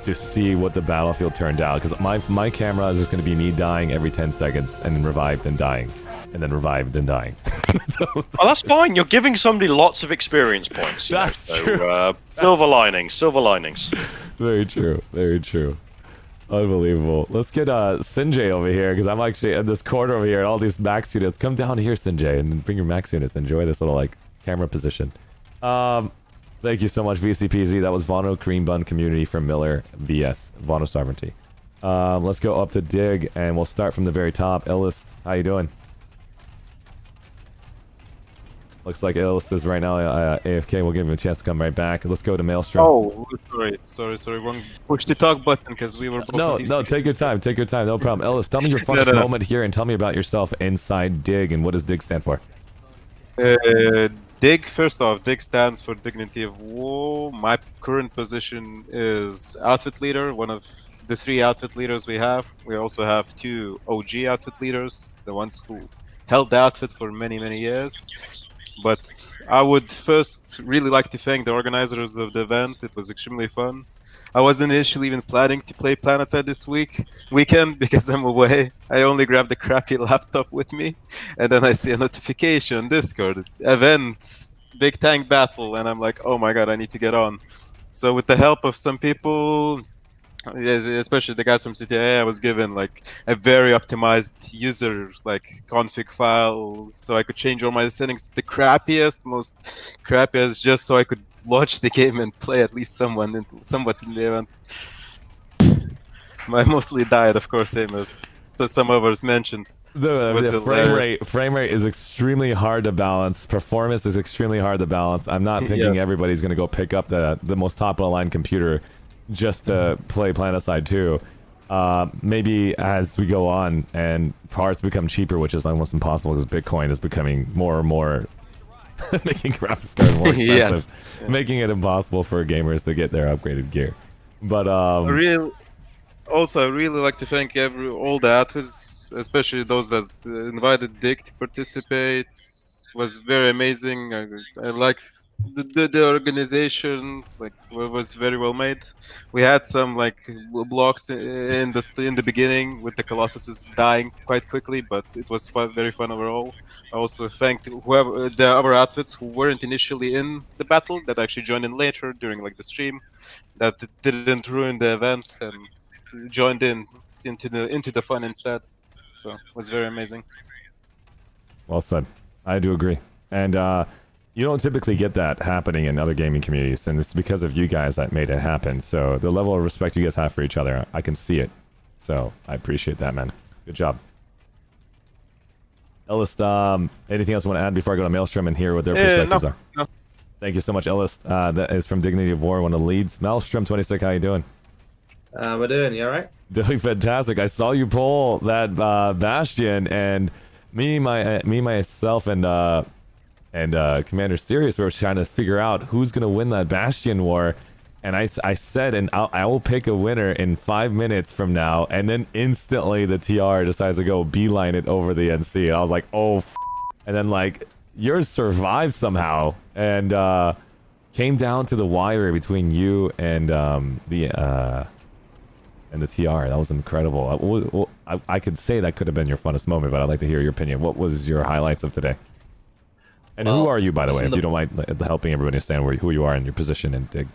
A: to see what the battlefield turned out, because my camera is just going to be me dying every 10 seconds and then revived and dying, and then revived and dying.
G: Well, that's fine. You're giving somebody lots of experience points.
A: That's
G: so,
A: true.
G: Silver linings, silver linings.
A: Very true. Very true. Unbelievable. Let's get Sinjay over here, because I'm actually in this corner over here, and all these max units. Come down here, Sinjay, and bring your max units. Enjoy this little camera position. Thank you so much, VCPZ. That was Vono Cream Bun Community from Miller VS Vono Sovereignty. Let's go up to Dig, and we'll start from the very top. Illist, how you doing? Looks like Illist is right now AFK. We'll give him a chance to come right back. Let's go to Maelstrom.
H: Oh, sorry. Wrong. Push the talk button because we were.
A: No, take your time. Take your time. No problem. Ellis, tell me your funnest moment here, and tell me about yourself inside Dig, and what does Dig stand for?
H: Dig. First off, Dig stands for Dignity of War. My current position is outfit leader, one of the 3 outfit leaders we have. We also have 2 OG outfit leaders, the ones who held the outfit for many years. But I would first really like to thank the organizers of the event. It was extremely fun. I wasn't initially even planning to play Planetside this weekend because I'm away. I only grabbed the crappy laptop with me, and then I see a notification, Discord, event, big tank battle, and I'm like, oh my god, I need to get on. So with the help of some people, especially the guys from CTA, I was given a very optimized user config file, so I could change all my settings to the most crappiest, just so I could launch the game and play at least somewhat in the event. I mostly died, of course, same as some others mentioned.
A: The frame rate is extremely hard to balance. Performance is extremely hard to balance. I'm not thinking everybody's going to go pick up the most top-of-the-line computer just to play Planetside 2. Maybe as we go on and parts become cheaper, which is almost impossible because Bitcoin is becoming more and more making graphics cards more expensive, making it impossible for gamers to get their upgraded gear. But
H: I really like to thank all the outfits, especially those that invited Dick to participate. It was very amazing. I like the organization. Was very well made. We had some blocks in the beginning with the Colossus dying quite quickly, but it was very fun overall. I also thanked the other outfits who weren't initially in the battle that actually joined in later during the stream, that didn't ruin the event and joined into the fun instead. So it was very amazing.
A: Well said. I do agree. And you don't typically get that happening in other gaming communities, and it's because of you guys that made it happen. So the level of respect you guys have for each other, I can see it. So I appreciate that, man. Good job. Ellis, anything else you want to add before I go to Maelstrom and hear what their perspectives are?
H: No.
A: Thank you so much, Ellis. That is from Dignity of War, one of the leads. Maelstrom 26, how you doing?
I: We're doing, you alright?
A: Doing fantastic. I saw you pull that Bastion, and myself, and Commander Sirius were trying to figure out who's gonna win that Bastion war, and I said, and I will pick a winner in 5 minutes from now, and then instantly the TR decides to go beeline it over the NC, and I was like, oh, and then yours survived somehow, and came down to the wire between you and the TR. That was incredible. I could say that could have been your funnest moment, but I'd like to hear your opinion. What was your highlights of today? And who are you, by the way, if you don't mind helping everybody understand who you are and your position in Dig?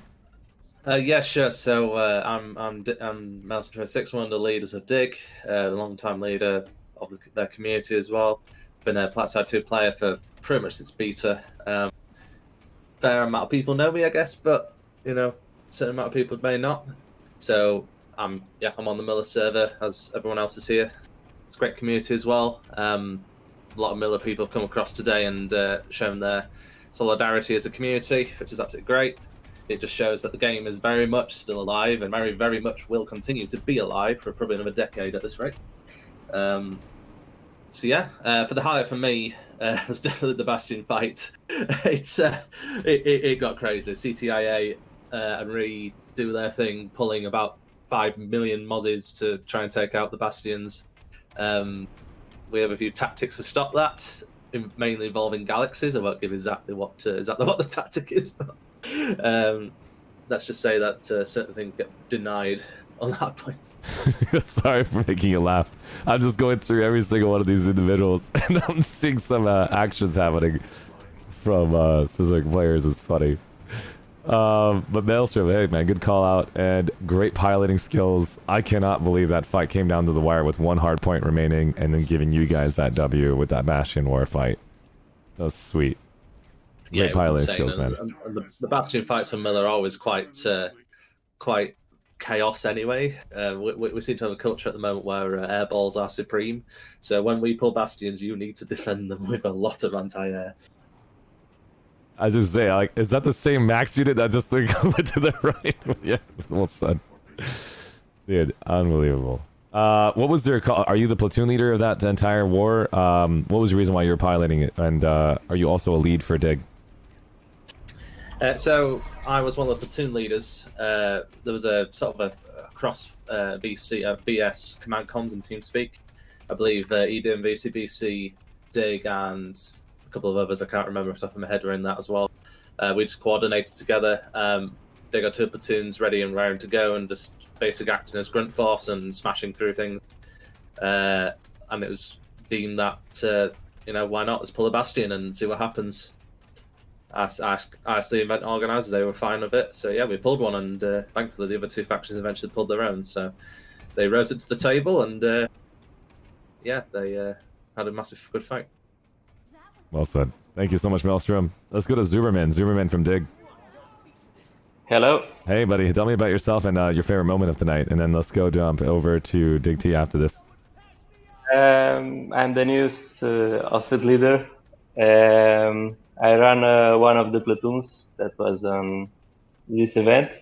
I: Yeah, sure. So I'm Maelstrom 26, one of the leaders of Dig, a long-time leader of their community as well. Been a Planetside 2 player for pretty much since beta. Fair amount of people know me, I guess, but a certain amount of people may not. So I'm on the Miller server, as everyone else is here. It's a great community as well. A lot of Miller people have come across today and shown their solidarity as a community, which is absolutely great. It just shows that the game is very much still alive and very much will continue to be alive for probably another decade at this rate. For the highlight for me, was definitely the Bastion fight. It got crazy. CTIA and Re do their thing, pulling about 5 million Mozzies to try and take out the Bastions. We have a few tactics to stop that, mainly involving galaxies. I won't give exactly what the tactic is. Let's just say that certain things get denied on that point.
A: Sorry for making you laugh. I'm just going through every single one of these individuals, and I'm seeing some actions happening from specific players. It's funny. But Maelstrom, hey man, good call out and great piloting skills. I cannot believe that fight came down to the wire with one hard point remaining, and then giving you guys that W with that Bastion war fight. That was sweet. Great piloting skills, man.
I: And the Bastion fights from Miller are always quite chaos anyway. We seem to have a culture at the moment where airballs are supreme. So when we pull Bastions, you need to defend them with a lot of anti-air.
A: I just say, like, is that the same max unit that just threw over to the right? Yeah, well said. Dude, unbelievable. What was their call? Are you the platoon leader of that entire war? What was the reason why you were piloting it? And are you also a lead for Dig?
I: So I was one of the platoon leaders. There was a sort of a cross BS command comms and TeamSpeak. I believe EDM, VCBC, Dig, and a couple of others I can't remember off the top of my head were in that as well. We just coordinated together. They got 2 platoons ready and raring to go, and just basic acting as grunt force and smashing through things. And it was deemed that why not? Let's pull a Bastion and see what happens. I asked the event organisers; they were fine with it. So yeah, we pulled one, and thankfully the other 2 factions eventually pulled their own. So they rose it to the table, and they had a massive good fight.
A: Well said. Thank you so much, Maelstrom. Let's go to Zuberman. Zuberman from Dig.
J: Hello.
A: Hey, buddy. Tell me about yourself and your favorite moment of the night, and then let's go jump over to Dig T after this.
J: I'm the newest outfit leader. I ran one of the platoons that was on this event.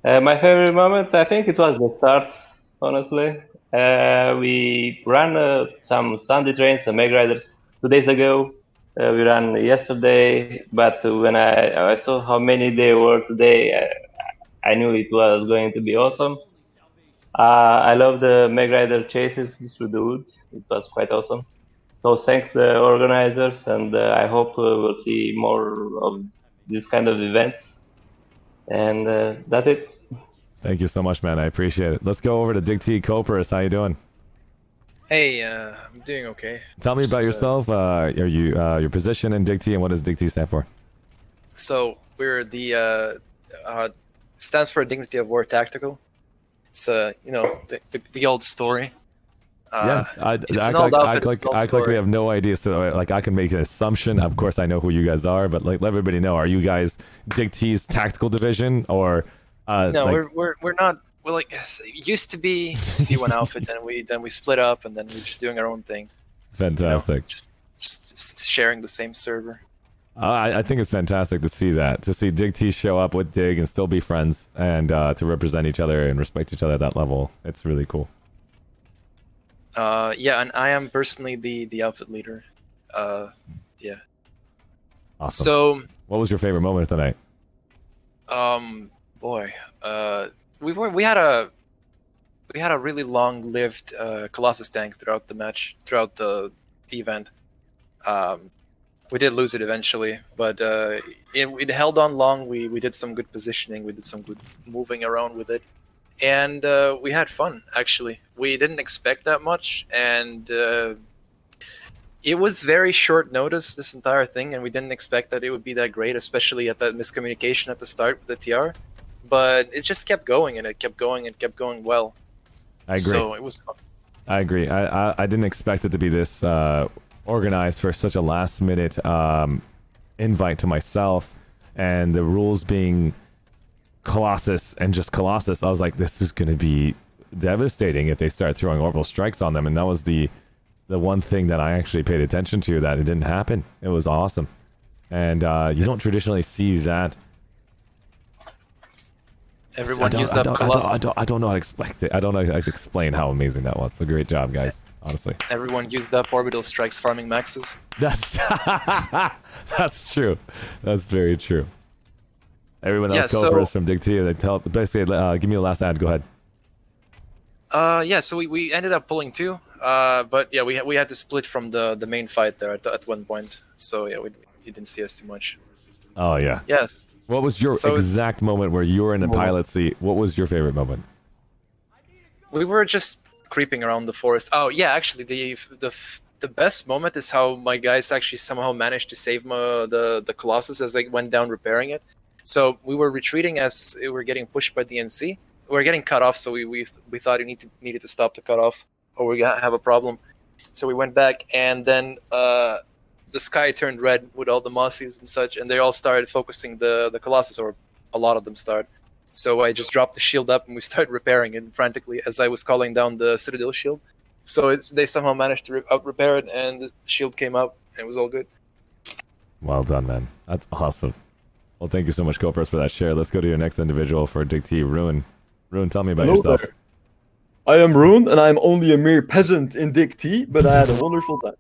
J: My favorite moment, I think it was the start, honestly. We ran some Sunday trains, some Meg Riders 2 days ago. We ran yesterday, but when I saw how many they were today, I knew it was going to be awesome. I love the Meg Rider chases through the woods. It was quite awesome. So thanks the organizers, and I hope we'll see more of this kind of events. And that's it.
A: Thank you so much, man. I appreciate it. Let's go over to Dig T. Copers. How you doing?
K: Hey, I'm doing okay.
A: Tell me about yourself. Are you your position in Dig T, and what does Dig T stand for?
K: So we're the stands for Dignity of War Tactical. It's the old story.
A: Yeah, I act like we have no idea. So like I can make an assumption. Of course, I know who you guys are, but like let everybody know. Are you guys Dig T's tactical division, or
K: no? We're not. We're like it used to be one outfit. Then we split up, and then we're just doing our own thing.
A: Fantastic.
K: Just sharing the same server.
A: I think it's fantastic to see that, to see Dig T show up with Dig and still be friends, and to represent each other and respect each other at that level. It's really cool.
K: Yeah, and I am personally the outfit leader. Yeah.
A: Awesome.
K: So,
A: what was your favorite moment of the night?
K: We had a really long-lived Colossus tank throughout the match, throughout the event. We did lose it eventually, but it held on long. We did some good positioning. We did some good moving around with it. And we had fun, actually. We didn't expect that much, and it was very short notice, this entire thing, and we didn't expect that it would be that great, especially at that miscommunication at the start with the TR. But it just kept going, and it kept going, and kept going well.
A: I agree.
K: So it was fun.
A: I agree. I didn't expect it to be this organized for such a last-minute invite to myself, and the rules being Colossus and just Colossus. I was like, this is going to be devastating if they start throwing orbital strikes on them, and that was the one thing that I actually paid attention to, that it didn't happen. It was awesome. And you don't traditionally see that
K: Everyone used up Colossus.
A: I don't know how to explain it. I don't know how to explain how amazing that was. So great job, guys. Honestly.
K: Everyone used up orbital strikes farming maxes.
A: That's that's true. That's very true. Everyone else, Cobras from Dig T, they tell basically. Give me the last ad. Go ahead.
K: Yeah. So we ended up pulling 2. But yeah, we had to split from the main fight there at one point. So yeah, you didn't see us too much.
A: Oh yeah.
K: Yes.
A: What was your exact moment where you were in the pilot seat? What was your favorite moment?
K: We were just creeping around the forest. Oh yeah, actually the best moment is how my guys actually somehow managed to save the Colossus as they went down repairing it. So we were retreating as we were getting pushed by the NC. We were getting cut off, so we thought we needed to stop the cutoff, or we're gonna have a problem. So we went back, and then the sky turned red with all the Mossies and such, and they all started focusing the Colossus, or a lot of them started. So I just dropped the shield up, and we started repairing it frantically as I was calling down the Citadel shield. So they somehow managed to out-repair it, and the shield came out, and it was all good.
A: Well done, man. That's awesome. Well, thank you so much, Copers, for that share. Let's go to your next individual for Dig T, Ruin. Ruin, tell me about yourself.
L: There. I am Ruin, and I'm only a mere peasant in Dig T, but I had a wonderful time.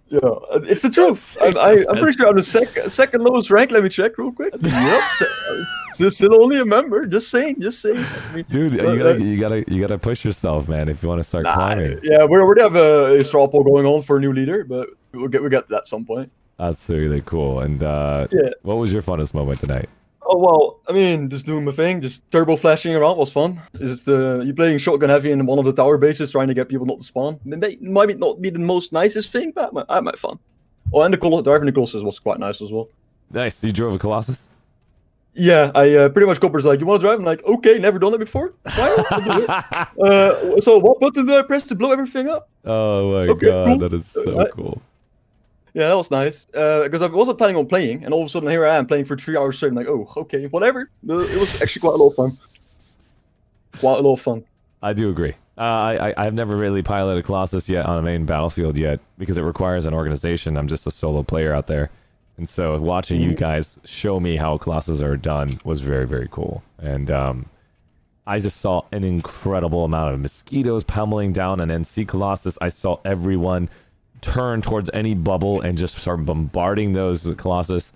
L: Yeah, it's the truth. I'm pretty sure I'm the second lowest rank. Let me check real quick. Yep, still only a member. Just saying. I mean,
A: dude, you gotta push yourself, man. If you want to start climbing.
L: Yeah, we already have a straw poll going on for a new leader, but we'll get to that at some point.
A: That's really cool. And what was your funnest moment tonight?
L: Oh well, I mean, just doing my thing, just turbo flashing around was fun. You playing shotgun heavy in one of the tower bases, trying to get people not to spawn. It might not be the most nicest thing, but I had my fun. Oh, and driving the Colossus was quite nice as well.
A: Nice. You drove a Colossus?
L: Yeah, I pretty much Copper's like, you want to drive? I'm like, okay, never done it before. Why not? I'll do it. So what button do I press to blow everything up?
A: Oh my god, cool. That is so cool.
L: Yeah, that was nice. Because I wasn't planning on playing, and all of a sudden here I am playing for 3 hours straight. I'm like, oh, okay, whatever. It was actually quite a lot of fun.
A: I do agree. I've never really piloted Colossus yet on a main battlefield yet, because it requires an organization. I'm just a solo player out there. And so watching you guys show me how Colossus are done was very, very cool. And I just saw an incredible amount of mosquitoes pummeling down an NC Colossus. I saw everyone turn towards any bubble and just start bombarding those Colossus.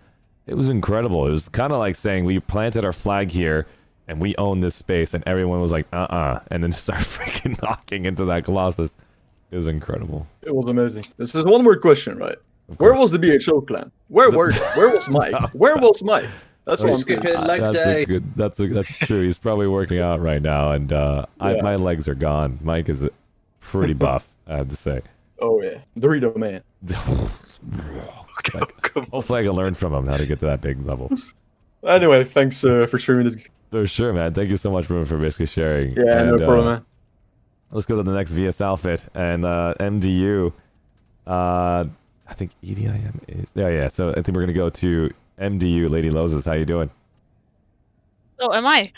A: It was incredible. It was kind of like saying we planted our flag here and we own this space, and everyone was like, and then just start freaking knocking into that Colossus. It was incredible.
L: It was amazing. This is one more question, right? Where was the BHO clan? Where was Mike? Where was Mike? That's what I'm
A: saying. That's true. He's probably working out right now, and my legs are gone. Mike is pretty buff, I have to say.
L: Oh yeah, Dorito man.
A: Hopefully I can learn from him how to get to that big level.
L: Anyway, thanks for streaming this.
A: For sure, man. Thank you so much, Bruno, for basically sharing.
L: Yeah, no problem, man.
A: Let's go to the next VS outfit, and MDU. I think EDIM is... Yeah. So I think we're going to go to MDU, Lady Loses. How you doing?
M: Oh, am I?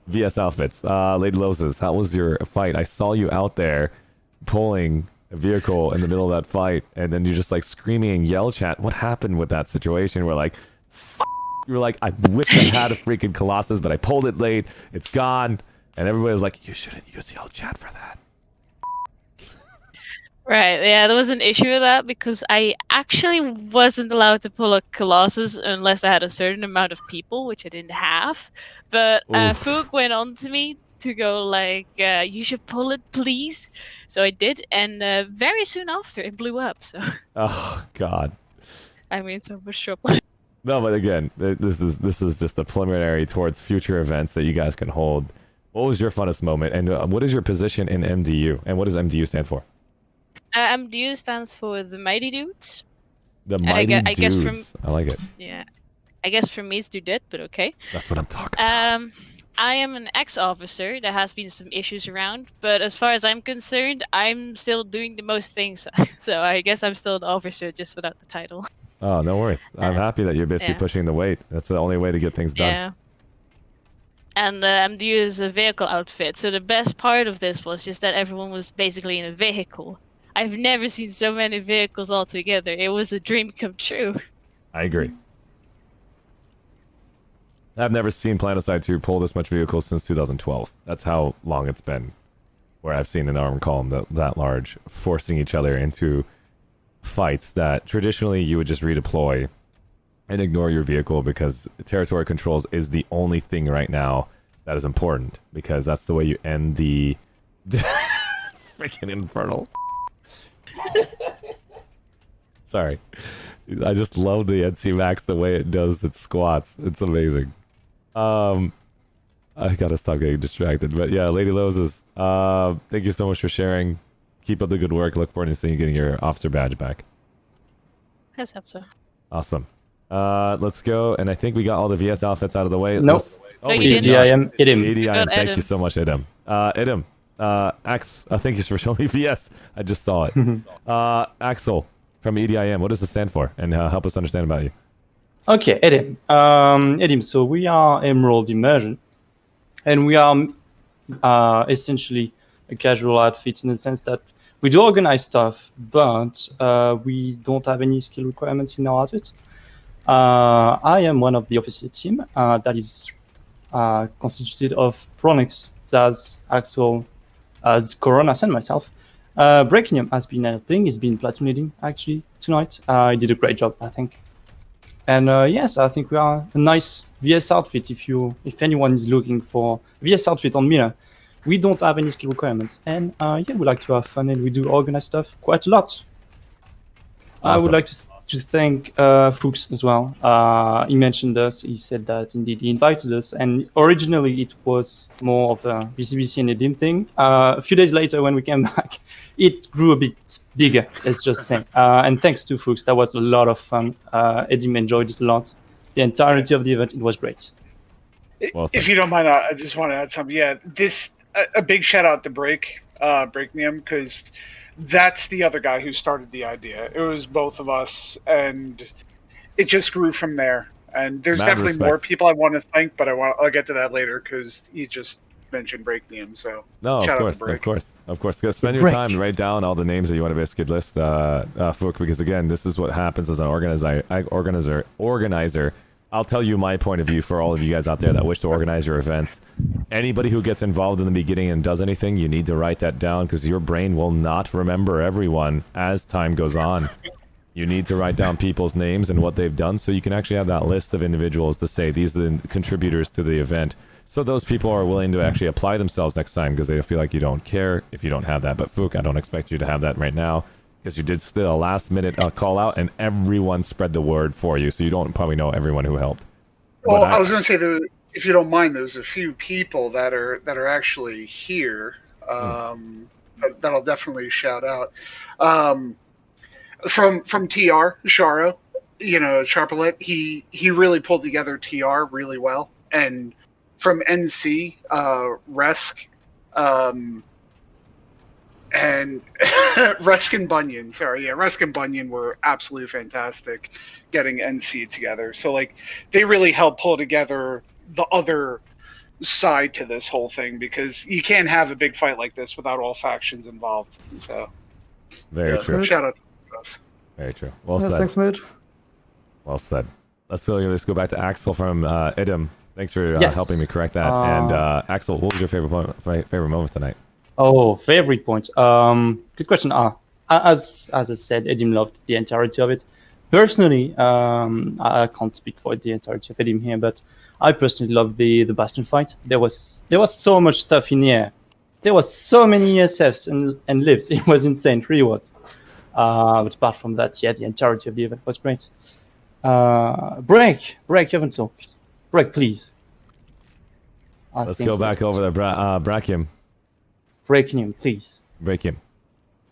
A: VS outfits. Lady Loses, how was your fight? I saw you out there pulling a vehicle in the middle of that fight, and then you're just like screaming and yell chat. What happened with that situation? We're like, F you were like, I wish I had a freaking Colossus, but I pulled it late. It's gone. And everybody was like, you shouldn't use yell chat for that.
M: Right, yeah, there was an issue with that because I actually wasn't allowed to pull a Colossus unless I had a certain amount of people, which I didn't have. But Fook went on to me to go like, you should pull it, please. So I did, and very soon after, it blew up. So.
A: Oh God.
M: I mean, so much trouble.
A: No, but again, this is just a preliminary towards future events that you guys can hold. What was your funnest moment, and what is your position in MDU, and what does MDU stand for?
M: MDU stands for the Mighty Dudes.
A: The Mighty Dudes.
M: I guess from,
A: I like it.
M: Yeah, I guess for me it's Dudette, but okay.
A: That's what I'm talking about.
M: I am an ex-officer. There has been some issues around, but as far as I'm concerned, I'm still doing the most things. So I guess I'm still an officer, just without the title.
A: Oh, no worries. I'm happy that you're basically pushing the weight. That's the only way to get things done.
M: Yeah. And MDU is a vehicle outfit. So the best part of this was just that everyone was basically in a vehicle. I've never seen so many vehicles all together. It was a dream come true.
A: I agree. I've never seen Planetside 2 pull this much vehicles since 2012. That's how long it's been where I've seen an armed column that large forcing each other into fights that traditionally you would just redeploy and ignore your vehicle, because territory controls is the only thing right now that is important, because that's the way you end the freaking infernal. Sorry. I just love the NC Max, the way it does its squats. It's amazing. I gotta stop getting distracted. But yeah, Lady Loses, thank you so much for sharing. Keep up the good work. Look forward to seeing you getting your officer badge back.
M: Let's hope so.
A: Awesome. Let's go. And I think we got all the VS outfits out of the way.
N: Nope.
M: No, you didn't.
N: EDIM.
A: EDIM. Thank
M: Edom.
A: you so much, Edom. Edom. Ax, thank you for showing me VS. I just saw it. Axel from EDIM. What does this stand for? And help us understand about you.
N: Okay, Edim. Edim, so we are Emerald Immersion, and we are essentially a casual outfit in the sense that we do organize stuff, but we don't have any skill requirements in our outfit. I am one of the officer team that is constituted of Pronix, Zaz, Axel, Coronas, and myself. Breakinium has been helping. He's been platoon leading actually tonight. He did a great job, I think. And yes, I think we are a nice VS outfit. If anyone is looking for VS outfit on Miller, we don't have any skill requirements, and yeah, we like to have fun and we do organize stuff quite a lot.
A: Awesome.
N: I would like to thank Fuchs as well. He mentioned us. He said that indeed he invited us, and originally it was more of a BCBC and Edim thing. A few days later, when we came back, it grew a bit bigger. Let's just say. And thanks to Fuchs, that was a lot of fun. Edim enjoyed it a lot. The entirety of the event, it was great.
A: Well
D: if you don't mind, I just want to add something. Yeah, a big shout out to Breaknium, because that's the other guy who started the idea. It was both of us, and it just grew from there. And there's definitely more people I want to thank, but I'll get to that later because you just mentioned Breaknium. So
A: no,
D: shout
A: of course. Spend your time and write down all the names that you want to be a skid list, Fook, because again, this is what happens as an organizer. I'll tell you my point of view for all of you guys out there that wish to organize your events. Anybody who gets involved in the beginning and does anything, you need to write that down, because your brain will not remember everyone as time goes on. You need to write down people's names and what they've done, so you can actually have that list of individuals to say these are the contributors to the event. So those people are willing to actually apply themselves next time, because they feel like you don't care if you don't have that. But Fook, I don't expect you to have that right now, because you did still a last minute call out and everyone spread the word for you, so you don't probably know everyone who helped.
D: Well, I was going to say, if you don't mind, there's a few people that are actually here that I'll definitely shout out. From TR, Sharo, Sharpalet, he really pulled together TR really well. And from NC, Resk, and Resk and Bunyan, Resk and Bunyan were absolutely fantastic getting NC together. So, they really helped pull together the other side to this whole thing, because you can't have a big fight like this without all factions involved. So,
A: very true.
D: Shout out to us.
A: Very true. Well said.
L: Thanks, mate.
A: Well said. Let's go back to Axel from Idem. Thanks for
N: Yes.
A: helping me correct that. And Axel, what was your favorite moment tonight?
N: Oh, favorite point. Good question. As I said, Edim loved the entirety of it. Personally, I can't speak for the entirety of Edim here, but I personally loved the Bastion fight. There was so much stuff in here. There was so many ESFs and lives. It was insane, really was. But apart from that, yeah, the entirety of the event was great. Break, you haven't talked. Break, please.
A: Let's go back over there, Brachium.
N: Break him, please.
A: Break him.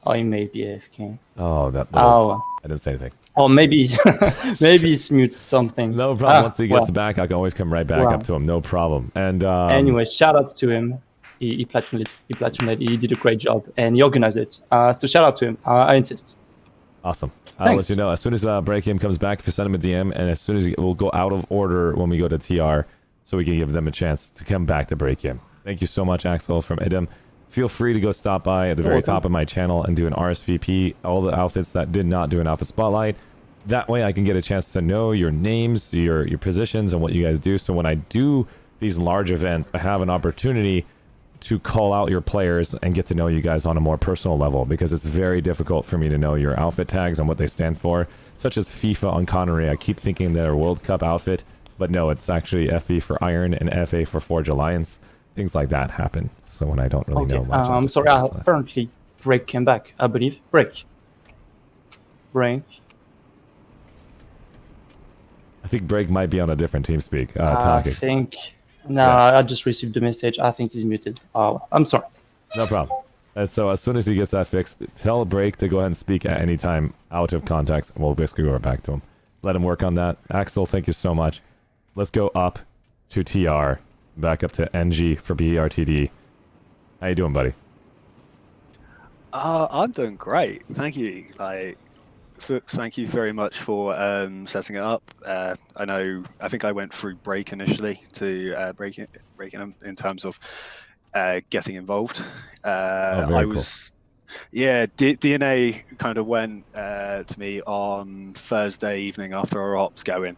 N: Oh, he may be AFK.
A: Oh,
N: I
A: didn't say anything.
N: Or maybe it's muted something.
A: No problem. Once he gets back, I can always come right back up to him. No problem. And
N: anyway, shout out to him. He platooned it. He did a great job, and he organized it. So shout out to him. I insist.
A: Awesome. I'll let you know as soon as Breakim comes back. If you send him a DM, and as soon as we'll go out of order when we go to TR, so we can give them a chance to come back to Breakim. Thank you so much, Axel from Idem. Feel free to go stop by at the very top of my channel and do an RSVP. All the outfits that did not do an Alpha Spotlight, That way I can get a chance to know your names, your positions, and what you guys do. So when I do these large events, I have an opportunity to call out your players and get to know you guys on a more personal level, because it's very difficult for me to know your outfit tags and what they stand for, such as FIFA on Connery. I keep thinking they're a World Cup outfit, but no, it's actually FE for Iron and FA for Forge Alliance. Things like that happen. So when I don't really know much.
N: I'm sorry, apparently Break came back, I believe. Break.
A: I think Break might be on a different TeamSpeak.
N: I think... No, I just received the message. I think he's muted. I'm sorry.
A: No problem. And so as soon as he gets that fixed, tell Break to go ahead and speak at any time out of context, and we'll basically go back to him. Let him work on that. Axel, thank you so much. Let's go up to TR, back up to NG for BRTD. How you doing, buddy?
O: I'm doing great. Thank you. Thank you very much for setting it up. I think I went through Break initially to breaking in terms of getting involved.
A: Very cool.
O: DNA kind of went to me on Thursday evening after our ops going,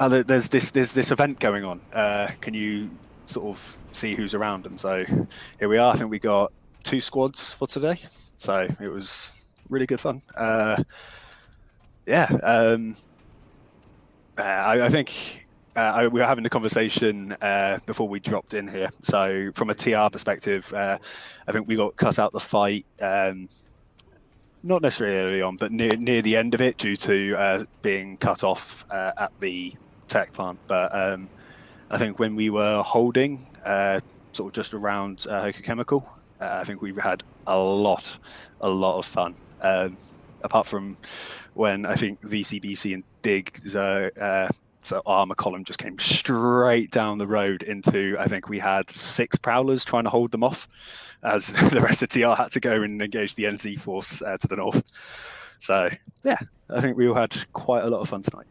O: there's this event going on. Can you sort of see who's around? And so here we are. I think we got 2 squads for today. So it was really good fun. I think we were having a conversation before we dropped in here. So from a TR perspective, I think we got cut out the fight, not necessarily early on, but near the end of it due to being cut off at the tech plant. But I think when we were holding, sort of just around Hoka Chemical, I think we had a lot of fun. Apart from when I think VCBC and Dig, so armor column just came straight down the road into, I think we had 6 prowlers trying to hold them off, as the rest of TR had to go and engage the NC force to the north. So yeah, I think we all had quite a lot of fun tonight.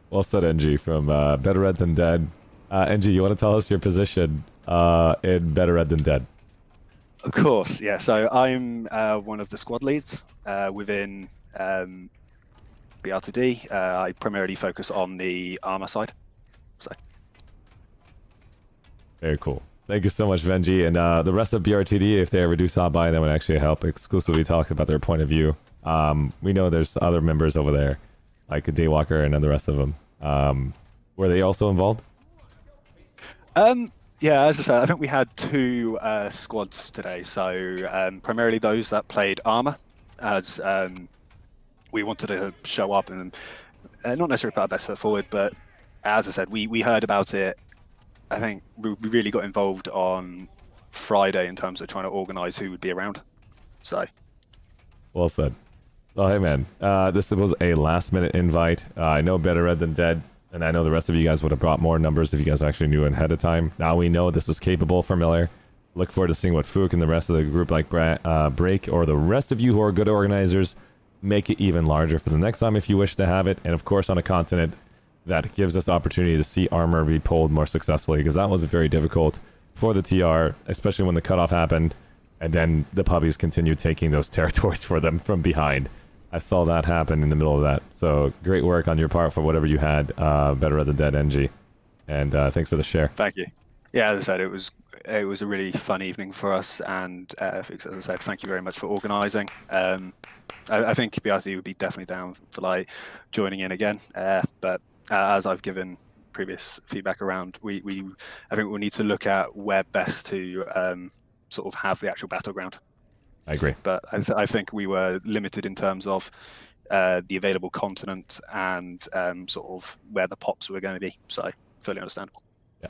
A: Well said, NG from Better Red Than Dead. NG, you want to tell us your position in Better Red Than Dead?
O: Of course, yeah. So I'm one of the squad leads within BR2D. I primarily focus on the armor side. So
A: very cool. Thank you so much, Venji. And the rest of BRTD, if they ever do stop by, that would actually help exclusively talk about their point of view. We know there's other members over there, like Daywalker and the rest of them. Were they also involved?
O: Yeah, as I said, I think we had 2 squads today. So primarily those that played armor, as we wanted to show up and not necessarily put our best foot forward, but as I said, we heard about it. I think we really got involved on Friday in terms of trying to organise who would be around. So,
A: well said. Oh, hey man, this was a last-minute invite. I know Better Red Than Dead, and I know the rest of you guys would have brought more numbers if you guys actually knew ahead of time. Now we know this is capable for Miller. Look forward to seeing what Fook and the rest of the group like Break, or the rest of you who are good organizers, make it even larger for the next time if you wish to have it. And of course on a continent that gives us opportunity to see armor be pulled more successfully, because that was very difficult for the TR, especially when the cutoff happened, and then the puppies continued taking those territories for them from behind. I saw that happen in the middle of that. So great work on your part for whatever you had, Better Than Dead NG. And thanks for the share.
O: Thank you. Yeah, as I said, it was a really fun evening for us, and as I said, thank you very much for organising. I think BRC would be definitely down for like joining in again, but as I've given previous feedback around, I think we'll need to look at where best to sort of have the actual battleground.
A: I agree.
O: But I think we were limited in terms of the available continent and sort of where the pops were going to be. So fully understandable.
A: Yeah.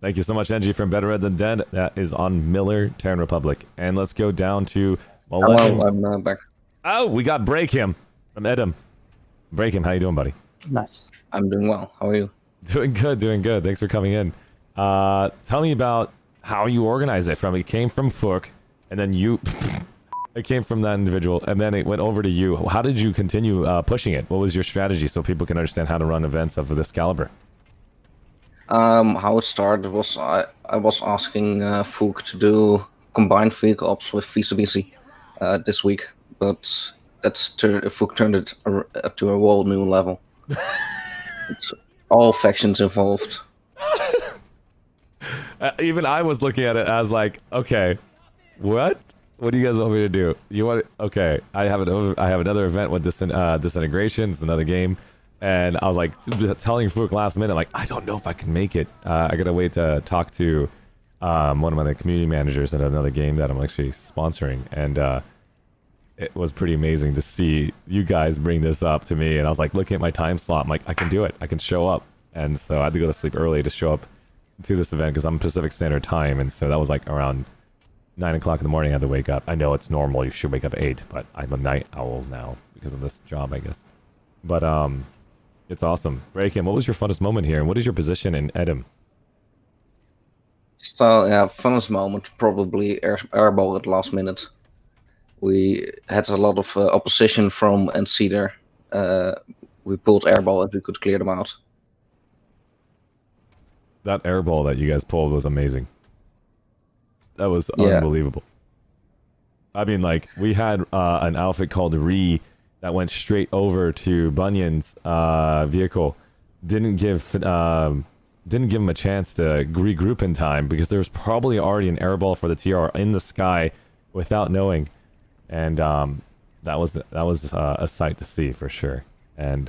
A: Thank you so much, NG from Better Red Than Dead. That is on Miller, Terran Republic. And let's go down to
P: Hello, I'm back.
A: Oh, we got Break Him from Edom. Break Him, how you doing, buddy?
N: Nice.
P: I'm doing well. How are you?
A: Doing good, doing good. Thanks for coming in. Tell me about how you organized it. It came from Fook, and then you... it came from that individual, and then it went over to you. How did you continue pushing it? What was your strategy so people can understand how to run events of this caliber?
P: How it started was I was asking Fook to do combined vehicle ops with VCBC this week, but Fook turned it up to a whole new level. It's all factions involved.
A: Even I was looking at it as like, okay, what? What do you guys want me to do? You want? Okay, I have another event with Disintegration. It's another game, and I was like telling Fook last minute, like, I don't know if I can make it. I gotta wait to talk to one of my community managers at another game that I'm actually sponsoring, and it was pretty amazing to see you guys bring this up to me. And I was like looking at my time slot, I'm like, I can do it. I can show up. And so I had to go to sleep early to show up to this event because I'm Pacific Standard Time, and so that was like around 9 o'clock in the morning. I had to wake up. I know it's normal, you should wake up at 8, but I'm a night owl now because of this job, I guess. But it's awesome. Breakin, what was your funnest moment here, and what is your position in Edom?
P: So yeah, funnest moment probably airball at last minute. We had a lot of opposition from NC there. We pulled airball and we could clear them out.
A: That airball that you guys pulled was amazing. That was unbelievable. I mean, like, we had an outfit called Ree that went straight over to Bunyan's vehicle. Didn't give him a chance to regroup in time because there was probably already an airball for the TR in the sky without knowing, and that was a sight to see for sure. And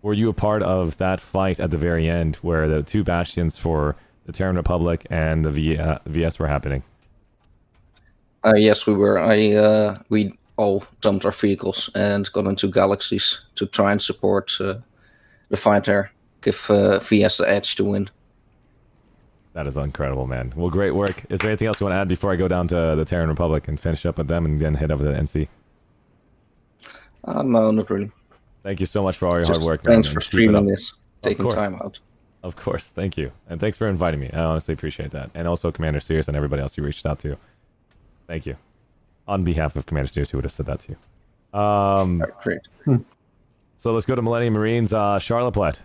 A: were you a part of that fight at the very end where the two bastions for the Terran Republic and the VS were happening?
P: Yes, we were. We all dumped our vehicles and got into galaxies to try and support the fight there. Give VS the edge to win.
A: That is incredible, man. Well, great work. Is there anything else you want to add before I go down to the Terran Republic and finish up with them and then head over to the NC?
P: No, not really.
A: Thank you so much for all your hard work, man.
P: Thanks for streaming this, taking time out.
A: Of course, thank you. And thanks for inviting me. I honestly appreciate that. And also Commander Sears and everybody else you reached out to. Thank you. On behalf of Commander Sears, who would have said that to you.
P: Great.
A: So let's go to Millennium Marines, Charlotte Platt.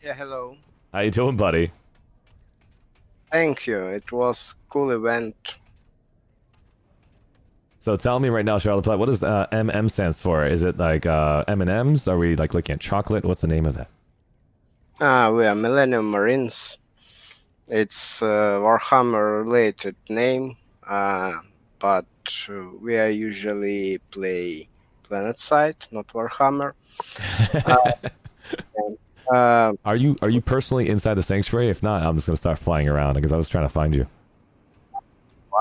Q: Yeah, hello.
A: How you doing, buddy?
Q: Thank you. It was cool event.
A: So tell me right now, Charlotte Platt, what does MM stands for? Is it like M&Ms? Are we like looking at chocolate? What's the name of that?
Q: We are Millennium Marines. It's a Warhammer-related name, but we are usually play Planetside, not Warhammer.
A: Are you personally inside the sanctuary? If not, I'm just gonna start flying around because I was trying to find you.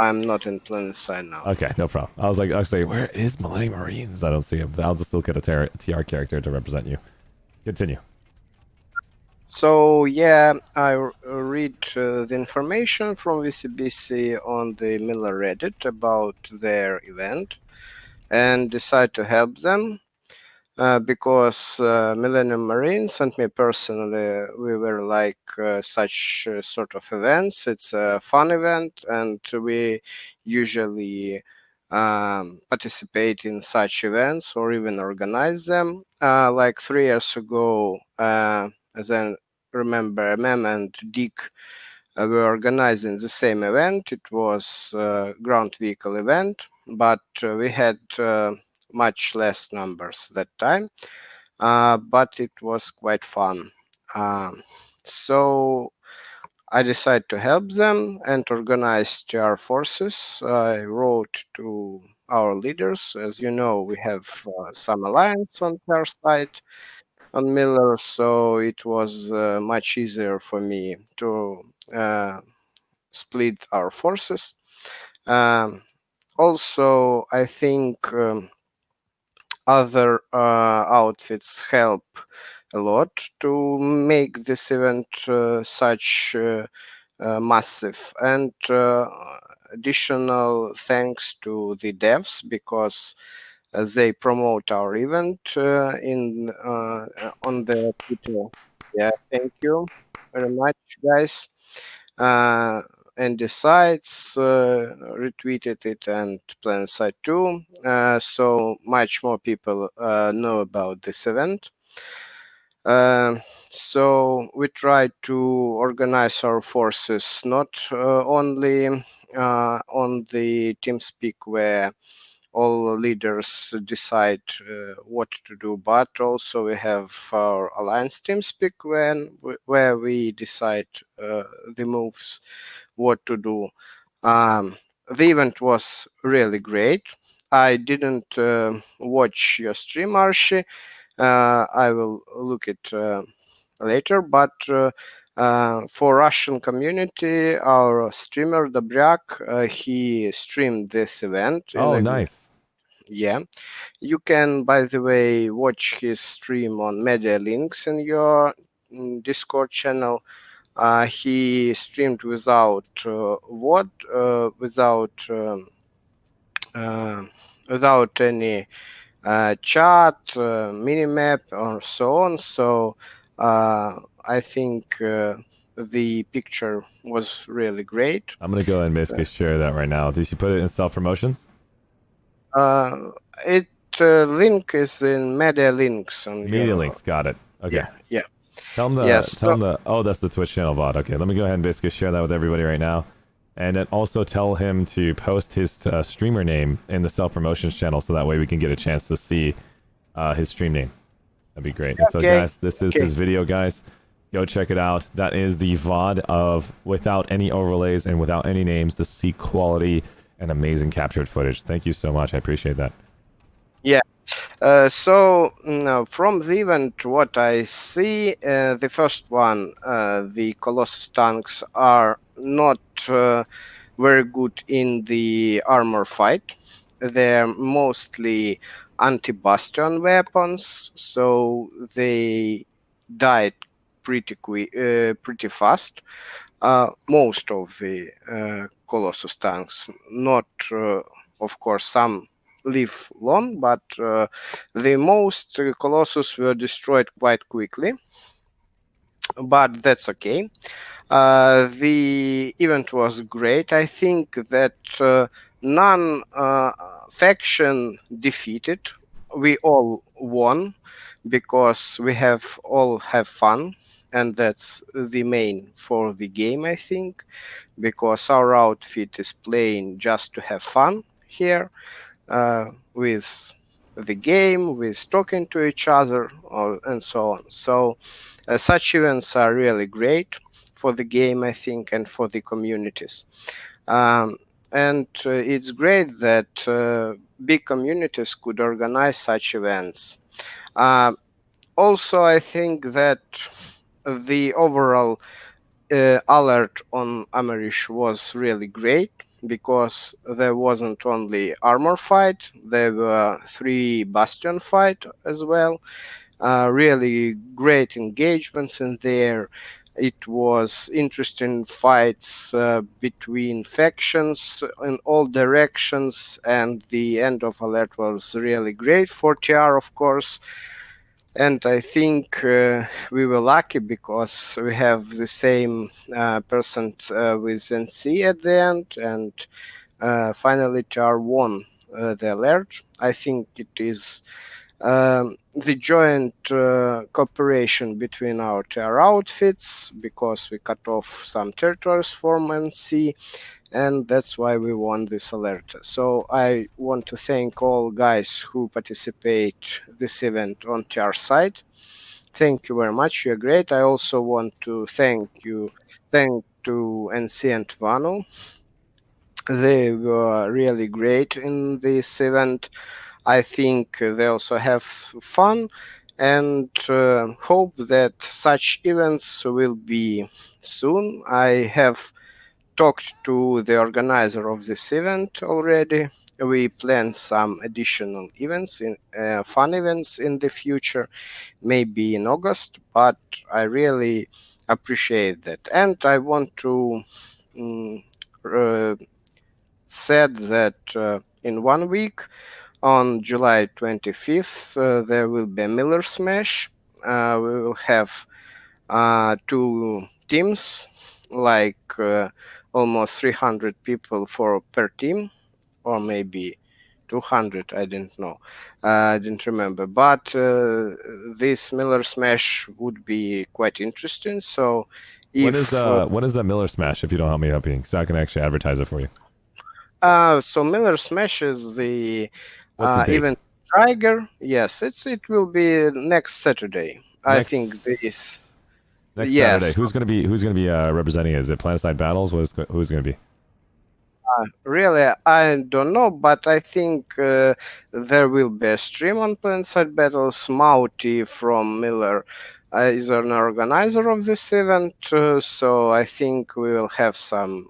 Q: I'm not in Planetside now.
A: Okay, no problem. I was like, where is Millennium Marines? I don't see him. I'll just look at a TR character to represent you. Continue.
Q: So yeah, I read the information from VCBC on the Miller Reddit about their event and decide to help them because Millennium Marines and me personally, we were like such sort of events. It's a fun event and we usually participate in such events or even organize them. Like 3 years ago, as I remember, Mem and Dick were organizing the same event. It was a ground vehicle event, but we had much less numbers that time, but it was quite fun. So I decided to help them and organized our forces. I wrote to our leaders. As you know, we have some alliance on their side on Miller, so it was much easier for me to split our forces. Also, I think other outfits help a lot to make this event such massive, and additional thanks to the devs because they promote our event on the Twitter. Yeah, thank you very much, guys. And Sites retweeted it, and Planetside too. So much more people know about this event. So we try to organize our forces not only on the TeamSpeak where all leaders decide what to do, but also we have our alliance team speak where we decide the moves, what to do. The event was really great. I didn't watch your stream, Archie. I will look it later, but for Russian community, our streamer Dobryak, he streamed this event.
A: Oh, nice.
Q: Yeah, you can, by the way, watch his stream on media links in your Discord channel. He streamed without without any chat, minimap, or so on. So I think the picture was really great.
A: I'm gonna go ahead and basically share that right now. Did you put it in self promotions?
Q: It link is in media links on
A: Media
Q: your,
A: links, got it. Okay.
Q: yeah.
A: Tell them the
Q: Yes,
A: tell them the oh, that's the Twitch channel VOD. Okay, let me go ahead and basically share that with everybody right now. And then also tell him to post his streamer name in the self promotions channel so that way we can get a chance to see his stream name. That'd be great. So guys, this is his video, guys. Go check it out. That is the VOD of without any overlays and without any names to see quality and amazing captured footage. Thank you so much. I appreciate that.
Q: Yeah. So from the event, what I see, the first one, the Colossus tanks are not very good in the armor fight. They're mostly anti-bastion weapons, so they died pretty fast. Most of the Colossus tanks, not of course some live long, but the most Colossus were destroyed quite quickly. But that's okay. The event was great. I think that none faction defeated. We all won because we all have fun, and that's the main for the game, I think, because our outfit is playing just to have fun here with the game, with talking to each other, and so on. So such events are really great for the game, I think, and for the communities. And it's great that big communities could organize such events. Also, I think that the overall alert on Amerish was really great because there wasn't only armor fight, there were 3 bastion fight as well. Really great engagements in there. It was interesting fights between factions in all directions, and the end of alert was really great for TR, of course. And I think we were lucky because we have the same percent with NC at the end, and finally TR won the alert. I think it is the joint cooperation between our TR outfits, because we cut off some territories from NC, and that's why we won this alert. So I want to thank all guys who participate this event on TR side. Thank you very much. You're great. I also want to thank to NC and Vano. They were really great in this event. I think they also have fun, and hope that such events will be soon. I have talked to the organizer of this event already. We plan some additional events, fun events in the future, maybe in August, but I really appreciate that. And I want to said that in 1 week, on July 25th, there will be a Miller Smash. We will have 2 teams, like almost 300 people per team, or maybe 200. I didn't know. I didn't remember. But this Miller Smash would be quite interesting. So,
A: When is the Miller Smash? If you don't help me out, so I can actually advertise it for you.
Q: So Miller smashes the
A: What's the date?
Q: event Tiger. Yes, it will be next Saturday. I think this.
A: Next
Q: yes.
A: Saturday. Who's gonna be representing it? Who's Planetside Battles? Who's gonna be?
Q: Really, I don't know, but I think there will be a stream on Planetside Battles. Mauti from Miller is an organizer of this event, so I think we will have some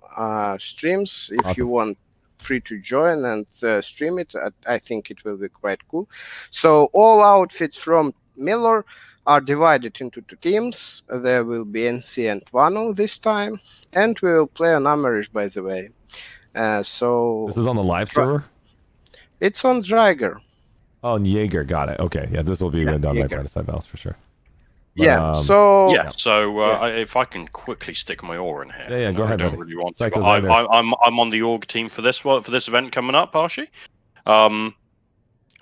Q: streams. If you want, free to join and stream it. I think it will be quite cool. So all outfits from Miller are divided into 2 teams. There will be NC and Vano this time, and we will play on Amerish, by the way. So
A: This is on the live server?
Q: It's on Drager.
A: Oh, on Jaeger, got it. Okay, yeah, this will be done by Planetside Battles for sure. But,
G: if I can quickly stick my oar in here.
A: Yeah, go ahead.
G: I don't really want to.
A: Psycho
G: But
A: Xander.
G: I'm on the org team for this event coming up, Arshee.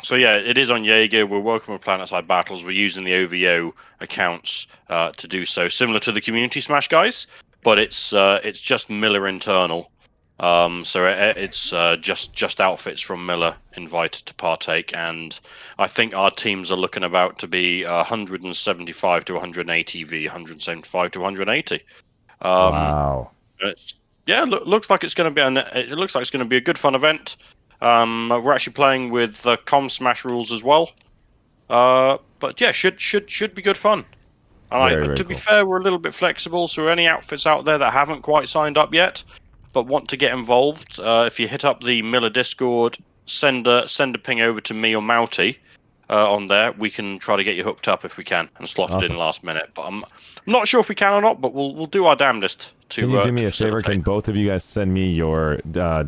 G: So yeah, it is on Jaeger. We're working with Planetside Battles. We're using the OVO accounts to do so, similar to the Community Smash guys, but it's just Miller internal. So it's just outfits from Miller invited to partake, and I think our teams are looking about to be 175 to 180 v 175 to 180.
A: Wow.
G: Looks like it's going to be a good fun event. We're actually playing with Com Smash rules as well. But yeah, should be good fun. And to be fair, we're a little bit flexible, so any outfits out there that haven't quite signed up yet, but want to get involved, if you hit up the Miller Discord, send a ping over to me or Mauti on there. We can try to get you hooked up if we can and slot it in last minute. But I'm not sure if we can or not, but we'll do our damnedest to.
A: Can you do me a favor? Can both of you guys send me your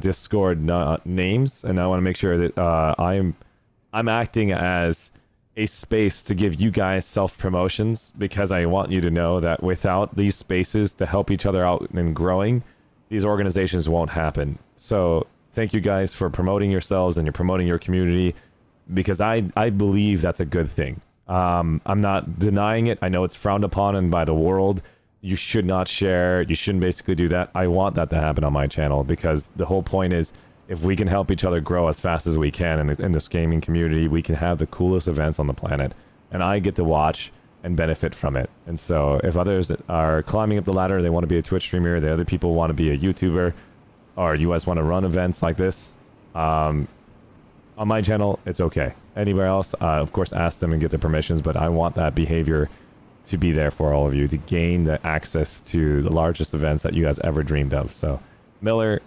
A: Discord names? And I want to make sure that I'm acting as a space to give you guys self-promotions, because I want you to know that without these spaces to help each other out and growing, these organizations won't happen. So thank you guys for promoting yourselves and you're promoting your community, because I believe that's a good thing. I'm not denying it. I know it's frowned upon and by the world. You should not share. You shouldn't basically do that. I want that to happen on my channel, because the whole point is, if we can help each other grow as fast as we can in this gaming community, we can have the coolest events on the planet. And I get to watch and benefit from it. And so if others are climbing up the ladder, they want to be a Twitch streamer, the other people want to be a YouTuber, or you guys want to run events like this, on my channel, it's okay. Anywhere else, of course, ask them and get the permissions, but I want that behavior to be there for all of you, to gain the access to the largest events that you guys ever dreamed of. So, Miller,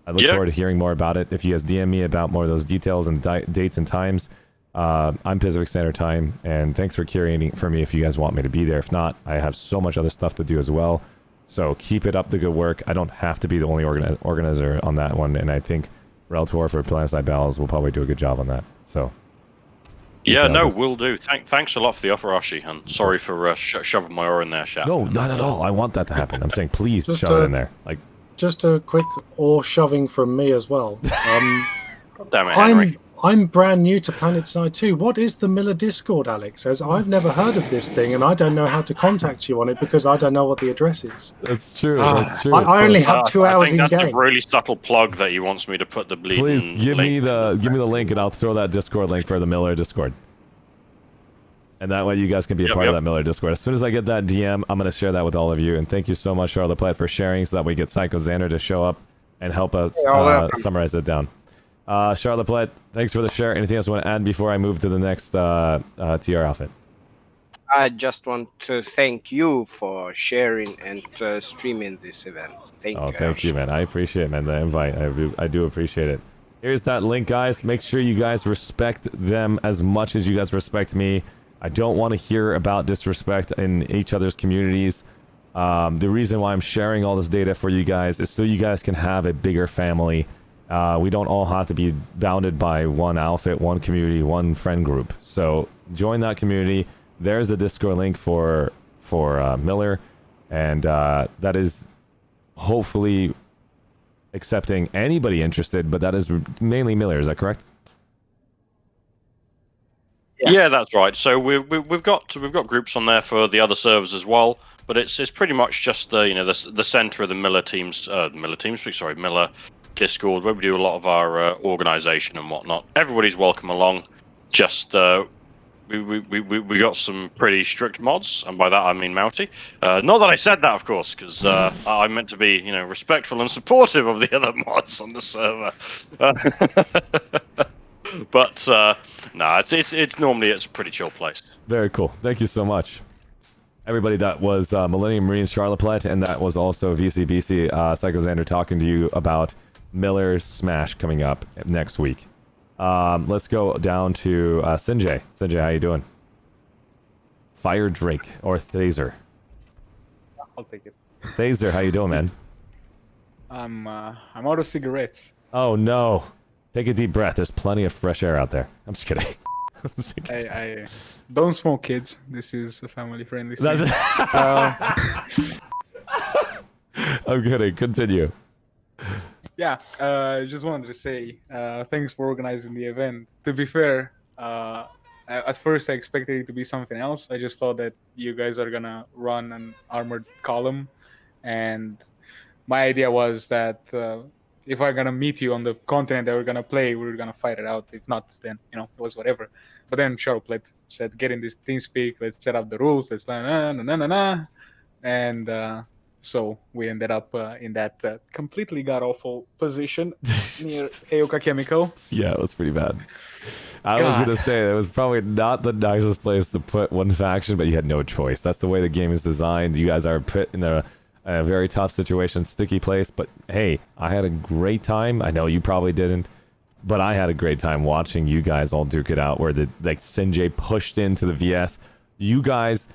A: I look forward to hearing more about it. If you guys DM me about more of those details and dates and times, I'm Pacific Standard Time, and thanks for curating for me if you guys want me to be there. If not, I have so much other stuff to do as well. So keep it up, the good work. I don't have to be the only organizer on that one, and I think Reltor for Planetside Battles will probably do a good job on that. So
G: yeah, no, we'll do. Thanks a lot for the offer, Arshee, and sorry for shoving my oar in there, Shat.
A: No, not at all. I want that to happen. I'm saying please shove it in there. Like,
E: just a quick oar shoving from me as well.
G: Damn it, Henry.
E: I'm brand new to Planetside 2. What is the Miller Discord, Alex? As I've never heard of this thing, and I don't know how to contact you on it because I don't know what the address is.
A: That's true. That's true.
E: I only have 2 hours in
G: game. That's
E: game.
G: a really subtle plug that he wants me to put the bleeding.
A: Please give me the link, and I'll throw that Discord link for the Miller Discord. And that way you guys can be a part of that Miller Discord. As soon as I get that DM, I'm going to share that with all of you. And thank you so much, Charlotte Platt, for sharing, so that we get Psycho Xander to show up and help us summarize it down. Charlotte Platt, thanks for the share. Anything else you want to add before I move to the next TR outfit?
Q: I just want to thank you for sharing and streaming this event. Thank you.
A: Thank you, man. I appreciate it, man. The invite. I do appreciate it. Here's that link, guys. Make sure you guys respect them as much as you guys respect me. I don't want to hear about disrespect in each other's communities. The reason why I'm sharing all this data for you guys is so you guys can have a bigger family. We don't all have to be bounded by one outfit, one community, one friend group. So join that community. There's the Discord link for Miller, and that is hopefully accepting anybody interested, but that is mainly Miller. Is that correct?
G: Yeah, that's right. So we've got groups on there for the other servers as well, but it's pretty much just the center of the Miller Discord where we do a lot of our organisation and whatnot. Everybody's welcome along. Just we got some pretty strict mods, and by that I mean Mouty. Not that I said that, of course, because I meant to be, respectful and supportive of the other mods on the server. But no, it's normally a pretty chill place.
A: Very cool. Thank you so much. Everybody, that was Millennium Marines Charlotte, and that was also VCBC Psycho Xander talking to you about Miller's Smash coming up next week. Let's go down to Sinjay. Sinjay, how you doing? Fire Drake or Thaser?
R: I'll take it.
A: Thaser, how you doing, man?
R: I'm out of cigarettes.
A: Oh no. Take a deep breath. There's plenty of fresh air out there. I'm just kidding.
R: I don't smoke, kids. This is a family-friendly stream.
A: I'm kidding. Continue.
R: Yeah, I just wanted to say thanks for organizing the event. To be fair, at first I expected it to be something else. I just thought that you guys are gonna run an armored column, and my idea was that if I'm gonna meet you on the continent that we're gonna play, we're gonna fight it out. If not, then it was whatever. But then Sharplet said, "Get in this TeamSpeak. Let's set up the rules. Let's and so we ended up in that completely god-awful position near Heoka Chemical.
A: Yeah, it was pretty bad. I was going to say, that was probably not the nicest place to put one faction, but you had no choice. That's the way the game is designed. You guys are put in a very tough situation, sticky place, but hey, I had a great time. I know you probably didn't, but I had a great time watching you guys all duke it out, where Sinjay pushed into the VS. You guys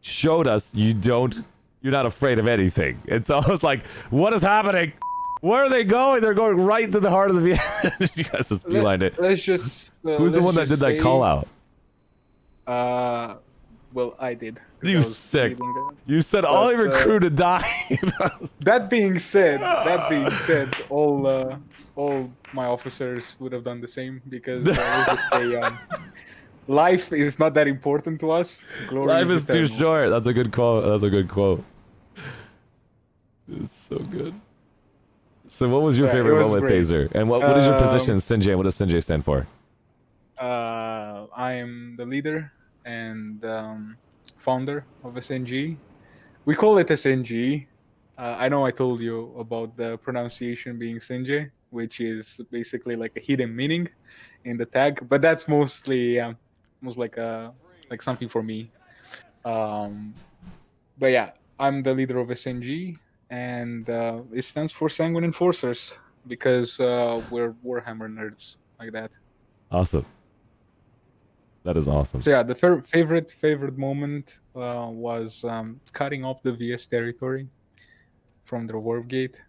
A: showed us you're not afraid of anything. It's almost like, what is happening? Where are they going? They're going right into the heart of the VS. You guys just beelined it.
R: Let's just.
A: Who's the one that did that call out?
R: Well, I did.
A: You sick. You said all of your crew to die.
R: That being said, all my officers would have done the same, because life is not that important to us. Glory
A: Life is too
R: eternal.
A: short. That's a good quote. It's so good. So what was your favorite moment, Phaser? And what is your position, Sinjay? What does Sinjay stand for?
R: I am the leader and founder of SNG. We call it SNG. I know I told you about the pronunciation being Sinjay, which is basically like a hidden meaning in the tag, but that's mostly like something for me. But yeah, I'm the leader of SNG, and it stands for Sanguine Enforcers, because we're Warhammer nerds like that.
A: Awesome. That is awesome.
R: So yeah, the favorite moment was cutting off the VS territory from the warp gate.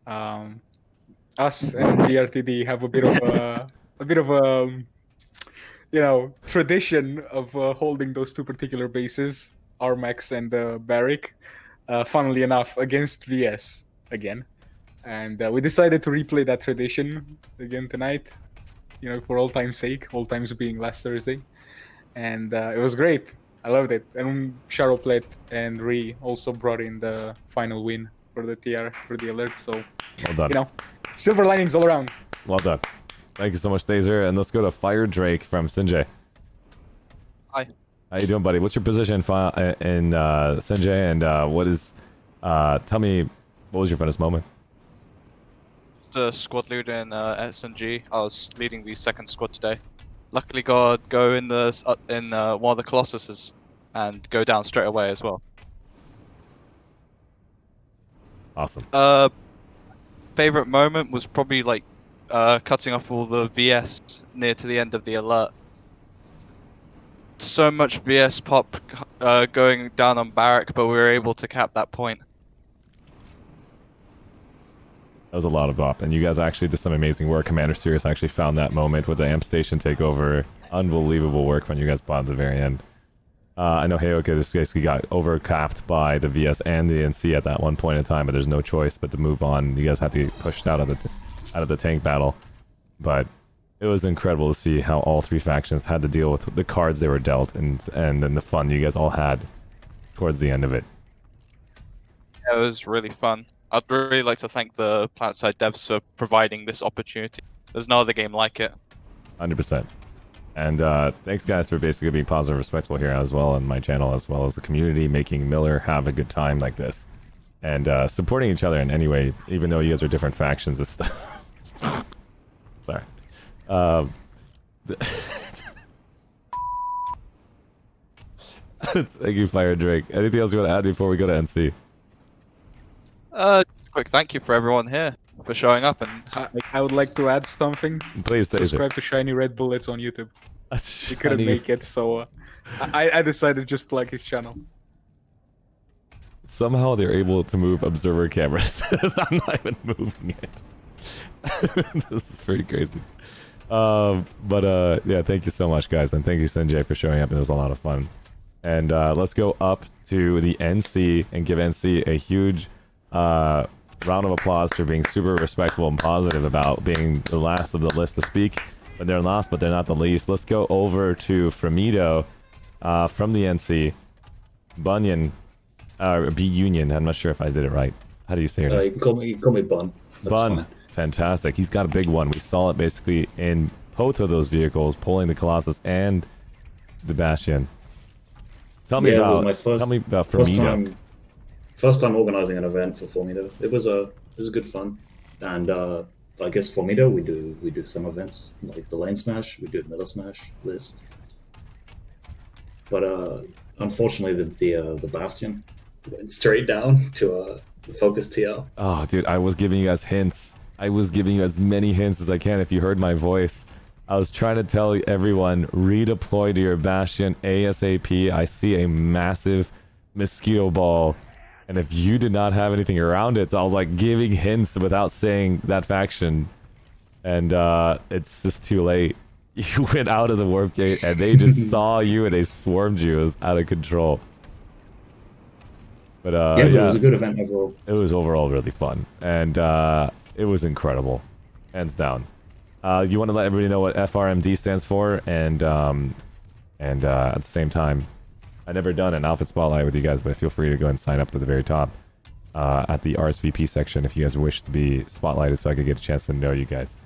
R: Us and BRTD have a bit of a tradition of holding those two particular bases, Armax and Barrick. Funnily enough, against VS again, and we decided to replay that tradition again tonight. For all time's sake, all times being last Thursday. And it was great. I loved it. And Sharoplet and Ree also brought in the final win for the TR, for the alert. So,
A: well done.
R: Silver linings all around.
A: Well done. Thank you so much, Thaser. And let's go to Fire Drake from Sinjay.
S: Hi.
A: How you doing, buddy? What's your position in Sinjay? And what is... tell me, what was your funnest moment?
S: The squad leader in SNG. I was leading the second squad today. Luckily, got go in one of the Colossuses and go down straight away as well.
A: Awesome.
S: Favorite moment was probably like cutting off all the VS near to the end of the alert. So much VS pop going down on Barrack, but we were able to cap that point.
A: That was a lot of bop, and you guys actually did some amazing work. Commander Sirius actually found that moment with the amp station takeover. Unbelievable work when you guys bought at the very end. I know Heyoka just basically got overcapped by the VS and the NC at that one point in time, but there's no choice but to move on. You guys have to get pushed out of the tank battle. But it was incredible to see how all three factions had to deal with the cards they were dealt, and then the fun you guys all had towards the end of it.
S: Yeah, it was really fun. I'd really like to thank the Planetside devs for providing this opportunity. There's no other game like it.
A: 100%. And thanks, guys, for basically being positive, respectful here as well on my channel, as well as the community, making Miller have a good time like this. And supporting each other in any way, even though you guys are different factions and stuff. Sorry. Thank you, Fire Drake. Anything else you want to add before we go to NC?
S: Quick thank you for everyone here for showing up. And
R: I would like to add something.
A: Please, Taser.
R: Subscribe to Shiny Red Bullets on YouTube. He couldn't
A: Shiny-
R: make it, so I decided to just plug his channel.
A: Somehow they're able to move observer cameras. I'm not even moving it. This is pretty crazy. Yeah, thank you so much, guys, and thank you, Sanjay, for showing up. It was a lot of fun. And let's go up to the NC and give NC a huge round of applause for being super respectful and positive about being the last of the list to speak. But they're last, but they're not the least. Let's go over to Framido from the NC. Bunyan, B Union. I'm not sure if I did it right. How do you say it?
T: You can call me Bun. That's
A: Bun.
T: fine.
A: Fantastic. He's got a big one. We saw it basically in both of those vehicles, pulling the Colossus and the Bastion. Tell me about Framido.
T: First time organizing an event for Formido. It was good fun, and I guess Formido we do some events like the Lane Smash, we do Miller Smash list, but unfortunately the Bastion went straight down to the Focus TR.
A: Oh, dude, I was giving you guys hints. I was giving you as many hints as I can. If you heard my voice, I was trying to tell everyone, redeploy to your Bastion ASAP. I see a massive mosquito ball. And if you did not have anything around it, so I was like giving hints without saying that faction. And it's just too late. You went out of the warp gate and they just saw you and they swarmed you. It was out of control. But
T: yeah, it was a good event overall.
A: It was overall really fun. And it was incredible. Hands down. You want to let everybody know what FRMD stands for, and at the same time, I've never done an outfit spotlight with you guys, but feel free to go and sign up to the very top at the RSVP section if you guys wish to be spotlighted, so I could get a chance to know you guys.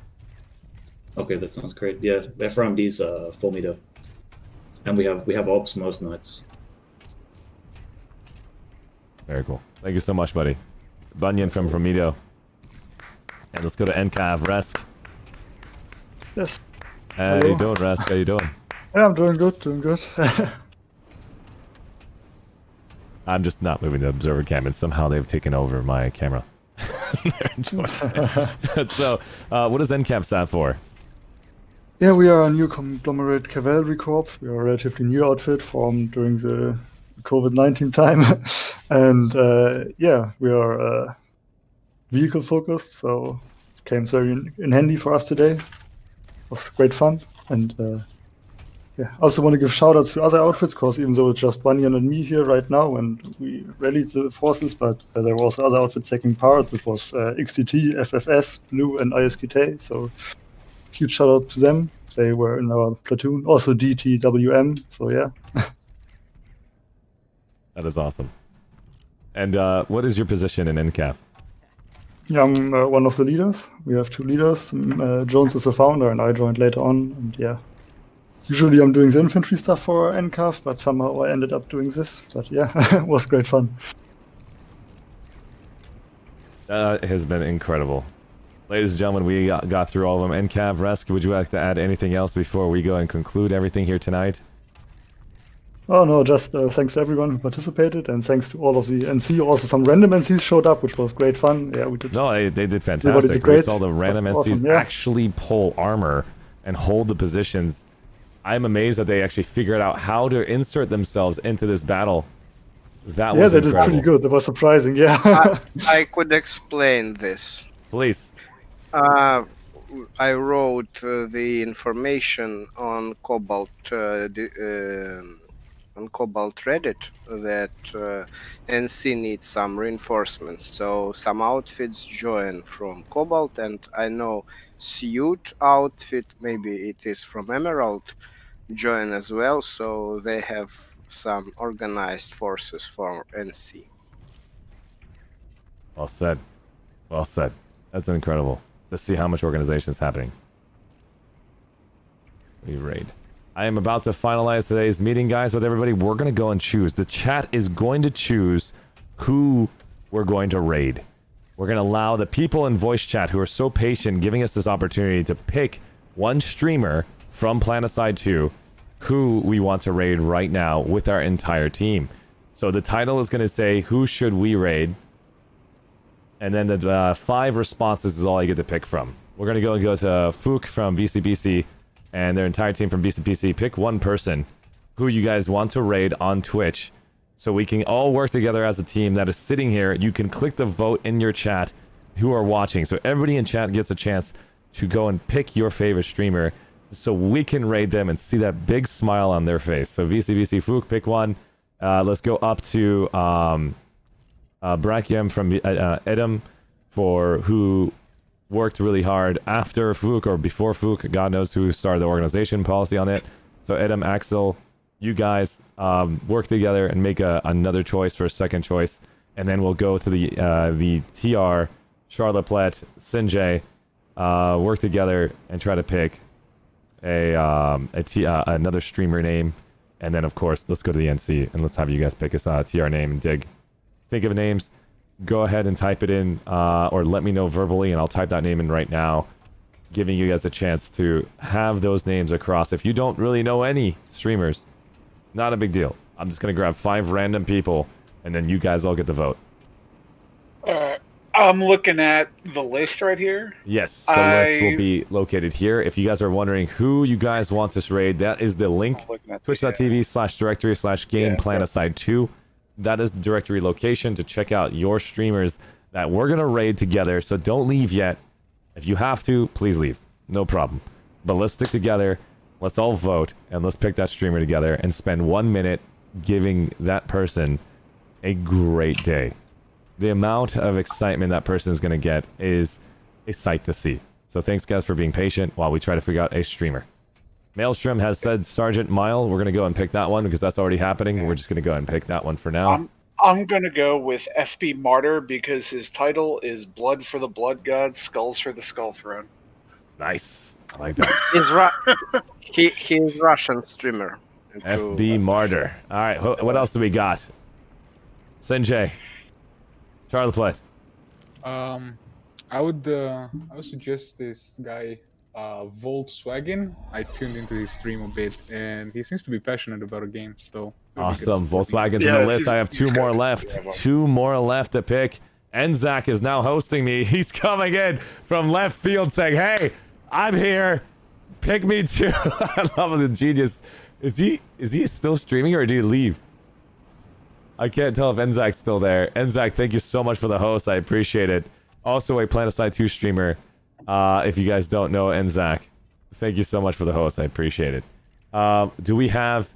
T: Okay, that sounds great. Yeah, FRMD's Formido, and we have ops most nights.
A: Very cool. Thank you so much, buddy. Bunyan from Framido. And let's go to NCAV Resk.
U: Yes.
A: How you doing, Resk? How you doing?
U: Yeah, I'm doing good.
A: I'm just not moving the observer cam, and somehow they've taken over my camera. They're enjoying it. So, what does NCAV stand for?
U: Yeah, we are a new conglomerate cavalry corps. We are a relatively new outfit formed during the COVID-19 time. And yeah, we are vehicle focused, so it came very in handy for us today. It was great fun. And yeah, I also want to give shout outs to other outfits, because even though it's just Bunyan and me here right now, and we rallied the forces, but there were also other outfits taking part, which was XTT, FFS, Blue, and ISQT. So huge shout out to them. They were in our platoon. Also DTWM. So yeah.
A: That is awesome. And what is your position in NCAV?
U: Yeah, I'm one of the leaders. We have two leaders. Jones is the founder, and I joined later on. And yeah, usually I'm doing the infantry stuff for NCAV, but somehow I ended up doing this. But yeah, it was great fun.
A: It has been incredible. Ladies and gentlemen, we got through all of them. NCAV, Resk, would you like to add anything else before we go and conclude everything here tonight?
U: Oh no, just thanks to everyone who participated, and thanks to all of the NC. Also, some random NCs showed up, which was great fun. Yeah, we did.
A: No, they did fantastic.
U: Did great.
A: We saw the random NCs
U: Awesome, yeah.
A: actually pull armor and hold the positions. I'm amazed that they actually figured out how to insert themselves into this battle. That was
U: they
A: incredible.
U: did pretty good. That was surprising. Yeah.
Q: I could explain this.
A: Please.
Q: I wrote the information on Cobalt Reddit that NC needs some reinforcements. So some outfits join from Cobalt, and I know Suit outfit, maybe it is from Emerald, join as well. So they have some organized forces for NC.
A: Well said. Well said. That's incredible. Let's see how much organization is happening. We raid. I am about to finalize today's meeting, guys, with everybody. We're going to go and choose. The chat is going to choose who we're going to raid. We're going to allow the people in voice chat who are so patient giving us this opportunity to pick one streamer from Planetside 2 who we want to raid right now with our entire team. So the title is going to say, who should we raid? And then the 5 responses is all I get to pick from. We're going to go to Fook from VCBC and their entire team from VCBC. Pick one person who you guys want to raid on Twitch so we can all work together as a team that is sitting here. You can click the vote in your chat who are watching. So everybody in chat gets a chance to go and pick your favorite streamer so we can raid them and see that big smile on their face. So VCBC Fook, pick one. Let's go up to Brachium from Edom for who worked really hard after Fook or before Fook. God knows who started the organization policy on it. So Edom, Axel, you guys work together and make another choice for a second choice. And then we'll go to the TR, Charlotte Platt, Sinjay, work together and try to pick another streamer name. And then, of course, let's go to the NC and let's have you guys pick a TR name and dig. Think of names. Go ahead and type it in or let me know verbally and I'll type that name in right now, giving you guys a chance to have those names across. If you don't really know any streamers, not a big deal. I'm just going to grab 5 random people and then you guys all get the vote.
D: I'm looking at the list right here.
A: Yes, the list will be located here. If you guys are wondering who you guys want to raid, that is the link. Twitch.tv/directory/game Planetside 2. That is the directory location to check out your streamers that we're going to raid together. So don't leave yet. If you have to, please leave. No problem. But let's stick together. Let's all vote. And let's pick that streamer together and spend 1 minute giving that person a great day. The amount of excitement that person is going to get is a sight to see. So thanks, guys, for being patient while we try to figure out a streamer. Maelstrom has said Sergeant Mile. We're going to go and pick that one because that's already happening. We're just going to go and pick that one for now.
D: I'm going to go with FB Martyr because his title is Blood for the Blood God, Skulls for the Skull Throne.
A: Nice. I like that.
Q: He's Russian streamer.
A: FB Martyr. All right, what else do we got? Sinjay. Charlie Platt.
R: I would suggest this guy, Volkswagen. I tuned into his stream a bit, and he seems to be passionate about a game. So
A: awesome. Volkswagen's in the list. I have 2 more left. 2 more left to pick. Enzak is now hosting me. He's coming in from left field saying, "Hey, I'm here. Pick me too." I love the genius. Is he still streaming or did he leave? I can't tell if Enzak's still there. Enzak, thank you so much for the host. I appreciate it. Also a Planetside 2 streamer. If you guys don't know Enzak, thank you so much for the host. I appreciate it. Do we have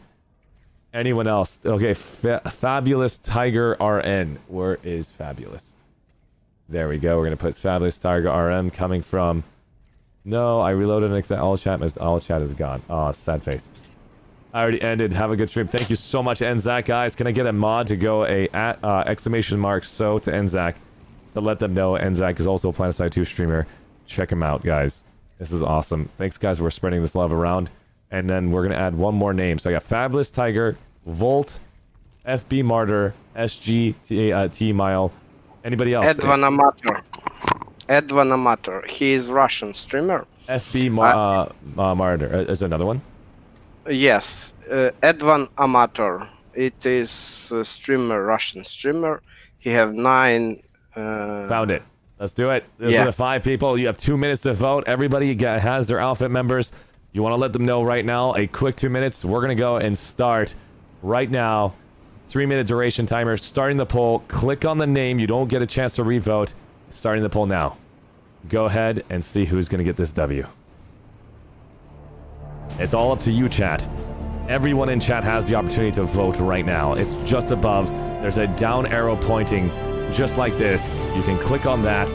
A: anyone else? Okay, Fabulous Tiger RN. Where is Fabulous? There we go. We're going to put Fabulous Tiger RM coming from... No, I reloaded an all chat is gone. Oh, sad face. I already ended. Have a good stream. Thank you so much, Enzak, guys. Can I get a mod to go !so to Enzak to let them know Enzak is also a Planetside 2 streamer. Check him out, guys. This is awesome. Thanks, guys. We're spreading this love around. And then we're going to add one more name. So I got Fabulous Tiger, Volt, FB Martyr, SG, T Mile. Anybody else?
Q: Edvan Amator. He is Russian streamer.
A: FB Martyr. Is there another one?
Q: Yes, Edvan Amator. It is a streamer, Russian streamer. He have 9.
A: Found it. Let's do it. Those are the 5 people. You have 2 minutes to vote. Everybody has their outfit members. You want to let them know right now. A quick 2 minutes. We're gonna go and start right now. 3-minute duration timer. Starting the poll. Click on the name. You don't get a chance to revote. Starting the poll now. Go ahead and see who's gonna get this W. It's all up to you, chat. Everyone in chat has the opportunity to vote right now. It's just above. There's a down arrow pointing just like this. You can click on that,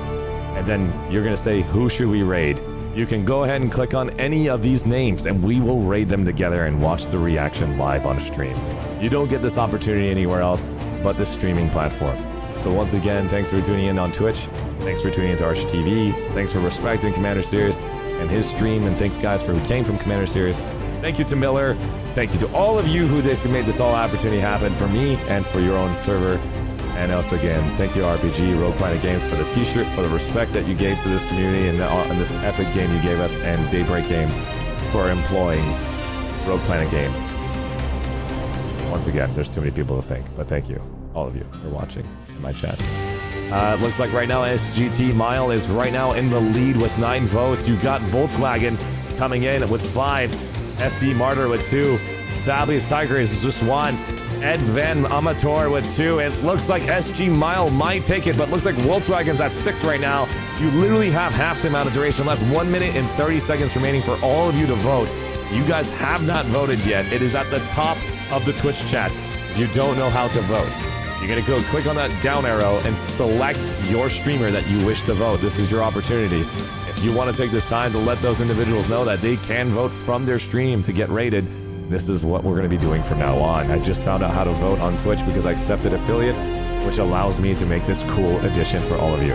A: and then you're going to say, who should we raid? You can go ahead and click on any of these names, and we will raid them together and watch the reaction live on stream. You don't get this opportunity anywhere else but this streaming platform. So once again, thanks for tuning in on Twitch. Thanks for tuning in to ArsheeTV. Thanks for respecting Commander Sirius and his stream. And thanks, guys, for who came from Commander Sirius. Thank you to Miller. Thank you to all of you who made this all opportunity happen for me and for your own server. And also, again, thank you, RPG, Rogue Planet Games, for the t-shirt, for the respect that you gave to this community and this epic game you gave us, and Daybreak Games for employing Rogue Planet Games. Once again, there's too many people to thank, but thank you, all of you, for watching in my chat. It looks like right now SGT Mile is right now in the lead with 9 votes. You got Volkswagen coming in with 5, FD Martyr with 2, Fabulous Tiger is just 1, Ed Van Amateur with 2. It looks like SG Mile might take it, but looks like Volkswagen's at 6 right now. You literally have half the amount of duration left. 1 minute and 30 seconds remaining for all of you to vote. You guys have not voted yet. It is at the top of the Twitch chat. If you don't know how to vote, you're going to go click on that down arrow and select your streamer that you wish to vote. This is your opportunity. If you want to take this time to let those individuals know that they can vote from their stream to get rated, this is what we're going to be doing from now on. I just found out how to vote on Twitch because I accepted affiliate, which allows me to make this cool addition for all of you.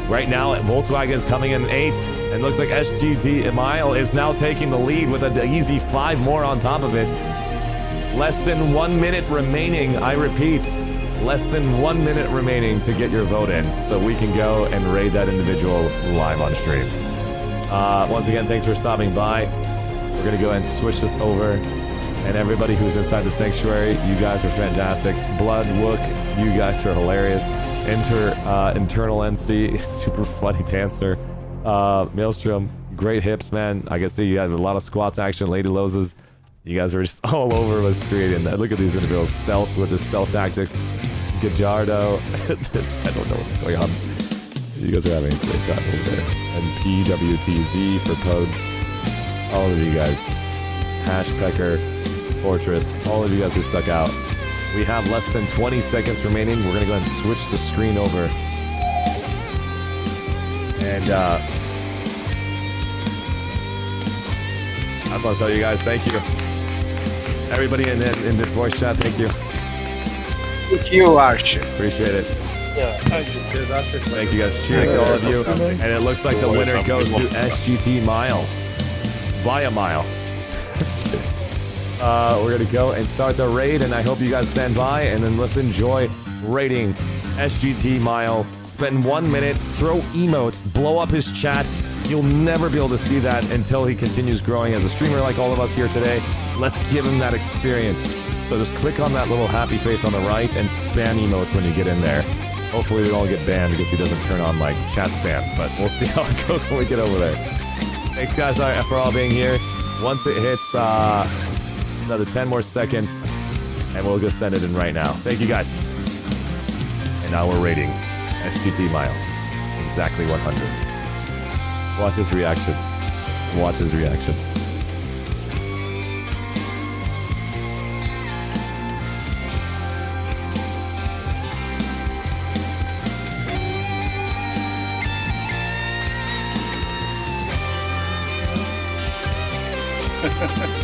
A: Right now, Volkswagen is coming in 8, and looks like SGT Mile is now taking the lead with an easy 5 more on top of it. Less than 1 minute remaining. I repeat, less than 1 minute remaining to get your vote in, so we can go and raid that individual live on stream. Once again, thanks for stopping by. We're going to go and switch this over. And everybody who's inside the sanctuary, you guys are fantastic. Blood, Wook, you guys are hilarious. Internal NC, super funny dancer. Maelstrom, great hips, man. I can see you guys have a lot of squats action. Lady Loses, you guys are just all over the street. And look at these individuals. Stealth with the stealth tactics. Gajardo. I don't know what's going on. You guys are having a great time over there. And PWTZ for Podes. All of you guys. Hashpecker, Fortress, all of you guys who stuck out. We have less than 20 seconds remaining. We're going to go ahead and switch the screen over. And I just want to tell you guys, thank you. Everybody in this voice chat, thank you.
Q: Thank you, Archie.
A: Appreciate it.
Q: Yeah,
A: thank you guys. Cheers to all of you. And it looks like the winner goes to SGT Mile. By a mile. Just kidding. We're gonna go and start the raid, and I hope you guys stand by, and then let's enjoy raiding SGT Mile. Spend 1 minute, throw emotes, blow up his chat. You'll never be able to see that until he continues growing as a streamer like all of us here today. Let's give him that experience. So just click on that little happy face on the right and spam emotes when you get in there. Hopefully they don't get banned because he doesn't turn on like chat spam, but we'll see how it goes when we get over there. Thanks guys for all being here. Once it hits another 10 more seconds, and we'll just send it in right now. Thank you guys. And now we're rating SGT Mile. Exactly 100. Watch his reaction. Watch his reaction.
D: Ha ha ha.